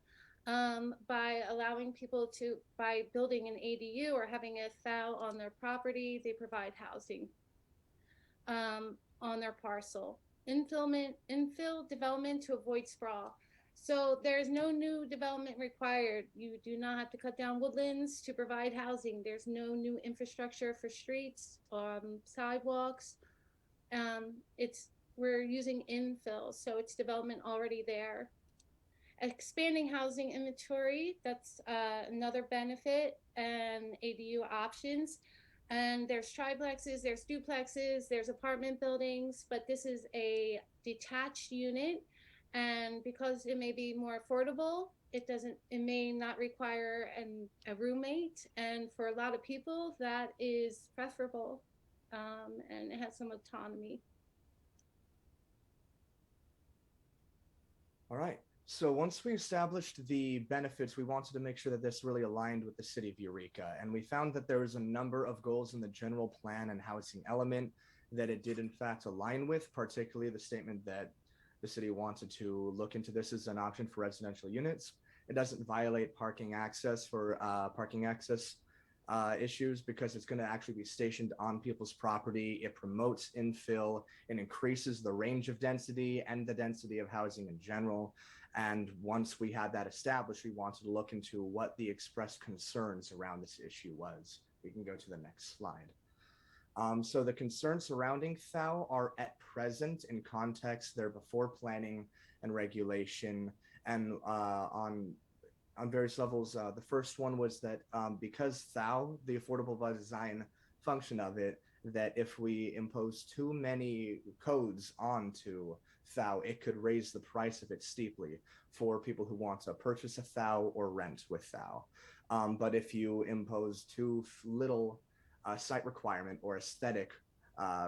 by allowing people to, by building an ADU or having a THOW on their property, they provide housing on their parcel. Infill development to avoid sprawl. So there's no new development required. You do not have to cut down woodlands to provide housing. There's no new infrastructure for streets, sidewalks. We're using infill, so it's development already there. Expanding housing inventory, that's another benefit, and ADU options. And there's triplexes, there's duplexes, there's apartment buildings, but this is a detached unit. And because it may be more affordable, it may not require a roommate. And for a lot of people, that is preferable, and it has some autonomy. All right. So once we established the benefits, we wanted to make sure that this really aligned with the city of Eureka. And we found that there was a number of goals in the general plan and housing element that it did in fact align with, particularly the statement that the city wanted to look into this as an option for residential units. It doesn't violate parking access issues because it's going to actually be stationed on people's property. It promotes infill and increases the range of density and the density of housing in general. And once we had that established, we wanted to look into what the expressed concerns around this issue was. We can go to the next slide. So the concerns surrounding THOW are at present in context. They're before planning and regulation, and on various levels. The first one was that because THOW, the affordable by design function of it, that if we impose too many codes onto thou, it could raise the price of it steeply for people who want to purchase a thou or rent with thou. But if you impose too little site requirement or aesthetic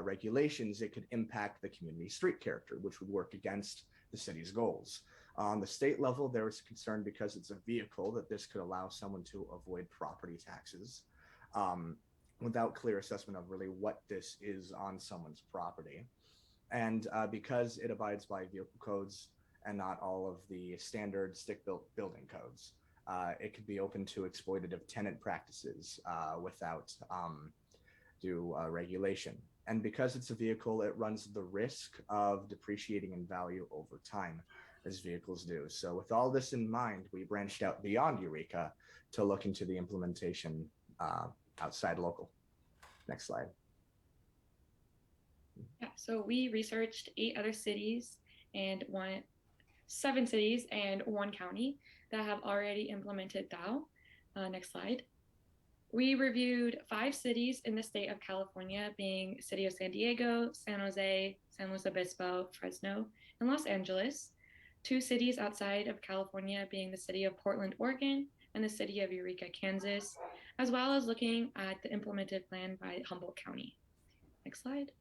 regulations, it could impact the community street character, which would work against the city's goals. On the state level, there was concern because it's a vehicle that this could allow someone to avoid property taxes without clear assessment of really what this is on someone's property. And because it abides by vehicle codes and not all of the standard stick-built building codes, it could be open to exploitative tenant practices without due regulation. And because it's a vehicle, it runs the risk of depreciating in value over time, as vehicles do. So with all this in mind, we branched out beyond Eureka to look into the implementation outside local. Next slide. Yeah, so we researched 7 cities and 1 county that have already implemented thou. Next slide. We reviewed 5 cities in the state of California, being City of San Diego, San Jose, San Luis Obispo, Fresno, and Los Angeles. 2 cities outside of California, being the city of Portland, Oregon, and the city of Eureka, Kansas, as well as looking at the implemented plan by Humboldt County. Next slide.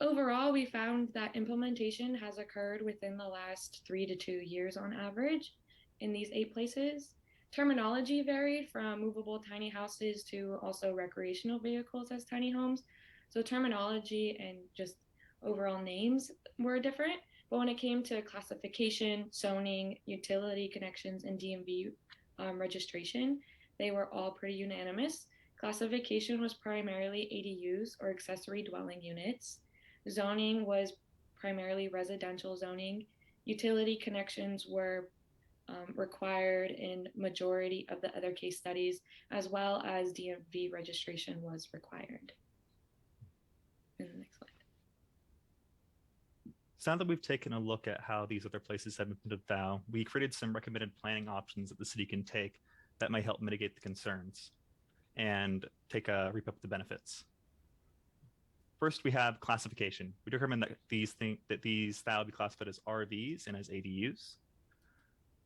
Overall, we found that implementation has occurred within the last 3 to 2 years on average in these 8 places. Terminology varied from movable tiny houses to also recreational vehicles as tiny homes. So terminology and just overall names were different. But when it came to classification, zoning, utility connections, and DMV registration, they were all pretty unanimous. Classification was primarily ADUs or accessory dwelling units. Zoning was primarily residential zoning. Utility connections were required in majority of the other case studies, as well as DMV registration was required. And the next slide. So now that we've taken a look at how these other places have implemented thou, we created some recommended planning options that the city can take that might help mitigate the concerns and reap up the benefits. First, we have classification. We determined that these thou be classified as RVs and as ADUs.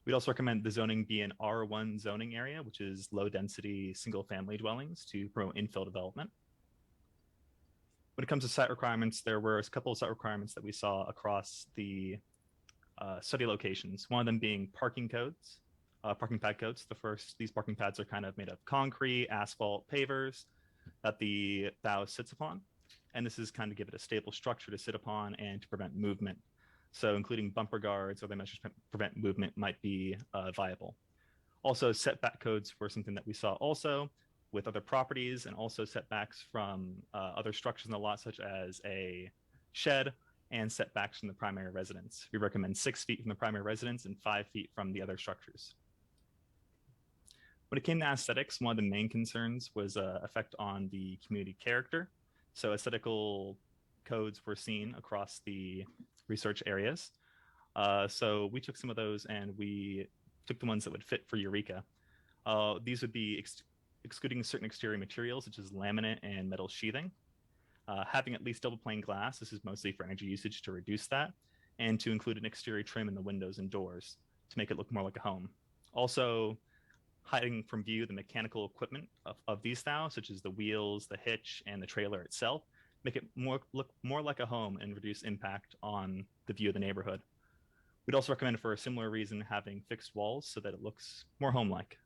We'd also recommend the zoning be an R1 zoning area, which is low density single family dwellings to promote infill development. When it comes to site requirements, there were a couple of site requirements that we saw across the study locations, one of them being parking codes, parking pad codes. These parking pads are kind of made of concrete, asphalt, pavers that the thou sits upon. And this is kind of give it a stable structure to sit upon and to prevent movement. So including bumper guards or other measures to prevent movement might be viable. Also, setback codes were something that we saw also with other properties, and also setbacks from other structures in the lot, such as a shed, and setbacks from the primary residence. We recommend 6 feet from the primary residence and 5 feet from the other structures. When it came to aesthetics, one of the main concerns was effect on the community character. So aesthetical codes were seen across the research areas. So we took some of those and we took the ones that would fit for Eureka. These would be excluding certain exterior materials such as laminate and metal sheathing. Having at least double pane glass, this is mostly for energy usage to reduce that, and to include an exterior trim in the windows and doors to make it look more like a home. Also, hiding from view the mechanical equipment of these thou, such as the wheels, the hitch, and the trailer itself, make it look more like a home and reduce impact on the view of the neighborhood. We'd also recommend, for a similar reason, having fixed walls so that it looks more home-like.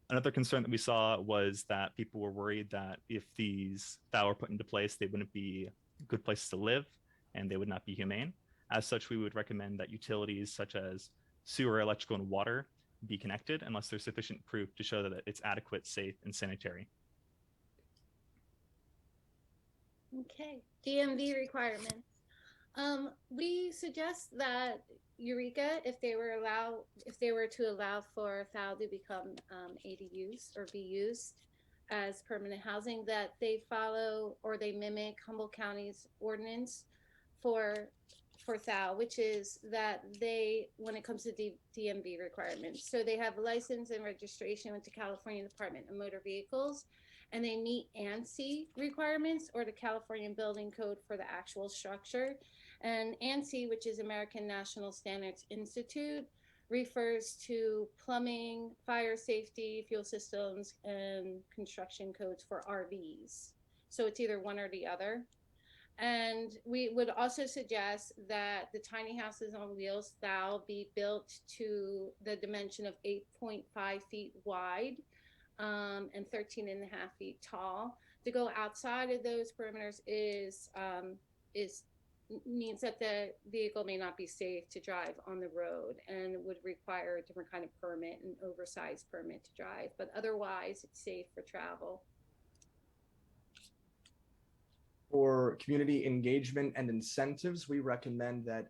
Another concern that we saw was that people were worried that if these thou were put into place, they wouldn't be good places to live and they would not be humane. As such, we would recommend that utilities such as sewer, electrical, and water be connected unless there's sufficient proof to show that it's adequate, safe, and sanitary. Okay, DMV requirements. We suggest that Eureka, if they were to allow for thou to become ADUs or be used as permanent housing, that they follow or they mimic Humboldt County's ordinance for thou, which is that they, when it comes to DMV requirements, so they have license and registration with the California Department of Motor Vehicles, and they meet ANSI requirements, or the California Building Code for the actual structure. And ANSI, which is American National Standards Institute, refers to plumbing, fire safety, fuel systems, and construction codes for RVs. So it's either one or the other. And we would also suggest that the tiny houses on wheels thou be built to the dimension of 8.5 feet wide and 13 and a half feet tall. To go outside of those perimeters means that the vehicle may not be safe to drive on the road and would require a different kind of permit, an oversized permit to drive, but otherwise it's safe for travel. For community engagement and incentives, we recommend that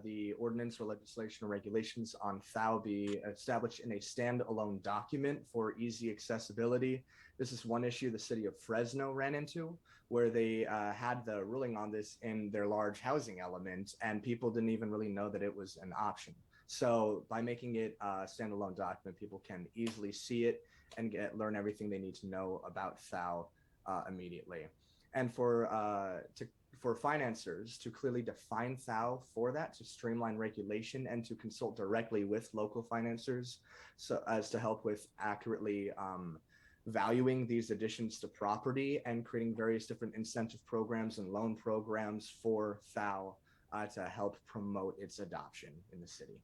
the ordinance or legislation or regulations on THOW be established in a standalone document for easy accessibility. This is one issue the city of Fresno ran into, where they had the ruling on this in their large housing element, and people didn't even really know that it was an option. So by making it a standalone document, people can easily see it and learn everything they need to know about THOW immediately. And for financiers to clearly define THOW for that, to streamline regulation and to consult directly with local financiers so as to help with accurately valuing these additions to property and creating various different incentive programs and loan programs for THOW to help promote its adoption in the city.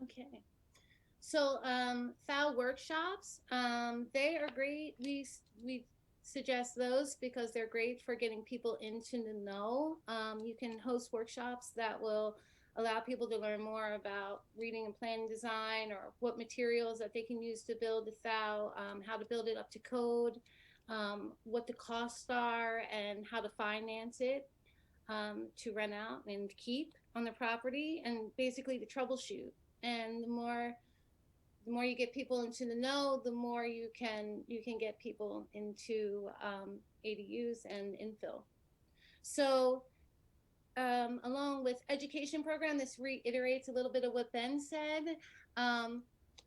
Okay. So THOW workshops, they are great. We suggest those because they're great for getting people into the know. You can host workshops that will allow people to learn more about reading and planning design, or what materials that they can use to build the THOW, how to build it up to code, what the costs are, and how to finance it to rent out and keep on the property, and basically to troubleshoot. And the more you get people into the know, the more you can get people into ADUs and infill. So along with education program, this reiterates a little bit of what Ben said.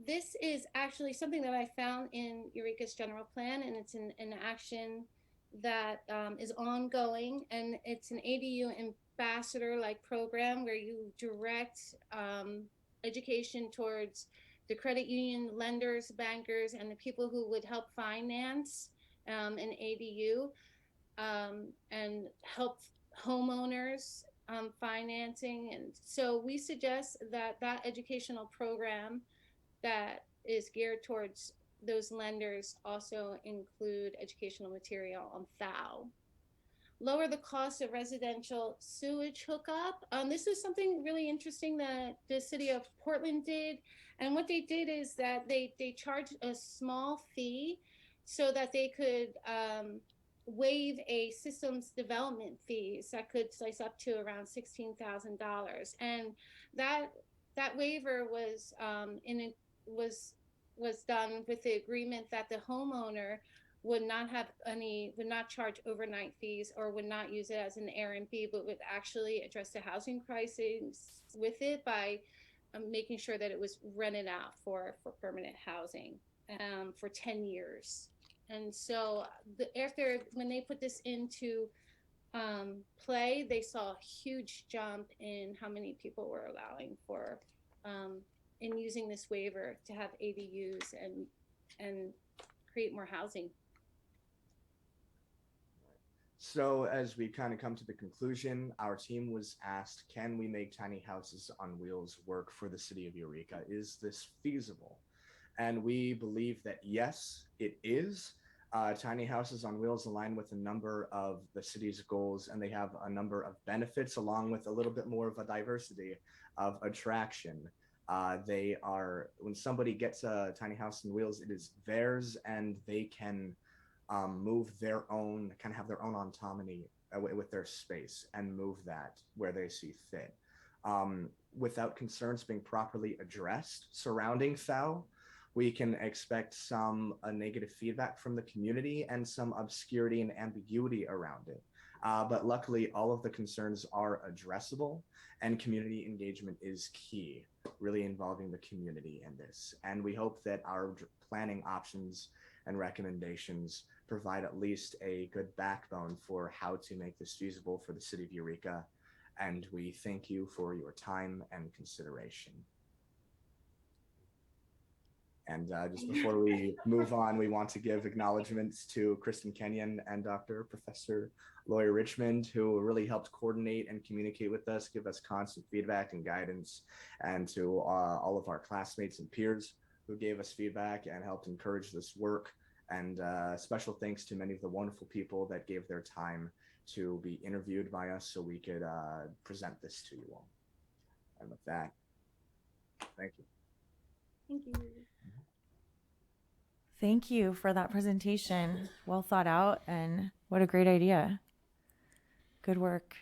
This is actually something that I found in Eureka's general plan, and it's an action that is ongoing, and it's an ADU ambassador-like program where you direct education towards the credit union, lenders, bankers, and the people who would help finance an ADU and help homeowners financing. And so we suggest that educational program that is geared towards those lenders also include educational material on THOW. Lower the cost of residential sewage hookup. This is something really interesting that the city of Portland did. And what they did is that they charged a small fee so that they could waive a systems development fees that could slice up to around $16,000. And that waiver was was done with the agreement that the homeowner would not charge overnight fees or would not use it as an Airbnb, but would actually address the housing crisis with it by making sure that it was rented out for permanent housing for 10 years. And so when they put this into play, they saw a huge jump in how many people were allowing for in using this waiver to have ADUs and create more housing. So as we kind of come to the conclusion, our team was asked, can we make tiny houses on wheels work for the city of Eureka? Is this feasible? And we believe that yes, it is. Tiny houses on wheels align with a number of the city's goals, and they have a number of benefits along with a little bit more of a diversity of attraction. When somebody gets a tiny house on wheels, it is theirs, and they can move their own, kind of have their own autonomy with their space and move that where they see fit. Without concerns being properly addressed surrounding THOW, we can expect some negative feedback from the community and some obscurity and ambiguity around it. But luckily, all of the concerns are addressable, and community engagement is key, really involving the community in this. And we hope that our planning options and recommendations provide at least a good backbone for how to make this feasible for the city of Eureka. And we thank you for your time and consideration. And just before we move on, we want to give acknowledgements to Kristen Kenyon and Professor Lori Richmond, who really helped coordinate and communicate with us, give us constant feedback and guidance, and to all of our classmates and peers who gave us feedback and helped encourage this work. And special thanks to many of the wonderful people that gave their time to be interviewed by us so we could present this to you all. And with that, thank you. Thank you. Thank you for that presentation. Well thought out, and what a great idea. Good work.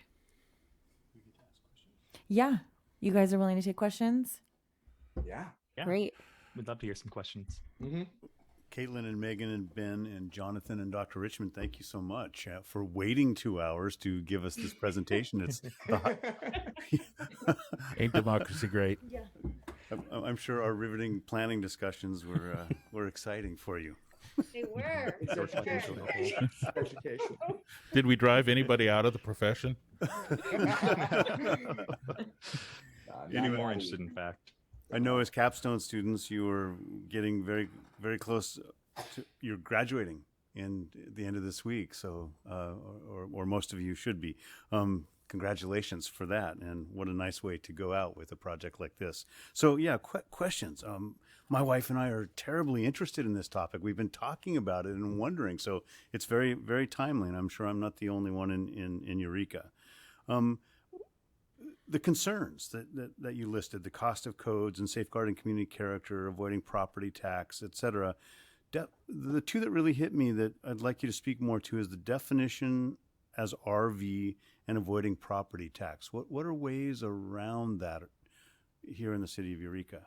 Yeah. You guys are willing to take questions? Yeah. Great. We'd love to hear some questions. Caitlin and Megan and Ben and Jonathan and Dr. Richmond, thank you so much for waiting 2 hours to give us this presentation. It's Ain't democracy great? Yeah. I'm sure our riveting planning discussions were exciting for you. They were. It's educational. Educational. Did we drive anybody out of the profession? Any more interested, in fact. I know as capstone students, you were getting very, very close to, you're graduating in the end of this week. So, or most of you should be. Congratulations for that. And what a nice way to go out with a project like this. So yeah, questions. My wife and I are terribly interested in this topic. We've been talking about it and wondering. So it's very, very timely. And I'm sure I'm not the only one in Eureka. The concerns that you listed, the cost of codes and safeguarding community character, avoiding property tax, et cetera. The two that really hit me that I'd like you to speak more to is the definition as RV and avoiding property tax. What are ways around that here in the city of Eureka?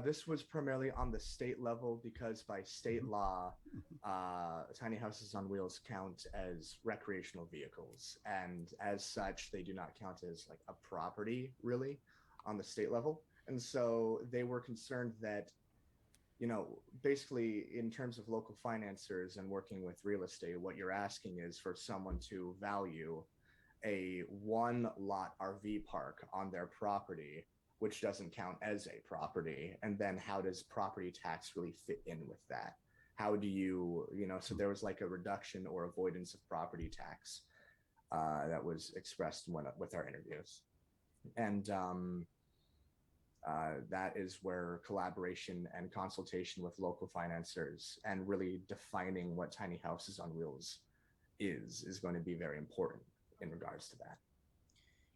This was primarily on the state level because by state law, tiny houses on wheels count as recreational vehicles. And as such, they do not count as like a property really on the state level. And so they were concerned that, basically in terms of local financiers and working with real estate, what you're asking is for someone to value a one lot RV park on their property, which doesn't count as a property. And then how does property tax really fit in with that? How do you, so there was like a reduction or avoidance of property tax that was expressed with our interviews. And that is where collaboration and consultation with local financiers and really defining what tiny houses on wheels is going to be very important in regards to that.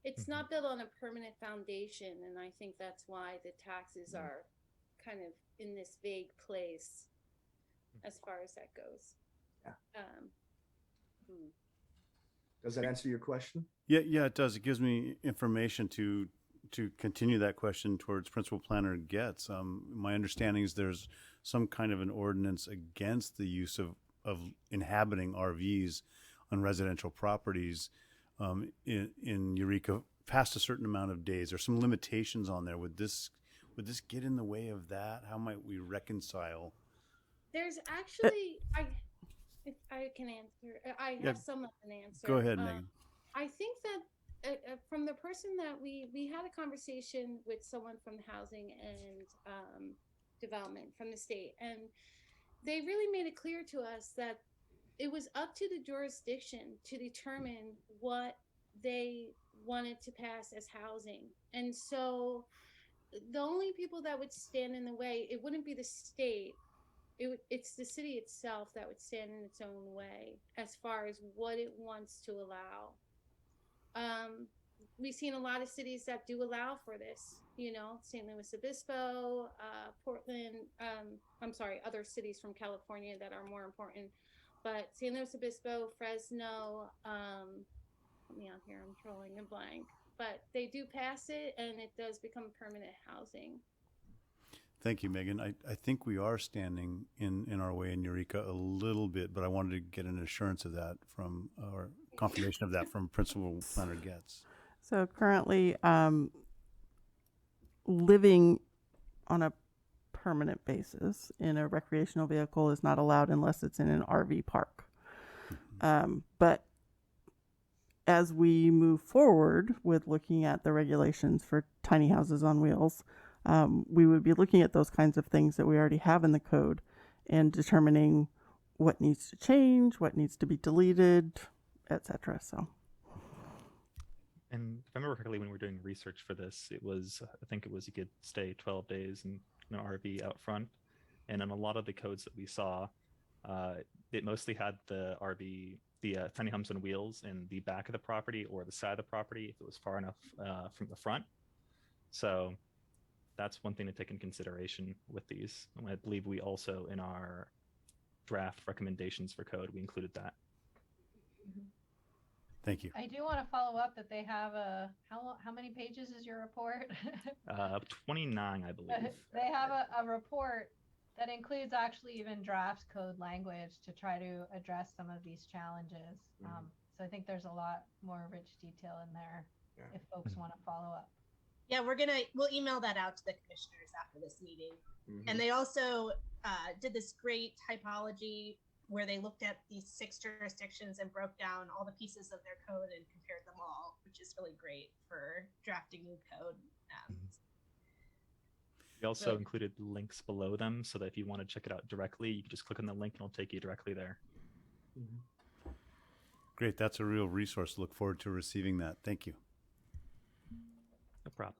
It's not built on a permanent foundation, and I think that's why the taxes are kind of in this vague place as far as that goes. Yeah. Does that answer your question? Yeah, it does. It gives me information to continue that question towards Principal Planner Getz. My understanding is there's some kind of an ordinance against the use of inhabiting RVs on residential properties in Eureka past a certain amount of days. There's some limitations on there. Would this get in the way of that? How might we reconcile? There's actually, if I can answer, I have some of an answer. Go ahead, Megan. I think that from the person that we had a conversation with someone from the housing and development from the state, and they really made it clear to us that it was up to the jurisdiction to determine what they wanted to pass as housing. And so the only people that would stand in the way, it wouldn't be the state. It's the city itself that would stand in its own way as far as what it wants to allow. We've seen a lot of cities that do allow for this, St. Louis Obispo, Portland, other cities from California that are more important. But San Luis Obispo, Fresno, help me out here, I'm drawing a blank. But they do pass it, and it does become permanent housing. Thank you, Megan. I think we are standing in our way in Eureka a little bit, but I wanted to get an assurance of that or confirmation of that from Principal Planner Getz. So currently, living on a permanent basis, and a recreational vehicle is not allowed unless it's in an RV park. But as we move forward with looking at the regulations for tiny houses on wheels, we would be looking at those kinds of things that we already have in the code and determining what needs to change, what needs to be deleted, etc. So. And if I remember correctly, when we were doing research for this, I think it was you could stay 12 days in an RV out front. And in a lot of the codes that we saw, it mostly had the RV, the tiny homes on wheels in the back of the property or the side of the property if it was far enough from the front. So that's one thing to take in consideration with these. And I believe we also, in our draft recommendations for code, we included that. Thank you. I do want to follow up that they have how many pages is your report? 29, I believe. They have a report that includes actually even draft code language to try to address some of these challenges. So I think there's a lot more rich detail in there if folks want to follow up. Yeah, we'll email that out to the commissioners after this meeting. And they also did this great typology where they looked at these 6 jurisdictions and broke down all the pieces of their code and compared them all, which is really great for drafting new code. We also included links below them so that if you want to check it out directly, you can just click on the link and it'll take you directly there. Great. That's a real resource. Look forward to receiving that. Thank you. No problem.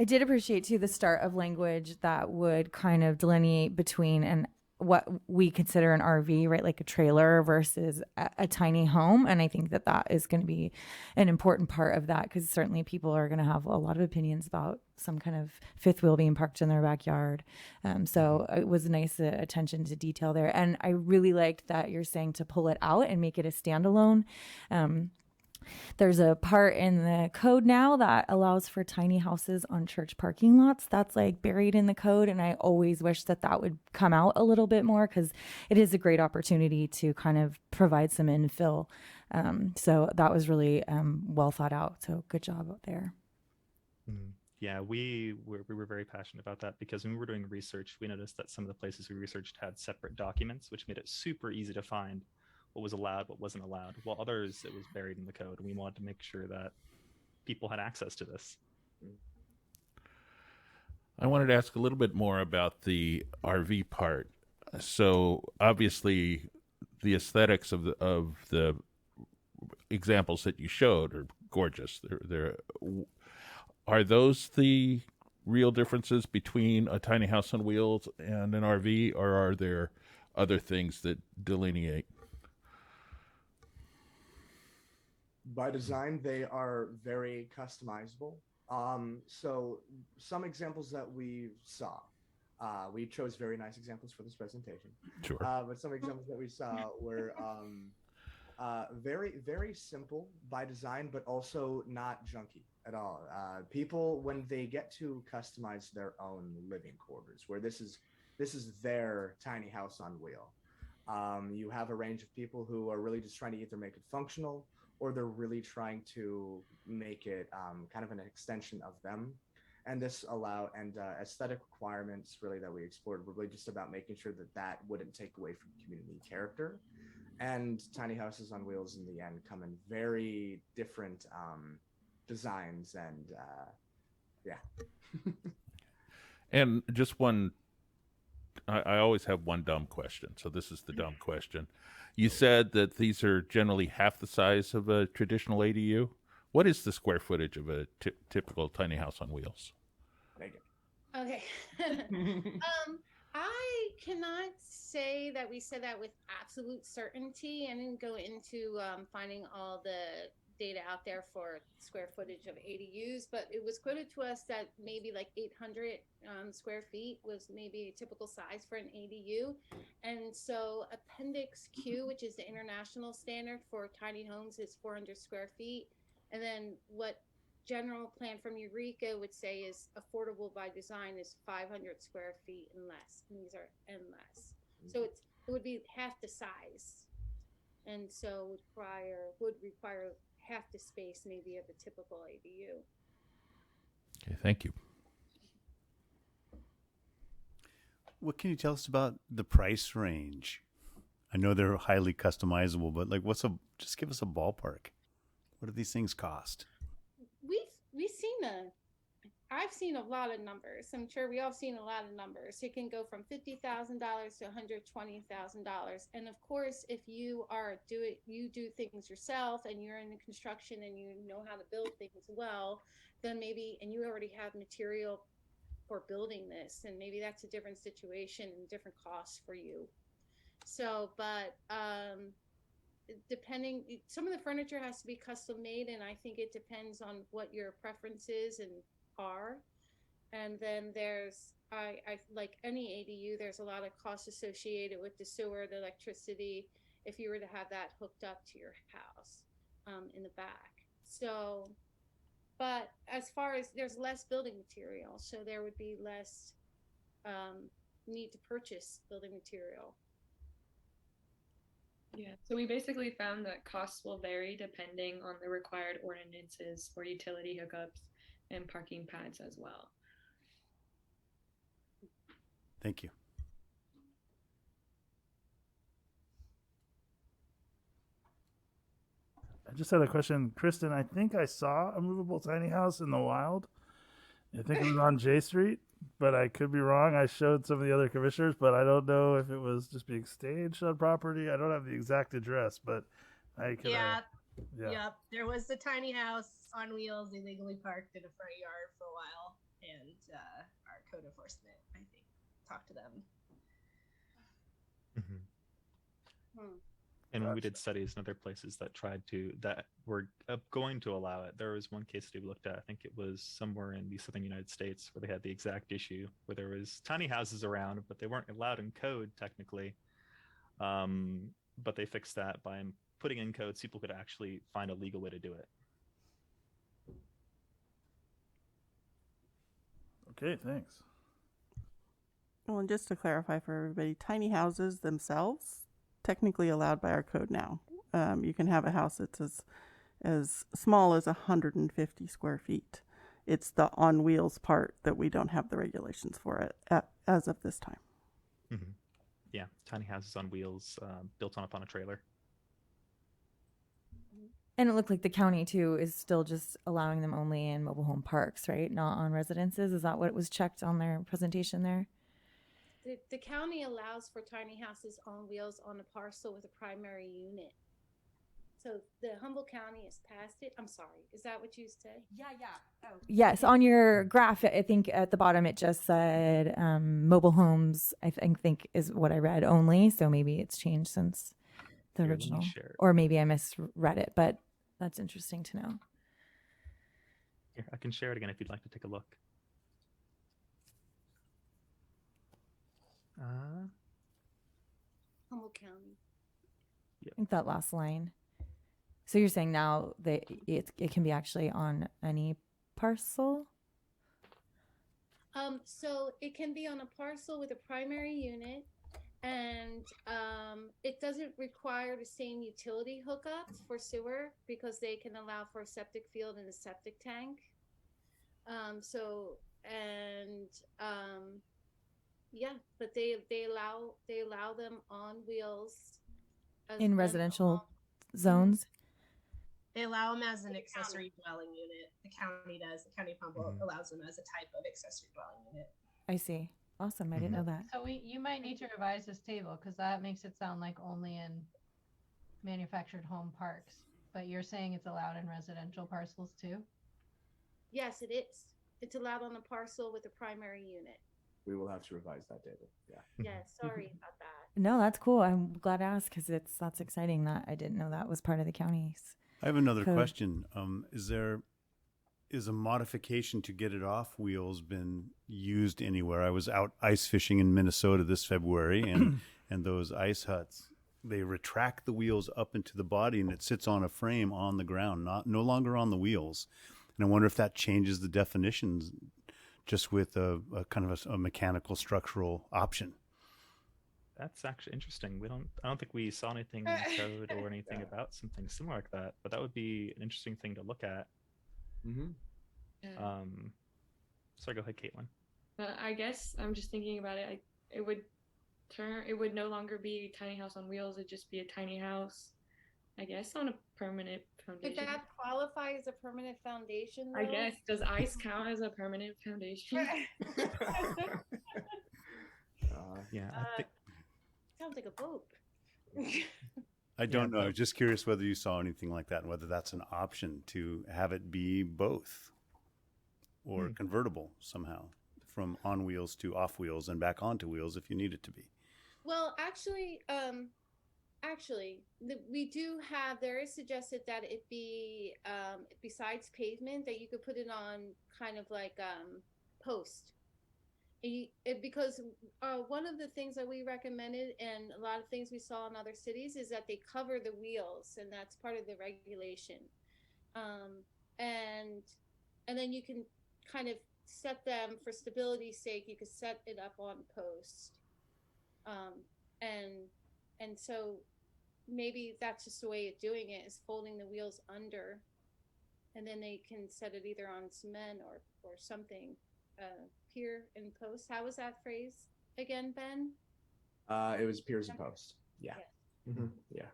I did appreciate too the start of language that would kind of delineate between what we consider an RV, right? Like a trailer versus a tiny home. And I think that that is going to be an important part of that, because certainly people are going to have a lot of opinions about some kind of fifth wheel being parked in their backyard. So it was a nice attention to detail there. And I really liked that you're saying to pull it out and make it a standalone. There's a part in the code now that allows for tiny houses on church parking lots. That's like buried in the code. And I always wish that that would come out a little bit more, because it is a great opportunity to kind of provide some infill. So that was really well thought out. So good job out there. Yeah, we were very passionate about that, because when we were doing research, we noticed that some of the places we researched had separate documents, which made it super easy to find what was allowed, what wasn't allowed, while others, it was buried in the code. And we wanted to make sure that people had access to this. I wanted to ask a little bit more about the RV part. So obviously the aesthetics of the examples that you showed are gorgeous. Are those the real differences between a tiny house on wheels and an RV, or are there other things that delineate? By design, they are very customizable. So some examples that we saw, we chose very nice examples for this presentation. Sure. But some examples that we saw were very, very simple by design, but also not junky at all. People, when they get to customize their own living quarters, where this is their tiny house on wheel, you have a range of people who are really just trying to either make it functional, or they're really trying to make it kind of an extension of them. And this aesthetic requirements really that we explored were really just about making sure that that wouldn't take away from community character. And tiny houses on wheels in the end come in very different designs and yeah. And just one, I always have one dumb question. So this is the dumb question. You said that these are generally half the size of a traditional ADU. What is the square footage of a typical tiny house on wheels? Okay. I cannot say that we said that with absolute certainty. I didn't go into finding all the data out there for square footage of ADUs, but it was quoted to us that maybe like 800 square feet was maybe a typical size for an ADU. And so Appendix Q, which is the international standard for tiny homes, is 400 square feet. And then what general plan from Eureka would say is affordable by design is 500 square feet and less. And these are and less. So it would be half the size. And so would require half the space maybe of a typical ADU. Okay, thank you. What can you tell us about the price range? I know they're highly customizable, but like, just give us a ballpark. What do these things cost? I've seen a lot of numbers. I'm sure we all seen a lot of numbers. It can go from $50,000 to $120,000. And of course, if you do things yourself and you're in the construction and you know how to build things well, then maybe, and you already have material for building this, and maybe that's a different situation and different costs for you. So, but depending, some of the furniture has to be custom made, and I think it depends on what your preferences are. And then there's, I like any ADU, there's a lot of costs associated with the sewer, the electricity, if you were to have that hooked up to your house in the back. So, but as far as there's less building material, so there would be less need to purchase building material. Yeah, so we basically found that costs will vary depending on the required ordinances for utility hookups and parking pads as well. Thank you. I just had a question. Kristen, I think I saw a movable tiny house in the wild. I think it was on J Street, but I could be wrong. I showed some of the other commissioners, but I don't know if it was just being staged on property. I don't have the exact address, but I could. Yep. There was a tiny house on wheels illegally parked in a front yard for a while, and our code enforcement, I think, talked to them. And we did studies in other places that were going to allow it. There was one case study we looked at, I think it was somewhere in the southern United States, where they had the exact issue, where there was tiny houses around, but they weren't allowed in code technically. But they fixed that by putting in codes, people could actually find a legal way to do it. Okay, thanks. Well, and just to clarify for everybody, tiny houses themselves technically allowed by our code now. You can have a house that's as small as 150 square feet. It's the on wheels part that we don't have the regulations for it as of this time. Mm-hmm. Yeah, tiny houses on wheels, built on a trailer. And it looked like the county too is still just allowing them only in mobile home parks, right? Not on residences. Is that what was checked on their presentation there? The county allows for tiny houses on wheels on a parcel with a primary unit. So the Humboldt County has passed it. I'm sorry. Is that what you said? Yeah. Oh. Yes. On your graph, I think at the bottom it just said mobile homes, I think is what I read only. So maybe it's changed since the original. Or maybe I misread it, but that's interesting to know. Here, I can share it again if you'd like to take a look. Humboldt County. I think that last line. So you're saying now that it can be actually on any parcel? So it can be on a parcel with a primary unit, and it doesn't require the same utility hookups for sewer because they can allow for a septic field and a septic tank. Yeah, but they allow them on wheels In residential zones? They allow them as an accessory dwelling unit. The county does. The county of Humboldt allows them as a type of accessory dwelling unit. I see. Awesome. I didn't know that. So you might need to revise this table because that makes it sound like only in manufactured home parks. But you're saying it's allowed in residential parcels too? Yes, it is. It's allowed on a parcel with a primary unit. We will have to revise that table. Yeah. Yeah, sorry about that. No, that's cool. I'm glad to ask because that's exciting that I didn't know that was part of the county's. I have another code. question. Is a modification to get it off wheels been used anywhere? I was out ice fishing in Minnesota this February, and those ice huts, they retract the wheels up into the body, and it sits on a frame on the ground, no longer on the wheels. And I wonder if that changes the definitions, just with a kind of a mechanical structural option. That's actually interesting. I don't think we saw anything in the code or anything about something similar like that, but that would be an interesting thing to look at. Yeah. Sorry, go ahead, Caitlin. I guess I'm just thinking about it. it would no longer be tiny house on wheels. It'd just be a tiny house, I guess, on a permanent Would foundation. that qualify as a permanent foundation? I though? guess. Does ice count as a permanent foundation? Yeah, I think Sounds like a boat. I don't know. I was just curious whether you saw anything like that and whether that's an option to have it be both or convertible somehow from on wheels to off wheels and back onto wheels if you need it to be. Well, actually, we do have. There is suggested that it be besides pavement, that you could put it on kind of like post. Because one of the things that we recommended, and a lot of things we saw in other cities, is that they cover the wheels, and that's part of the regulation. And then you can kind of set them for stability's sake. You could set it up on post, and so maybe that's just the way of doing it, is folding the wheels under, and then they can set it either on cement or something. Pier and post. How was that phrase again, Ben? It was piers and posts. Yeah. Yeah.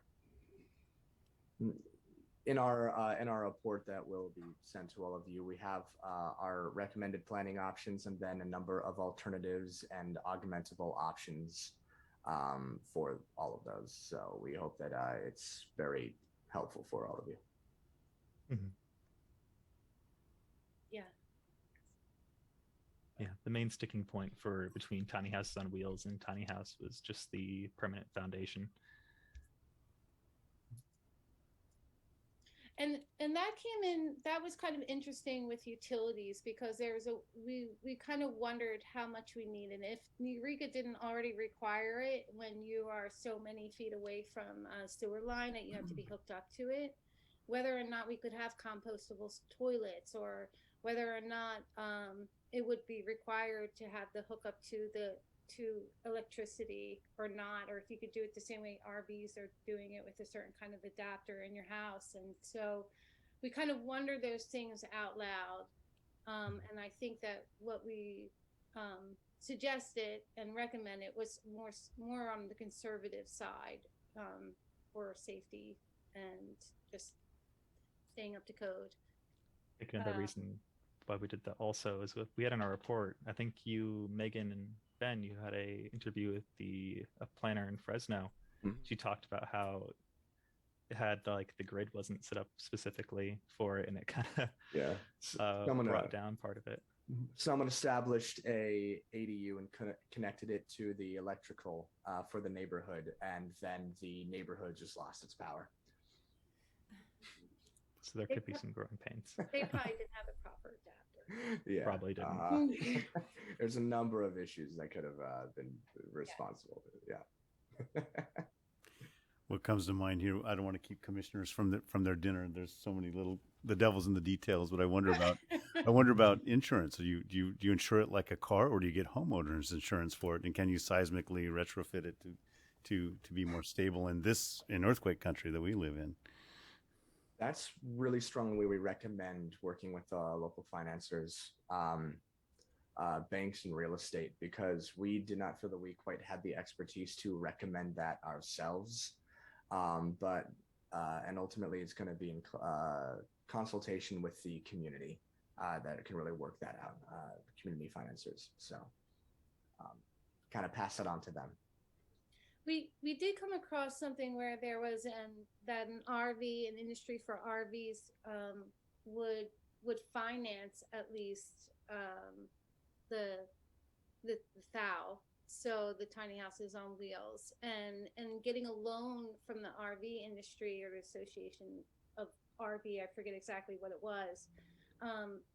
In our report that will be sent to all of you, we have our recommended planning options and then a number of alternatives and augmentable options for all of those. So we hope that it's very helpful for all of you. Yeah. Yeah, the main sticking point for between tiny houses on wheels and tiny house was just the permanent foundation. And that came in, that was kind of interesting with utilities, because we kind of wondered how much we need, and if Eureka didn't already require it when you are so many feet away from a sewer line that you have to be hooked up to it, whether or not we could have compostable toilets, or whether or not it would be required to have the hookup to electricity or not, or if you could do it the same way RVs are doing it with a certain kind of adapter in your house. And so we kind of wonder those things out loud. And I think that what we suggested and recommended was more on the conservative side, for safety and just staying up to code. I think another reason why we did that also is we had in our report, I think you, Megan, and Ben, you had a interview with a planner in Fresno. She talked about how it had like the grid wasn't set up specifically for it, and it kind of brought down part of it. Someone established a ADU and connected it to the electrical for the neighborhood, and then the neighborhood just lost its power. So there could be some growing pains. They probably didn't have a proper adapter. Yeah, probably didn't. There's a number of issues that could have been responsible. Yeah. What comes to mind here? I don't want to keep commissioners from their dinner. There's so many the devil's in the details. But I wonder about insurance. Do you insure it like a car, or do you get homeowners insurance for it? And can you seismically retrofit it to be more stable in earthquake country that we live in? That's really strongly we recommend working with local financiers, banks, and real estate, because we did not feel that we quite had the expertise to recommend that ourselves. But ultimately it's going to be in consultation with the community that can really work that out, community financiers. So kind of pass it on to them. We did come across something where there was an RV, an industry for RVs, would finance at least the THOW, so the tiny houses on wheels, and getting a loan from the RV industry or the Association of RV, I forget exactly what it was.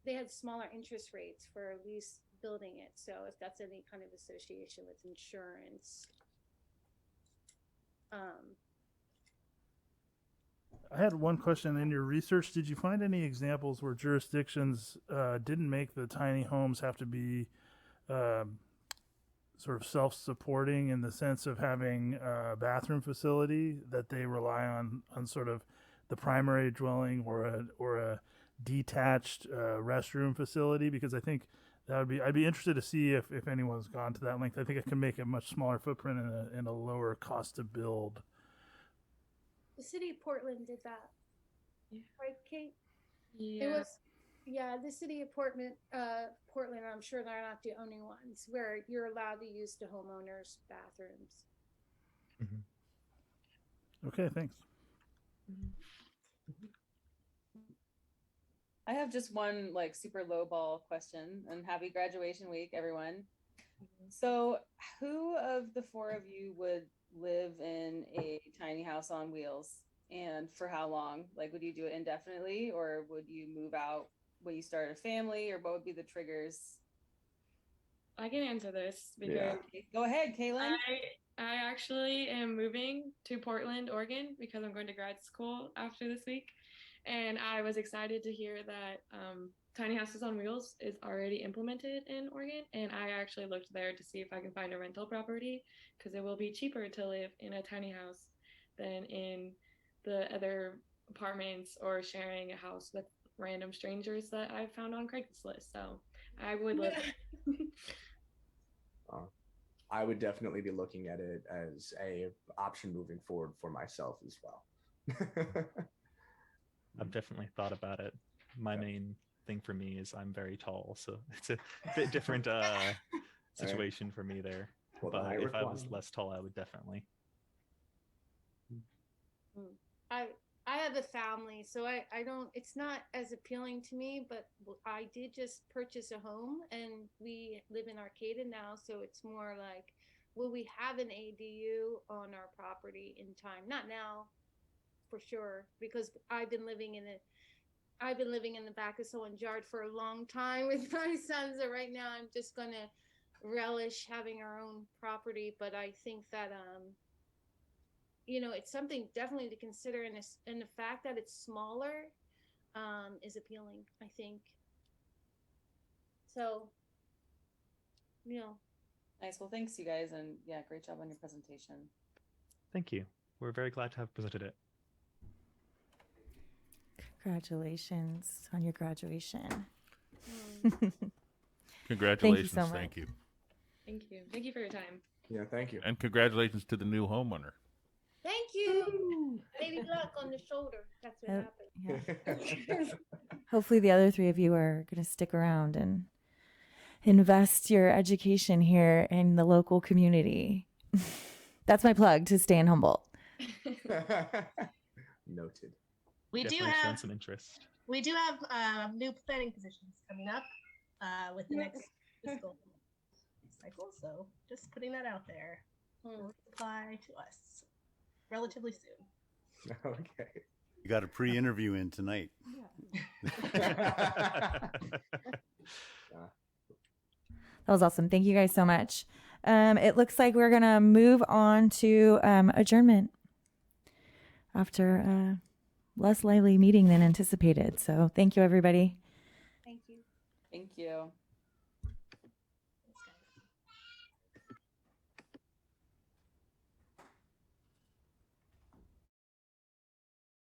They had smaller interest rates for at least building it. So if that's any kind of association with insurance. I had one question. In your research, did you find any examples where jurisdictions didn't make the tiny homes have to be sort of self-supporting in the sense of having a bathroom facility, that they rely on sort of the primary dwelling or a detached restroom facility? Because I think I'd be interested to see if anyone's gone to that length. I think it can make a much smaller footprint and a lower cost to build. The city of Portland did that. Right, Kate? Yeah. It was, yeah, the city of Portland, I'm sure they're not the only ones where you're allowed to use the homeowners' bathrooms. Okay, thanks. I have just one like super low ball question, and happy graduation week, everyone. So who of the four of you would live in a tiny house on wheels, and for how long? Like, would you do it indefinitely, or would you move out when you start a family, or what would be the triggers? I can answer this because Go ahead, Kaylin. I actually am moving to Portland, Oregon, because I'm going to grad school after this week. And I was excited to hear that Tiny Houses on Wheels is already implemented in Oregon. And I actually looked there to see if I can find a rental property, because it will be cheaper to live in a tiny house than in the other apartments or sharing a house with random strangers that I found on Craigslist. So I would live there. I would definitely be looking at it as a option moving forward for myself as well. I've definitely thought about it. My main thing for me is I'm very tall, so it's a bit different situation for me there. Well, but if I was less tall, I would definitely. I have a family, so I don't, it's not as appealing to me, but I did just purchase a home and we live in Arcata now. So it's more like, will we have an ADU on our property in time? Not now, for sure, because I've been living in the back of someone's yard for a long time with my sons. So right now I'm just going to relish having our own property. But I think that, it's something definitely to consider, and the fact that it's smaller is appealing, I think. So, Nice. Well, thanks, you guys, and yeah, great job on your presentation. Thank you. We're very glad to have presented it. Congratulations on your graduation. Congratulations. Thank you so much. Thank you. Thank you. Thank you for your time. Yeah, thank you. And congratulations to the new homeowner. Thank you. Baby luck on the shoulder. That's what happened. Yeah. Hopefully the other three of you are going to stick around and invest your education here in the local community. That's my plug, to stay in Humboldt. Noted. We Definitely do shown have some interest. new planning positions coming up with the next fiscal cycle. So just putting that out there. Will apply to us relatively soon. Okay. You got a pre-interview in tonight. That was awesome. Thank you guys so much. It looks like we're going to move on to adjournment after a less lively meeting than anticipated. So thank you, everybody. Thank you. Thank you.